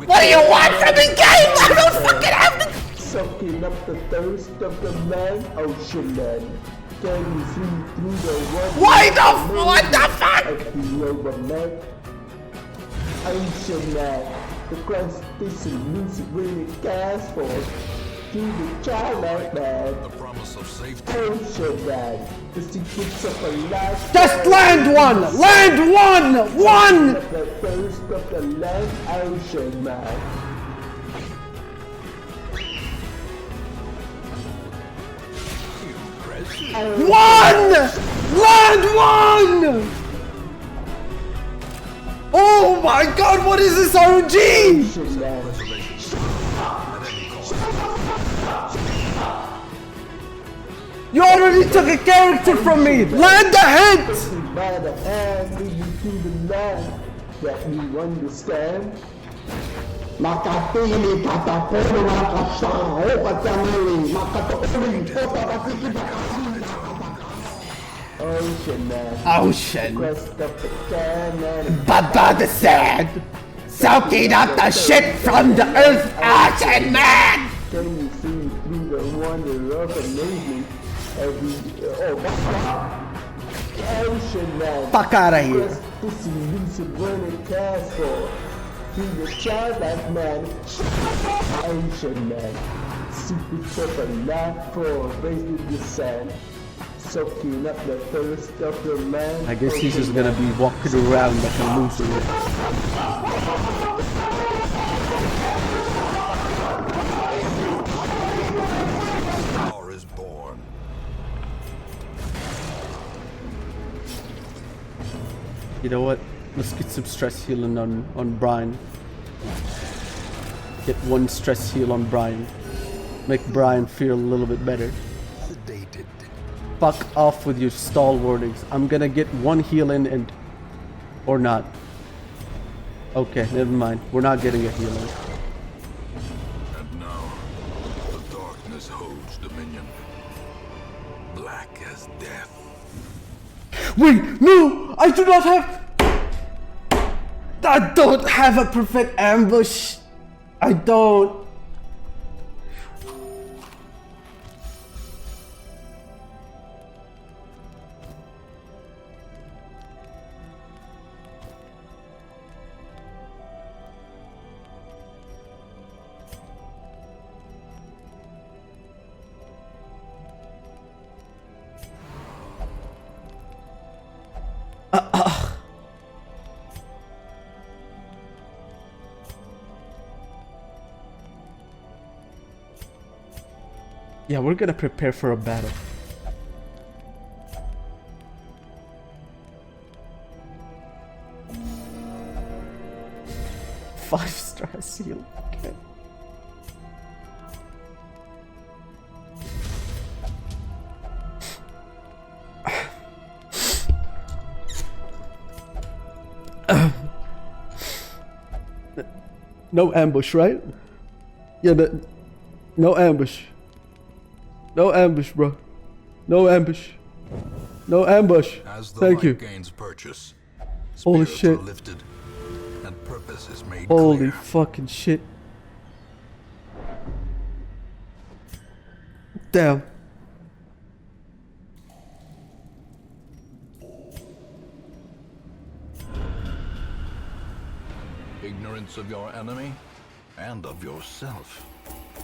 What do you want from the game? I don't fucking have the... Soaking up the thirst of the man, ocean man. Can you see through the water? What the fuck? At the overnight, ocean man. The Christ is a music really cares for. To the childlike man. The promise of safety. Ocean man. The secrets of a life. Just land one! Land one! One! The thirst of the land, ocean man. One! Land one! Oh my god, what is this RNG? Ocean man. You already took a character from me! Land the hit! By the hand, lead you to the land that you understand. Makatili kataporo makasao katamili makatopili Ocean man. Ocean. Quest of the can and Baba the Sand! Soaking up the shit from the earth, Ocean Man! can you see through the wonder of amazement Ocean man. Fuck out of here. Quest this elusive running castle. To the childlike man, ocean man, secrets of a life for raised in the sand, soaking up the thirst of the man. I guess he's just gonna be walking around like a loser. You know what? Let's get some stress healing on Brian. Get one stress heal on Brian. Make Brian feel a little bit better. Sedated. Fuck off with your stall warnings. I'm gonna get one heal in and... Or not. Okay, never mind. We're not getting a heal in. And now, the darkness holds dominion. Black as death. Wait, no! I do not have... I don't have a perfect ambush. I don't. Yeah, we're gonna prepare for a battle. Five-star seal. Okay. No ambush, right? Yeah, no ambush. No ambush, bro. No ambush. No ambush. As the Thank light you. gains purchase, Holy spirits shit. are lifted, and purpose is made Holy clear. fucking shit. Damn. Ignorance of your enemy and of yourself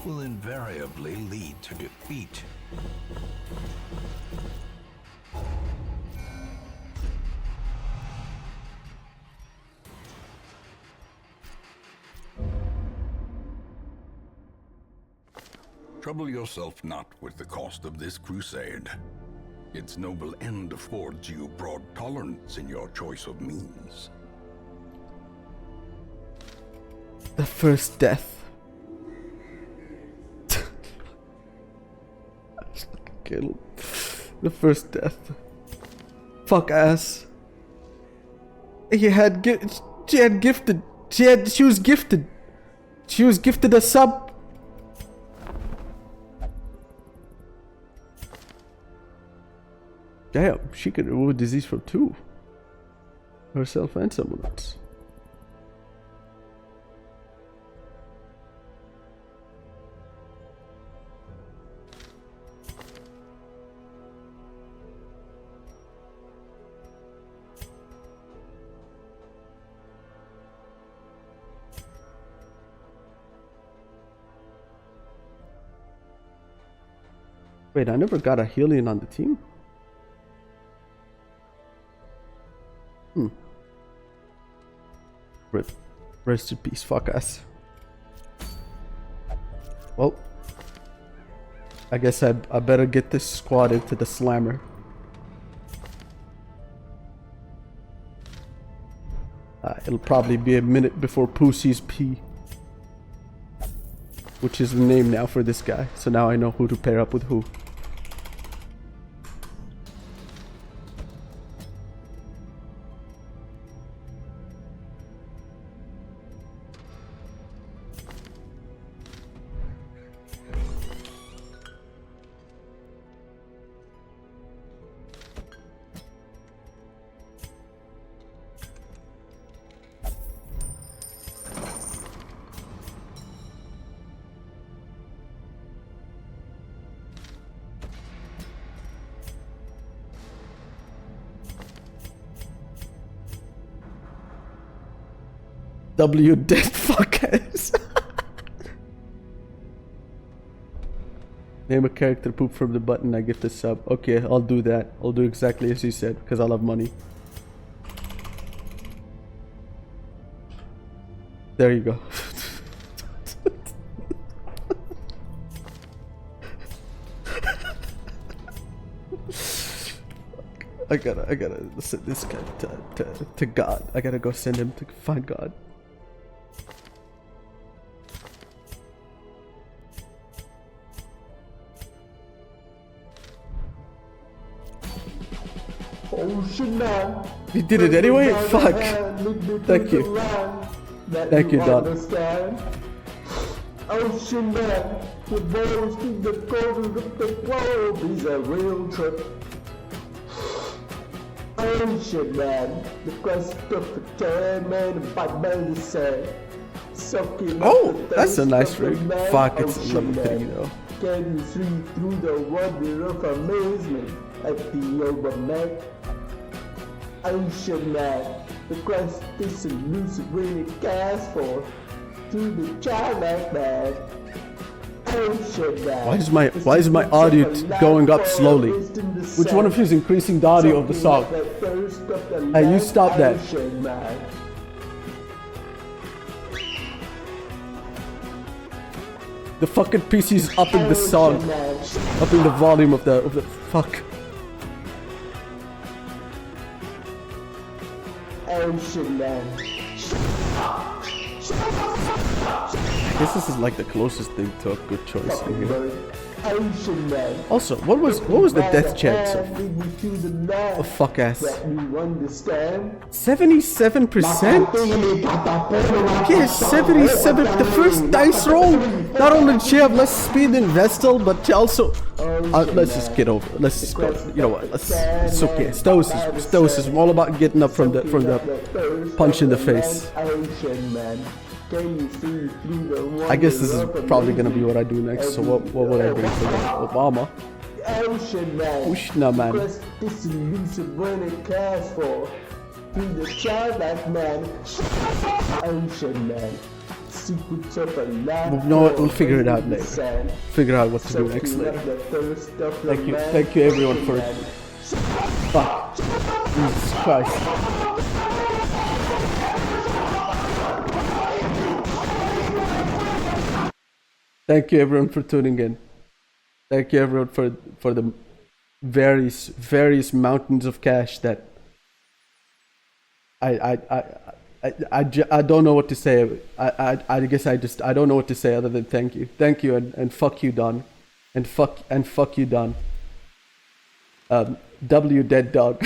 will invariably lead to defeat. Trouble yourself not with the cost of this crusade. Its noble end affords you broad tolerance in your choice of means. The first death. Kill. The first death. Fuck ass. She had gifted. She was gifted. She was gifted a sub. Damn, she could remove disease from two. Herself and someone else. Wait, I never got a healing on the team? Rip. Rest in peace, fuck us. Well, I guess I better get this squad into the slammer. It'll probably be a minute before Pooh sees P. Which is the name now for this guy. So now I know who to pair up with who. W dead fuckers. Name a character, poop from the button, I get the sub. Okay, I'll do that. I'll do exactly as you said, because I'll have money. There you go. I gotta send this guy to God. I gotta go send him to find God. Ocean man. You did it anyway? Fuck. Thank you. Thank you, Don. Ocean man, the boys to the corner of the globe is a real trip. Ocean man, the quest of a time man by medicine. Soaking Oh, up the that's a thirst nice of the rig. man. Fuck, it's a Ocean lovely thing, you man, know. can you see through the wonder of amazement at the overnight? Ocean man, the quest is elusive when it casts for to the childlike man. Ocean man. Why is my audio going up slowly? Which one of you is increasing the audio of the song? Hey, you stop that. Ocean man. The fucking PC's upping the song, upping the volume of the fuck. Ocean man. I guess this is like the closest thing to a good choice in here. Ocean man. Also, what was the death chance of fuck ass? 77%? Yes, 77. The first dice roll. Not only did she have less speed than Vestal, but she also. Let's just get over it. Let's just go. You know what? It's okay. Stoicism. All about getting up from the punch in the face. I guess this is probably gonna be what I do next. So what would I bring for that? Obama. Ocean man. Ushna man. Quest is elusive when it cares for to the childlike man. Ocean man. Secrets of a life. You know what? We'll figure it out later. Figure out what to do next later. Thank you everyone for it. Fuck. Jesus Christ. Thank you everyone for tuning in. Thank you everyone for the various mountains of cash that I don't know what to say. I guess I don't know what to say other than thank you. Thank you and fuck you, Don. And fuck you, Don. W dead dog.